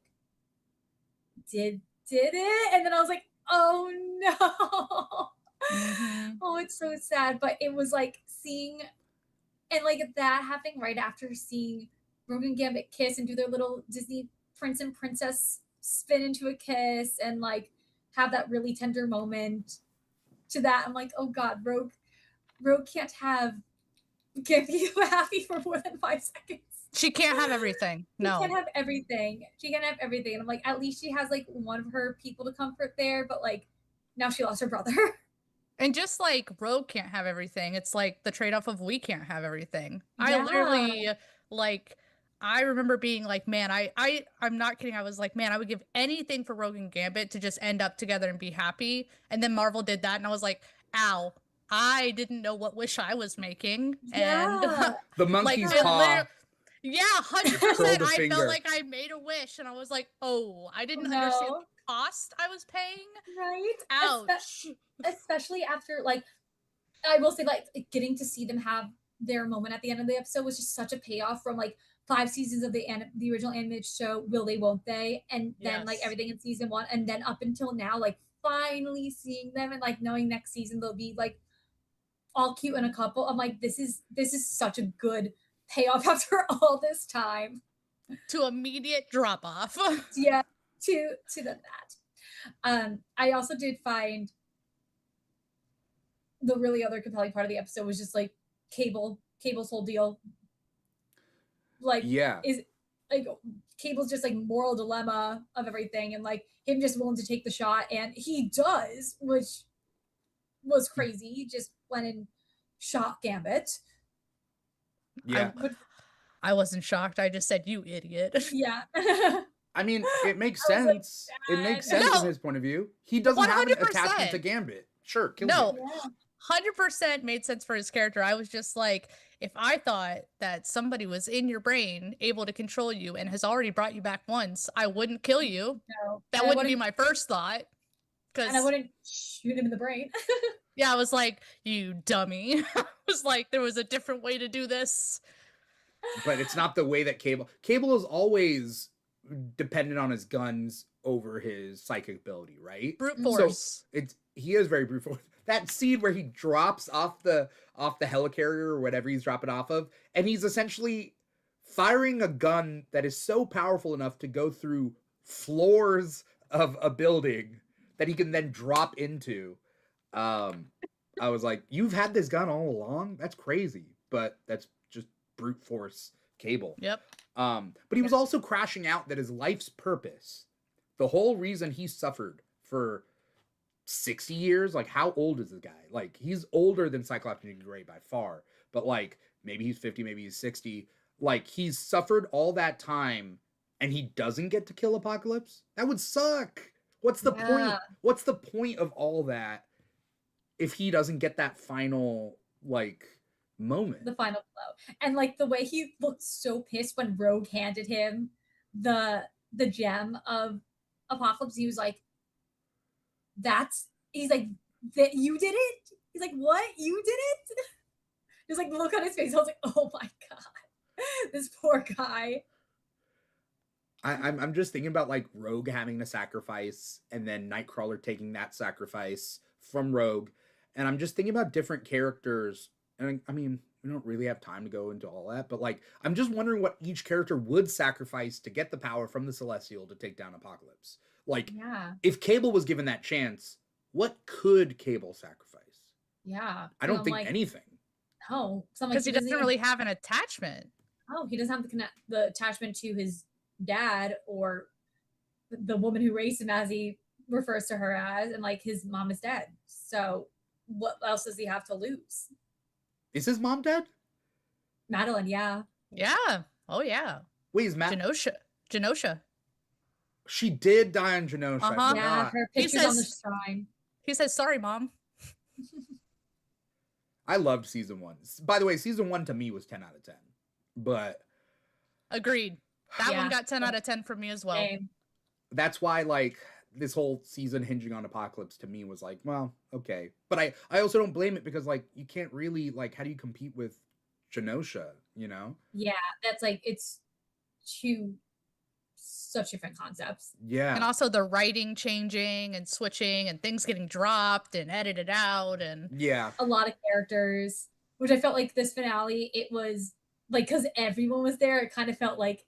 did it? And then I was like, oh no. Mm-hmm. Oh, it's so sad. But it was like seeing, and like that happening right after seeing Rogan Gambit kiss and do their little Disney prince and princess spin into a kiss and like have that really tender moment to that. I'm like, oh God, Rogue can't be happy for more than 5 seconds. She can't have everything. She can't No. have everything. She can't have everything. And I'm like, at least she has like one of her people to comfort there, but like now she lost her brother. And just like Rogue can't have everything, it's like the trade-off of we can't have everything. I Yeah. literally, like, I remember being like, man, I'm not kidding. I was like, man, I would give anything for Rogue and Gambit to just end up together and be happy. And then Marvel did that, and I was like, ow, I didn't know what wish I was making. And Yeah. The like, monkey's it paw yeah, curled 100%. a I finger. felt like I made a wish, and I was like, oh, I didn't No. understand the cost I was paying. Right? Ouch. Especially after like I will say like getting to see them have their moment at the end of the episode was just such a payoff from like 5 seasons of the original animated show, Will They Won't They, and then like Yes. everything in season 1, and then up until now, like finally seeing them and like knowing next season they'll be like all cute in a couple. I'm like, this is such a good payoff after all this time. To immediate drop off. Yeah, to that. I also did find the really other compelling part of the episode was just like Cable's whole deal. Like, Yeah. is like Cable's just like moral dilemma of everything, and like him just willing to take the shot, and he does, which was crazy. He just went and shot Gambit. Yeah. I wasn't shocked. I just said, you idiot. Yeah. I mean, it makes I was like, sense. It makes "Dad." sense No. from his point of view. He doesn't have an 100%. attachment to Gambit. Sure, kill No. him. Yeah. 100% made sense for his character. I was just like, if I thought that somebody was in your brain able to control you and has already brought you back once, I wouldn't kill you. No. That And I wouldn't be my first thought. And I wouldn't shoot him in the brain. Yeah, I was like, you dummy. I was like, there was a different way to do this. But it's not the way that Cable is always dependent on his guns over his psychic ability, right? Brute So, force. He is very brute force. That scene where he drops off the helicarrier or whatever he's dropping off of, and he's essentially firing a gun that is so powerful enough to go through floors of a building that he can then drop into. I was like, you've had this gun all along? That's crazy. But that's just brute force Cable. Yep. But he was also crashing out that his life's purpose, the whole reason he suffered for 60 years, like how old is this guy? Like he's older than Cyclops and Jean Grey by far, but like maybe he's 50, maybe he's 60. Like he's suffered all that time and he doesn't get to kill Apocalypse? That would suck. What's the point? What's the point of all that if he doesn't get that final like moment? The final blow. And like the way he looked so pissed when Rogue handed him the gem of Apocalypse, he was like, he's like, that you did it? He's like, what? You did it? Just like the look on his face. I was like, oh my God. This poor guy. I'm just thinking about like Rogue having to sacrifice and then Nightcrawler taking that sacrifice from Rogue. And I'm just thinking about different characters. And I mean, we don't really have time to go into all that, but like I'm just wondering what each character would sacrifice to get the power from the Celestial to take down Apocalypse. Like, Yeah. if Cable was given that chance, what could Cable sacrifice? Yeah. I don't think anything. No, because he doesn't really have an attachment. Oh, he doesn't have the attachment to his dad or the woman who raised him, as he refers to her as, and like his mom is dead. So what else does he have to lose? Is his mom dead? Madeline, yeah. Yeah. Oh yeah. Wait, is Genosha. She did die in Genosha. Uh-huh. Yeah, her picture's on the shrine. He says, "Sorry, Mom." I loved season 1. By the way, season 1 to me was 10 out of 10. But agreed. That one got 10 out of 10 for me as well. Same. That's why like this whole season hinging on Apocalypse to me was like, well, okay. But I also don't blame it because like you can't really like how do you compete with Genosha, you know? Yeah, that's like it's such different concepts. Yeah. And also the writing changing and switching and things getting dropped and edited out and yeah. A lot of characters, which I felt like this finale, it was like because everyone was there, it kind of felt like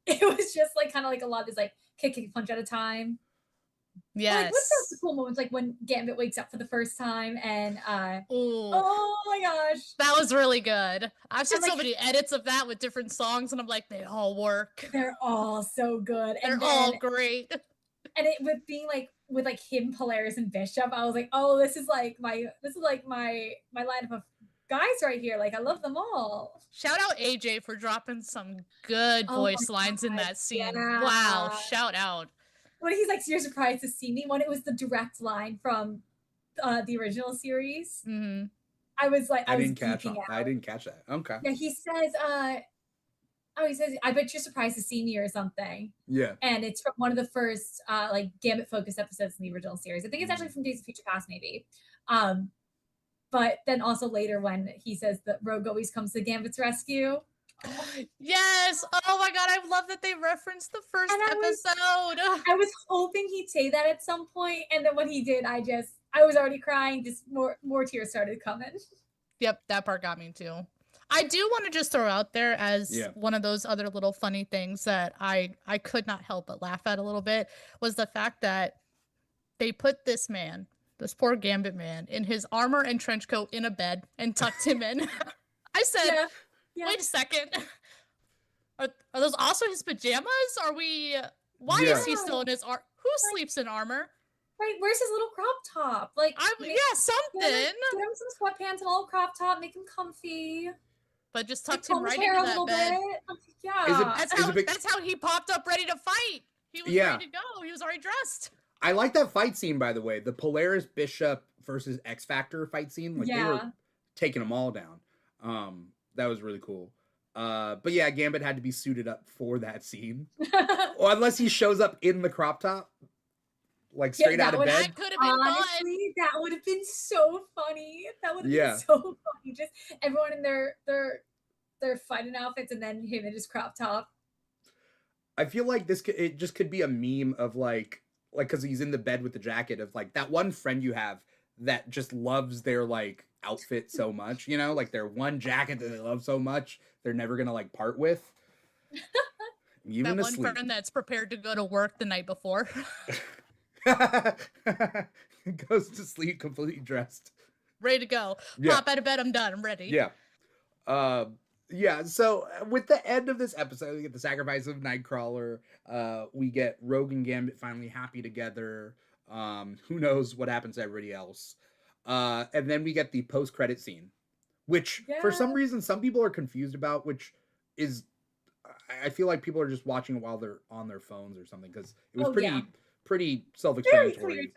it was just like kind of like a lot of this like kick punch at a time. yes. Like what's those cool moments like when Gambit wakes up for the first time and oh my gosh, that was really good. I've seen like, so many edits of that with different songs and I'm like, they all work. They're all so good. They're all great. And it with being like with like him, Polaris, and Bishop, I was like, oh, this is like my lineup of guys right here. Like I love them all. Shout out AJ for dropping some good voice lines in that scene. Yeah. Wow, shout out. When he's like, you're surprised to see me, when it was the direct line from the original series. Mm-hmm. I was like, I didn't catch that. Okay. Yeah, he says, I bet you're surprised to see me or something. Yeah. And it's from one of the first like Gambit focused episodes in the original series. I think it's actually from Days of Future Past, maybe. But then also later when he says that Rogue always comes to Gambit's rescue. Yes. Oh my god, I love that they referenced the first episode. I was hoping he'd say that at some point, and then when he did, I was already crying. Just more tears started coming. Yep, that part got me too. I do want to just throw out there as one of those other little funny things that I could not help but laugh at a little bit was the fact that they put this poor Gambit man, in his armor and trench coat in a bed and tucked him in. I said, wait a second. Are those also his pajamas? Why is he still in his armor? Who sleeps in armor? Right, where's his little crop top? Like, something. Get him some sweatpants and a little crop top, make him comfy. But just tucked him right into that bed. Yeah. That's how he popped up ready to fight. He was ready to go. He was already dressed. I like that fight scene, by the way. The Polaris Bishop versus X Factor fight scene. Like they were taking them all down. That was really cool. But yeah, Gambit had to be suited up for that scene. Or unless he shows up in the crop top. Like straight out of bed. That could have been honestly, that would have been so funny. That would have been so funny. Just everyone in their fighting outfits and then him in his crop top. I feel like it just could be a meme of like because he's in the bed with the jacket of like that one friend you have that just loves their like outfit so much, you know, like their one jacket that they love so much they're never gonna like part with. Even that one friend that's prepared to go to work the night before. Goes to sleep completely dressed, ready to go. Pop out of bed, I'm done, I'm ready. So with the end of this episode we get the sacrifice of Nightcrawler, we get Rogue and Gambit finally happy together. Who knows what happens to everybody else, and then we get the post-credit scene, which for some reason some people are confused about, which is I feel like people are just watching it while they're on their phones or something, because it was pretty self-explanatory.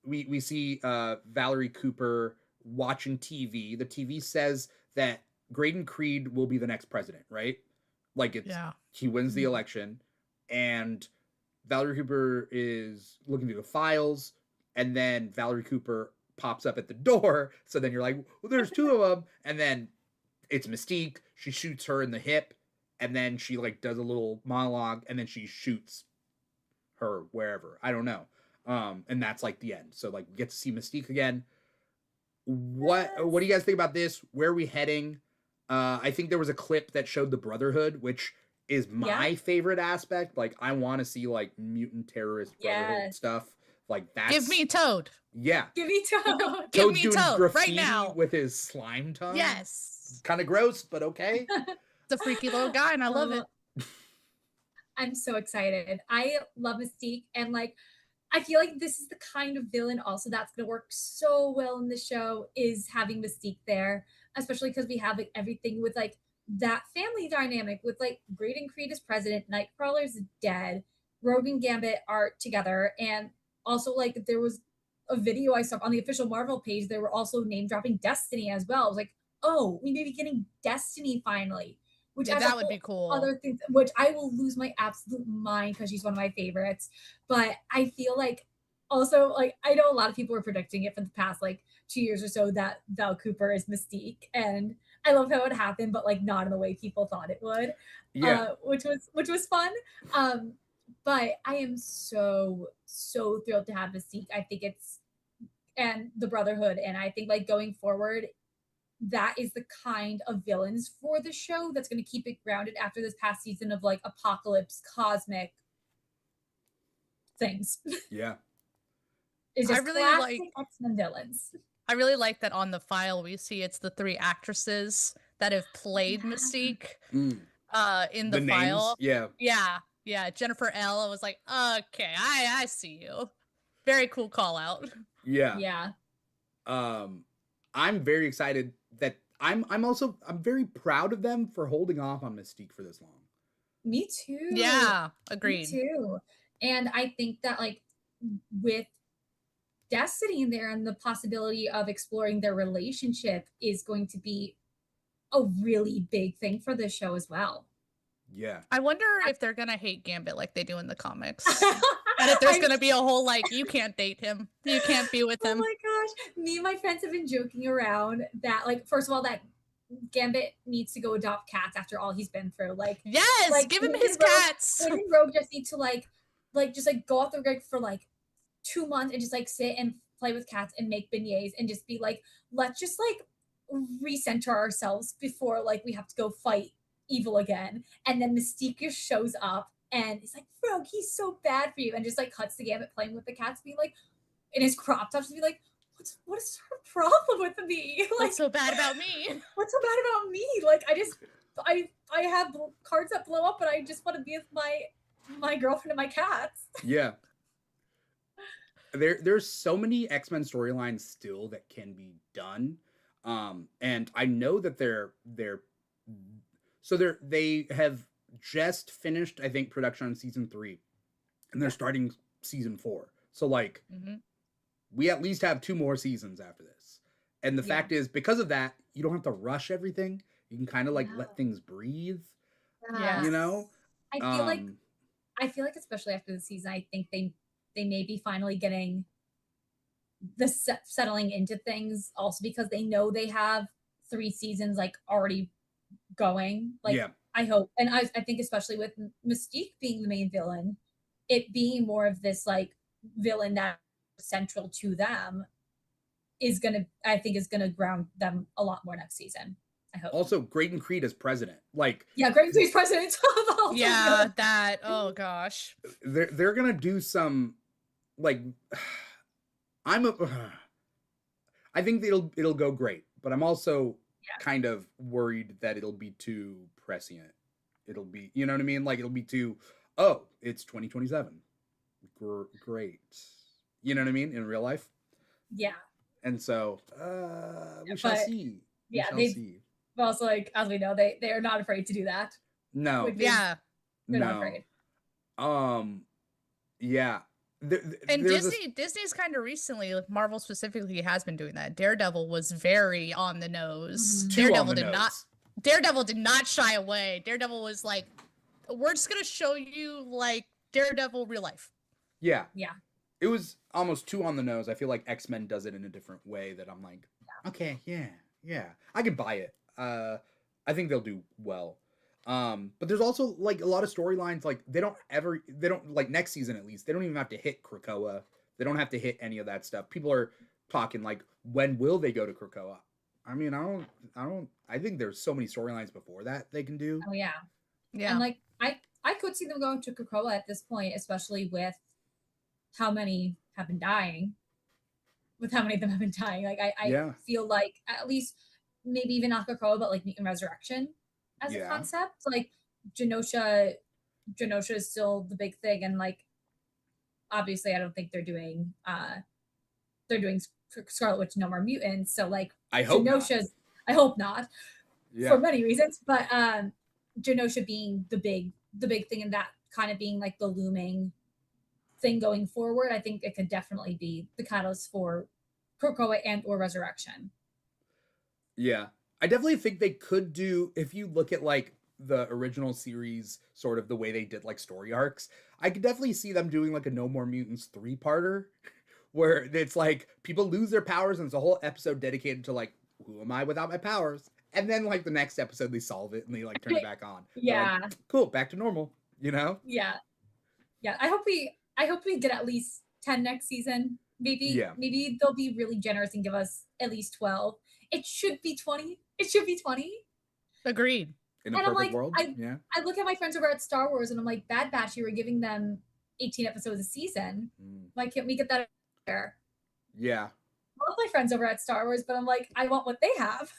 We see Valerie Cooper watching TV. The TV says that Graydon Creed will be the next president, right? Like he wins the election, and Valerie Cooper is looking through the files, and then Valerie Cooper pops up at the door. So then you're like, well, there's two of them, and then it's Mystique. She shoots her in the hip, and then she like does a little monologue, and then she shoots her wherever, I don't know, and that's like the end. So like we get to see Mystique again. What do you guys think about this? Where are we heading? I think there was a clip that showed the Brotherhood, which is my favorite aspect. Like, I want to see like mutant terrorist Brotherhood stuff. Like, that's Give me Toad. Yeah. Give me Toad. Give Toad's me doing Toad graffiti right now with his slime tongue. Yes. Kind of gross, but okay. It's a freaky little guy, and I love it. I'm so excited. I love Mystique, and like, I feel like this is the kind of villain also that's going to work so well in the show, is having Mystique there, especially because we have like everything with like that family dynamic with like Graydon Creed as president, Nightcrawler's dead, Rogue and Gambit are together, and also like there was a video I saw on the official Marvel page. They were also name dropping Destiny as well. I was like, oh, we may be getting Destiny finally, which that would be cool. Other things, which I will lose my absolute mind because she's one of my favorites. But I feel like also, like, I know a lot of people were predicting it for the past like 2 years or so that Val Cooper is Mystique, and I love how it happened, but like not in the way people thought it would. Which was fun. But I am so thrilled to have Mystique. I think and the Brotherhood, and I think like going forward, that is the kind of villains for the show that's going to keep it grounded after this past season of like apocalypse, cosmic things. Yeah. It's just classic X-Men villains. I really like that on the file we see it's the 3 actresses that have played Mystique in the file. Names? Yeah. Jennifer L. I was like, okay, I see you. Very cool call out. Yeah. I'm very excited that I'm very proud of them for holding off on Mystique for this long. Me too. Yeah, agreed. Me too. And I think that like with Destiny in there and the possibility of exploring their relationship is going to be a really big thing for this show as well. Yeah. I wonder if they're gonna hate Gambit like they do in the comics. And if there's gonna be a whole like, you can't date him, you can't be with him. Oh my gosh. Me and my friends have been joking around that like, first of all, that Gambit needs to go adopt cats after all he's been through. Like, yes, like, give him his cats. Him and Rogue just need to like just like go off the grid for like 2 months and just like sit and play with cats and make beignets and just be like, let's just like recenter ourselves before like we have to go fight evil again. And then Mystique just shows up and it's like, Rogue, he's so bad for you, and just like cuts the Gambit playing with the cats, being like, in his crop top, just be like, what is her problem with me? Like, what's so bad about me? What's so bad about me? Like, I have cards that blow up, and I just want to be with my girlfriend and my cats. Yeah. There's so many X-Men storylines still that can be done. And I know that they have just finished, I think, production on season 3, and they're starting season 4. So like, we at least have 2 more seasons after this. And the fact is, because of that, you don't have to rush everything. You can kind of like let things breathe. Yeah. You know? I feel like especially after the season, I think they may be finally getting the settling into things, also because they know they have 3 seasons like already going. Like, I hope, and I think especially with Mystique being the main villain, it being more of this like villain that central to them is gonna ground them a lot more next season. I hope. Also, Graydon Creed as president. Like, Graydon Creed's president. That. Oh gosh. They're gonna do some like. I think it'll go great, but I'm also kind of worried that it'll be too prescient. It'll be, you know what I mean? Like, it'll be too, it's 2027. Great. You know what I mean? In real life. Yeah. And so, we shall see. We shall see. But also, like, as we know, they are not afraid to do that. No. They're not afraid. Yeah. And Disney's kind of recently, like Marvel specifically, has been doing that. Daredevil was very on the nose. Daredevil did not shy away. Daredevil was like, we're just gonna show you like Daredevil real life. Yeah. Yeah. It was almost too on the nose. I feel like X-Men does it in a different way that I'm like, okay, yeah. I can buy it. I think they'll do well. But there's also like a lot of storylines, like they don't like next season at least, they don't even have to hit Krakoa. They don't have to hit any of that stuff. People are talking like, when will they go to Krakoa? I mean, I think there's so many storylines before that they can do. Oh yeah. Yeah. And like I could see them going to Krakoa at this point, especially with how many have been dying. With how many of them have been dying. Like I feel like at least maybe even not Krakoa, but like Mutant Resurrection as a concept. Like Genosha is still the big thing, and like obviously I don't think they're doing Scarlet Witch No More Mutants. So like I hope Genosha's not. I hope not. For many reasons. But Genosha being the big thing, and that kind of being like the looming thing going forward, I think it could definitely be the catalyst for Krakoa and or Resurrection. Yeah. I definitely think they could do, if you look at like the original series, sort of the way they did like story arcs, I could definitely see them doing like a No More Mutants 3-parter where it's like people lose their powers and it's a whole episode dedicated to like, who am I without my powers? And then like the next episode they solve it and they like turn it back on. Yeah. Like, cool, back to normal, you know? Yeah. Yeah. I hope we get at least 10 next season. Maybe they'll be really generous and give us at least 12. It should be 20. It should be 20. Agreed. In a perfect world. I look at my friends over at Star Wars and I'm like, Bad Batch, you were giving them 18 episodes a season. Why can't we get that there? Yeah. I love my friends over at Star Wars, but I'm like, I want what they have.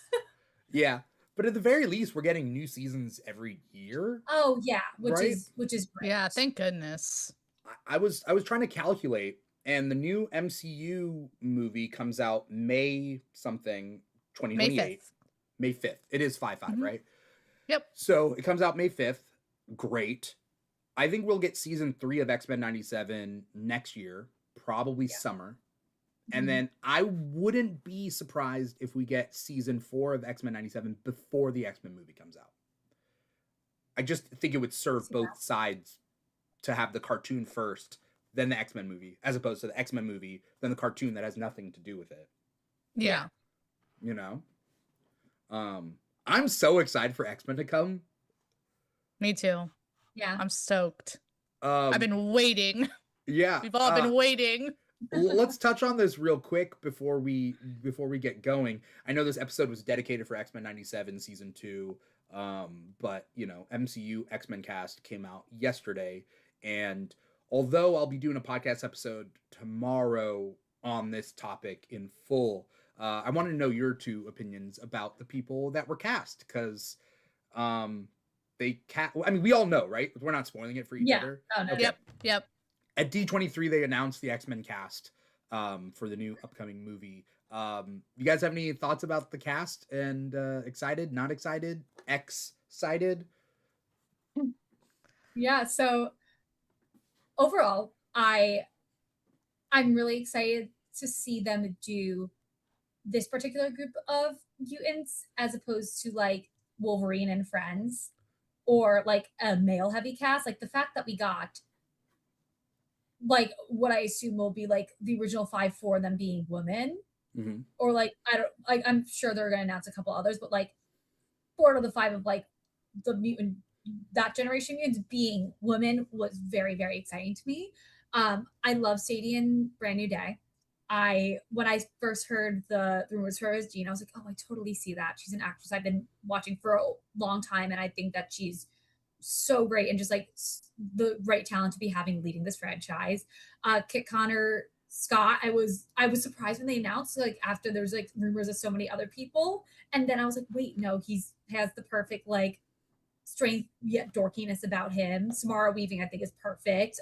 Yeah. But at the very least, we're getting new seasons every year. Oh yeah, which is great. Yeah, thank goodness. I was trying to calculate, and the new MCU movie comes out May something 2028. May 5th. It is 5/5, right? Yep. So it comes out May 5th. Great. I think we'll get season 3 of X-Men 97 next year, probably summer. And then I wouldn't be surprised if we get season 4 of X-Men 97 before the X-Men movie comes out. I just think it would serve both sides to have the cartoon first, then the X-Men movie, as opposed to the X-Men movie, then the cartoon that has nothing to do with it. Yeah. You know? I'm so excited for X-Men to come. Me too. Yeah. I'm stoked. I've been waiting. Yeah. We've all been waiting. Let's touch on this real quick before we get going. I know this episode was dedicated for X-Men 97 season 2, but you know, MCU X-Men cast came out yesterday, and although I'll be doing a podcast episode tomorrow on this topic in full, I want to know your two opinions about the people that were cast, because I mean, we all know, right? We're not spoiling it for each other. Oh, no. Okay. Yep. At D23, they announced the X-Men cast for the new upcoming movie. You guys have any thoughts about the cast? And excited, not excited, excited? Yeah, so overall, I'm really excited to see them do this particular group of mutants as opposed to like Wolverine and Friends or like a male heavy cast. Like the fact that we got like what I assume will be like the original 5 them being women, or like I'm sure they're gonna announce a couple others, but like 4 out of the 5 of like the mutant, that generation mutants being women was very, very exciting to me. I love Sadie in Brand New Day. When I first heard the rumors for her as Jean, I was like, oh, I totally see that. She's an actress I've been watching for a long time, and I think that she's so great and just like the right talent to be having leading this franchise. Kit Connor, Scott, I was surprised when they announced, like after there's like rumors of so many other people, and then I was like, wait, no, has the perfect like strength yet dorkiness about him. Samara Weaving, I think, is perfect.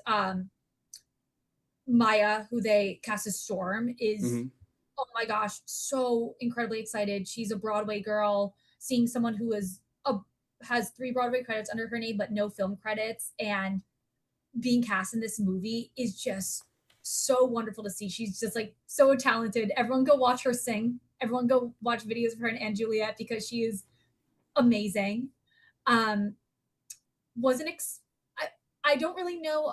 Maya, who they cast as Storm, is oh my gosh, so incredibly excited. She's a Broadway girl. Seeing someone who has 3 Broadway credits under her name but no film credits and being cast in this movie is just so wonderful to see. She's just like so talented. Everyone go watch her sing. Everyone go watch videos of her and Juliet because she is amazing. I don't really know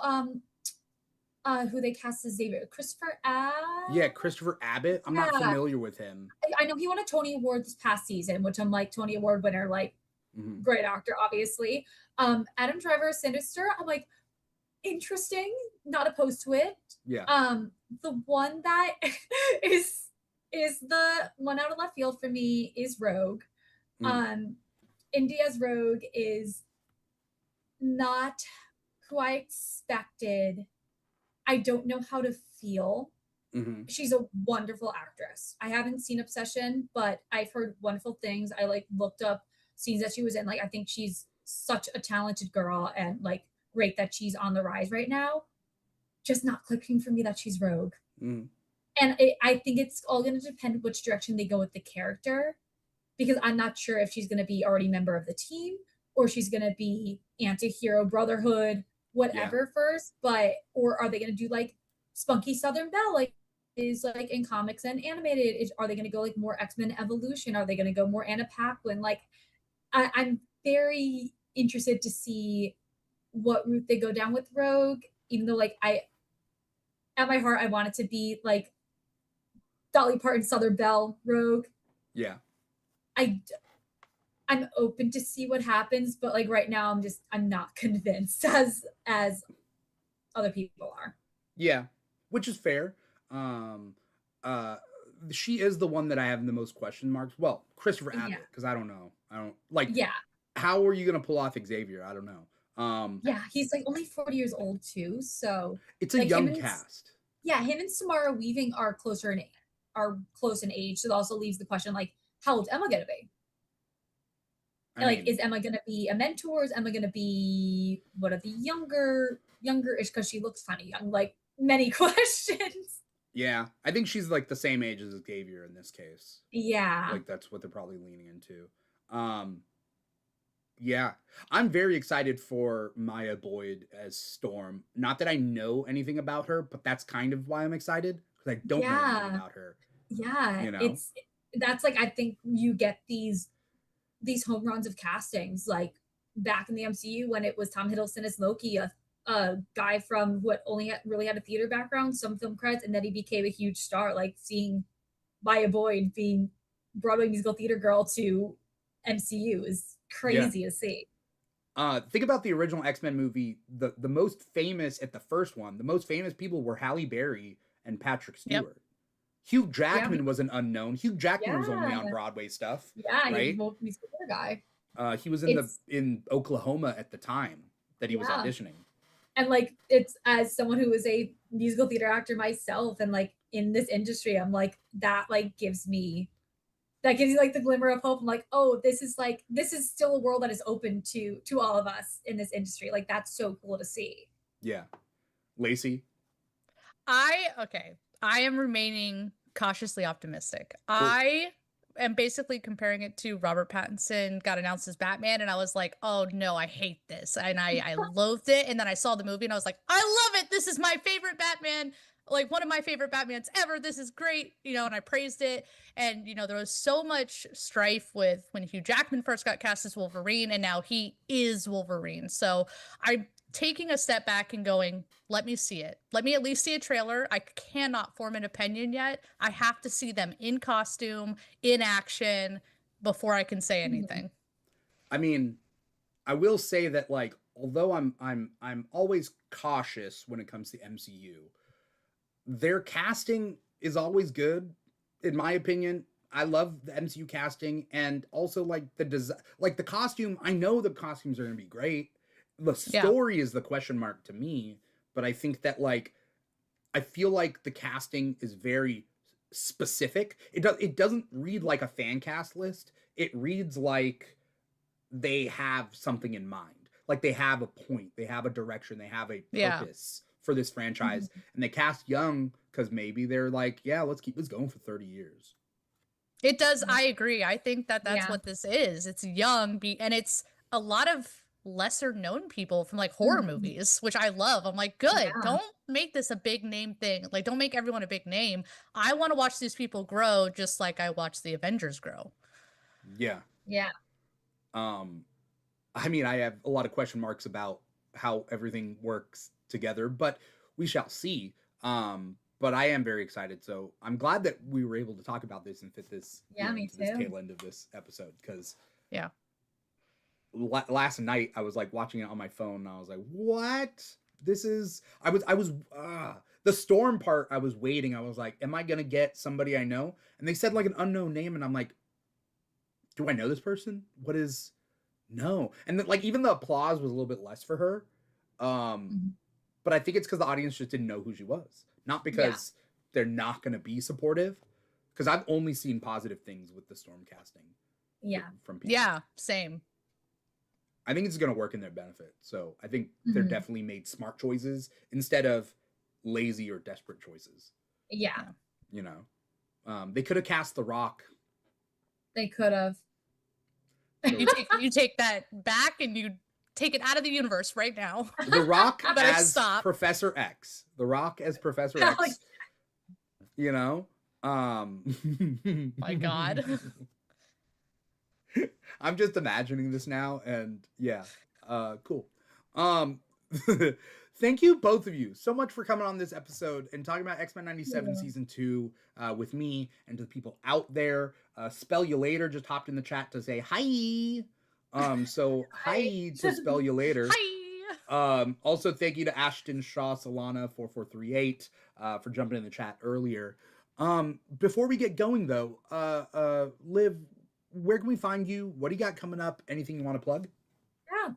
who they cast as Xavier. Christopher Abbott? Yeah, Christopher Abbott. I'm not familiar with him. I know he won a Tony Award this past season, which I'm like, Tony Award winner, like great actor, obviously. Adam Driver, Sinister, I'm like, interesting, not opposed to it. Yeah. The one that is is the one out of left field for me is Rogue. India's Rogue is not who I expected. I don't know how to feel. She's a wonderful actress. I haven't seen Obsession, but I've heard wonderful things. I like looked up scenes that she was in. Like, I think she's such a talented girl, and like great that she's on the rise right now. Just not clicking for me that she's Rogue. And I think it's all going to depend which direction they go with the character, because I'm not sure if she's going to be already member of the team or she's going to be anti-hero brotherhood, whatever first, but, or are they going to do like Spunky Southern Belle, like is like in comics and animated? Are they going to go like more X-Men Evolution? Are they going to go more Anna Paquin? Like, I'm very interested to see what route they go down with Rogue, even though like at my heart, I want it to be like Dolly Parton, Southern Belle, Rogue. Yeah. I'm open to see what happens, but like right now I'm not convinced as other people are. Yeah, which is fair. She is the one that I have the most question marks. Well, Christopher Abbott, because I don't know. I don't like. Yeah. How are you gonna pull off Xavier? I don't know. Yeah, he's like only 40 years old too, so it's a like young cast. Yeah, him and Samara Weaving are close in age. So it also leaves the question like, how old's Emma gonna be? Is Emma gonna be a mentor? Is Emma gonna be one of the younger-ish, because she looks kind of young? Like, many questions. Yeah, I think she's like the same age as Xavier in this case. Yeah, like that's what they're probably leaning into. Yeah, I'm very excited for Maya Boyd as Storm. Not that I know anything about her, but that's kind of why I'm excited, because I don't know anything about her. Yeah, you know? That's like, I think you get these home runs of castings, like back in the MCU when it was Tom Hiddleston as Loki, a guy from what only really had a theater background, some film credits, and then he became a huge star. Like, seeing Maya Boyd being Broadway musical theater girl to MCU is crazy to see. Think about the original X-Men movie. The most famous at the first one, the most famous people were Halle Berry and Patrick Stewart. Hugh Jackman was an unknown. Hugh Jackman was only on Broadway stuff. Yeah, right? He's a theater guy. He was in Oklahoma at the time that he was auditioning. And like, it's, as someone who is a musical theater actor myself, and like in this industry, I'm like, that gives you like the glimmer of hope. I'm like, oh, this is still a world that is open to all of us in this industry. Like, that's so cool to see. Yeah. Lacey? I am remaining cautiously optimistic. Cool. I am basically comparing it to Robert Pattinson got announced as Batman, and I was like, oh no, I hate this. And I loathed it. And then I saw the movie and I was like, I love it. This is my favorite Batman. Like, one of my favorite Batmans ever. This is great, and I praised it. And, there was so much strife with when Hugh Jackman first got cast as Wolverine, and now he is Wolverine. So I'm taking a step back and going, let me see it. Let me at least see a trailer. I cannot form an opinion yet. I have to see them in costume, in action, before I can say anything. I mean, I will say that, like, although I'm always cautious when it comes to MCU, their casting is always good, in my opinion. I love the MCU casting, and also like the costume. I know the costumes are going to be great. The story is the question mark to me, but I think that, like, I feel like the casting is very specific. It doesn't read like a fan cast list. It reads like they have something in mind. Like, they have a point, they have a direction, they have a purpose for this franchise, and they cast young because maybe they're like, let's keep this going for 30 years. It does. I agree. I think that's what this is. It's young, and it's a lot of lesser known people from like horror movies, which I love. I'm like, good. Don't make this a big name thing. Like, don't make everyone a big name. I want to watch these people grow just like I watched the Avengers grow. Yeah. I mean, I have a lot of question marks about how everything works together, but we shall see. But I am very excited, so I'm glad that we were able to talk about this and fit this me too. This tail end of this episode, because last night I was like watching it on my phone and I was like, what? This is I was The Storm part, I was waiting. I was like, am I gonna get somebody I know? And they said like an unknown name, and I'm like, do I know this person? What is no? And then, like, even the applause was a little bit less for her. Mhm. But I think it's because the audience just didn't know who she was, not because they're not gonna be supportive. Because I've only seen positive things with the Storm casting. Yeah. From people. Yeah, same. I think it's gonna work in their benefit. So I think Mhm. they're definitely made smart choices instead of lazy or desperate choices. Yeah. You know, they could have cast The Rock. They could have. You take that back and you take it out of the universe right now. The Rock Better as stop. Professor X. The Rock as Professor Oh, X. You know? My God. I'm just imagining this now, and yeah, cool. Thank you, both of you, so much for coming on this episode and talking about X-Men 97 Season 2 with me and to the people out there. Spell You Later just hopped in the chat to say hi. So hi to Spell You Later. Hi. Also, thank you to Ashton Shaw Solana 4438 for jumping in the chat earlier. Before we get going, though, Liv, where can we find you? What do you got coming up? Anything you want to plug? Yeah.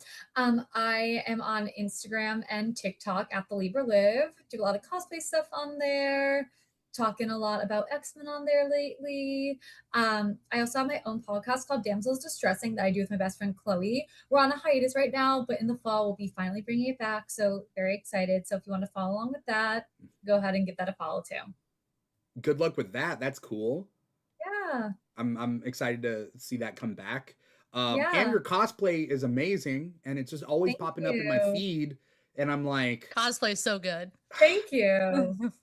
I am on Instagram and TikTok at the Libra Live. Do a lot of cosplay stuff on there. Talking a lot about X-Men on there lately. I also have my own podcast called Damsels Distressing that I do with my best friend Chloe. We're on a hiatus right now, but in the fall we'll be finally bringing it back. So very excited. So if you want to follow along with that, go ahead and give that a follow too. Good luck with that. That's cool. Yeah. I'm excited to see that come back. Yeah. And your cosplay is amazing, and it's just always Thank popping up in my you. feed, and I'm like, Cosplay is so good. Thank you.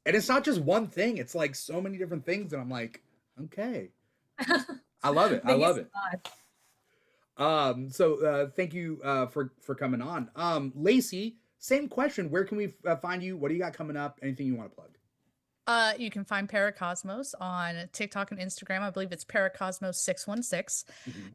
and it's not just one thing; it's like so many different things, and I'm like, okay, I love it. I Thank you love so it. much. So thank you for coming on. Lacey, same question. Where can we find you? What do you got coming up? Anything you want to plug? You can find Paracosmos on TikTok and Instagram. I believe it's Paracosmos616.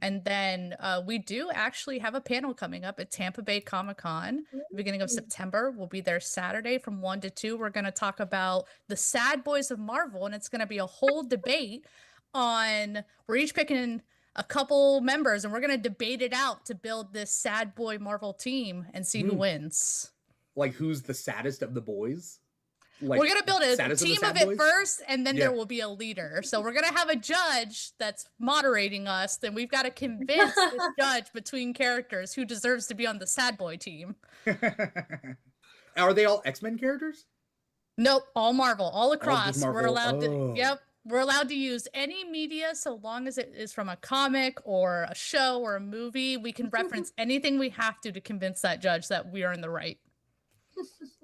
And then we do actually have a panel coming up at Tampa Bay Comic-Con, the beginning of September. We'll be there Saturday from 1 to 2. We're going to talk about the sad boys of Marvel, and it's going to be a whole debate on, we're each picking a couple members, and we're going to debate it out to build this sad boy Marvel team and see who wins. Like, who's the saddest of the boys? Like, we're going to build a team of it first, and then there will be a leader. So we're going to have a judge that's moderating us. Then we've got to convince this judge between characters who deserves to be on the sad boy team. Are they all X-Men characters? Nope, all Marvel, all across. Marvel. We're allowed to, yep. We're allowed to use any media so long as it is from a comic or a show or a movie. We can reference anything we have to convince that judge that we are in the right.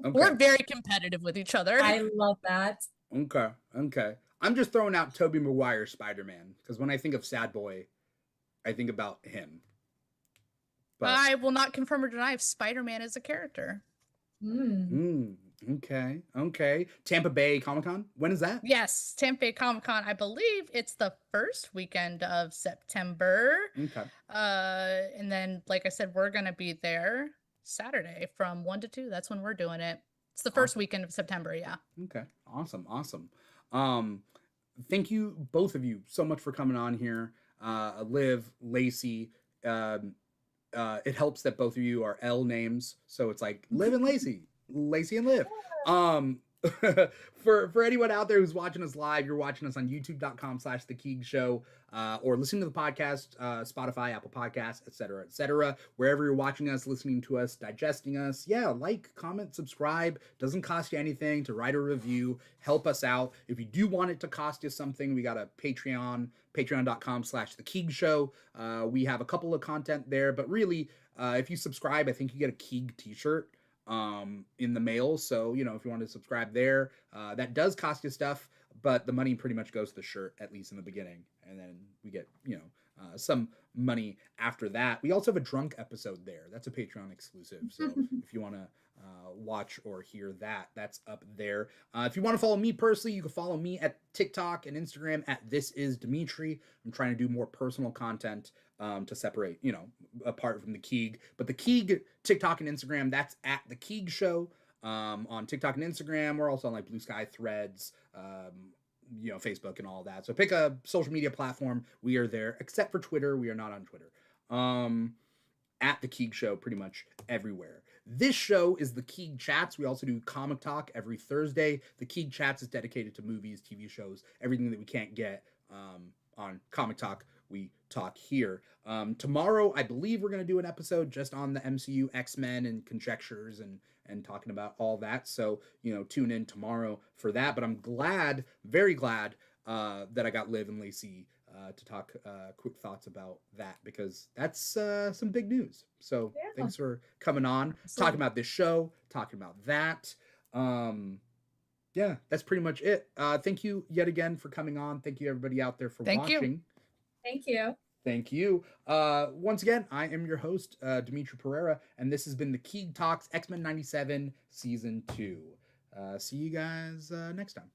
Okay. We're very competitive with each other. I love that. Okay. I'm just throwing out Tobey Maguire Spider-Man because when I think of Sad Boy, I think about him. But I will not confirm or deny if Spider-Man is a character. Okay. Tampa Bay Comic-Con. When is that? Yes, Tampa Bay Comic-Con. I believe it's the first weekend of September. Okay. And then, like I said, we're gonna be there Saturday from 1 to 2. That's when we're doing it. It's the first weekend of September. Yeah. Okay. Awesome. Thank you, both of you, so much for coming on here. Liv, Lacey. It helps that both of you are L names, so it's like Liv and Lacey, Lacey and Liv. For anyone out there who's watching us live, you're watching us on youtube.com/The Keeg Show, or listening to the podcast, Spotify, Apple Podcasts, etc. Wherever you're watching us, listening to us, digesting us, like, comment, subscribe. Doesn't cost you anything to write a review. Help us out. If you do want it to cost you something, we got a Patreon, patreon.com/The Keeg Show. We have a couple of content there, but really, if you subscribe, I think you get a Keeg t-shirt in the mail. So, if you want to subscribe there, that does cost you stuff, but the money pretty much goes to the shirt, at least in the beginning. And then we get, some money after that. We also have a drunk episode there. That's a Patreon exclusive. So if you want to watch or hear that, that's up there. If you want to follow me personally, you can follow me at TikTok and Instagram at This Is Dimitri. I'm trying to do more personal content to separate, apart from the Keeg. But the Keeg, TikTok and Instagram, that's at The Keeg Show. on TikTok and Instagram. We're also on like Blue Sky, Threads, Facebook and all that. So pick a social media platform. We are there, except for Twitter. We are not on Twitter. At the Keeg Show, pretty much everywhere. This show is the Keeg Chats. We also do Comic Talk every Thursday. The Keeg Chats is dedicated to movies, TV shows, everything that we can't get on Comic Talk. We talk here. Tomorrow, I believe we're going to do an episode just on the MCU, X-Men, and conjectures and talking about all that. So, tune in tomorrow for that. But I'm glad, very glad, that I got Liv and Lacey to talk quick thoughts about that, because that's some big news. So thanks for coming on, talking about this show, talking about that. That's pretty much it. Thank you yet again for coming on. Thank you everybody out there for watching. Thank you. Thank you. Once again, I am your host, Dimitri Pereira, and this has been the Keeg Talks X-Men 97 Season 2. See you guys next time.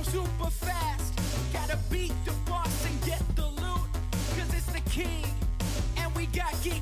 Super fast, gotta beat the boss and get the loot, cause it's the king, and we got geek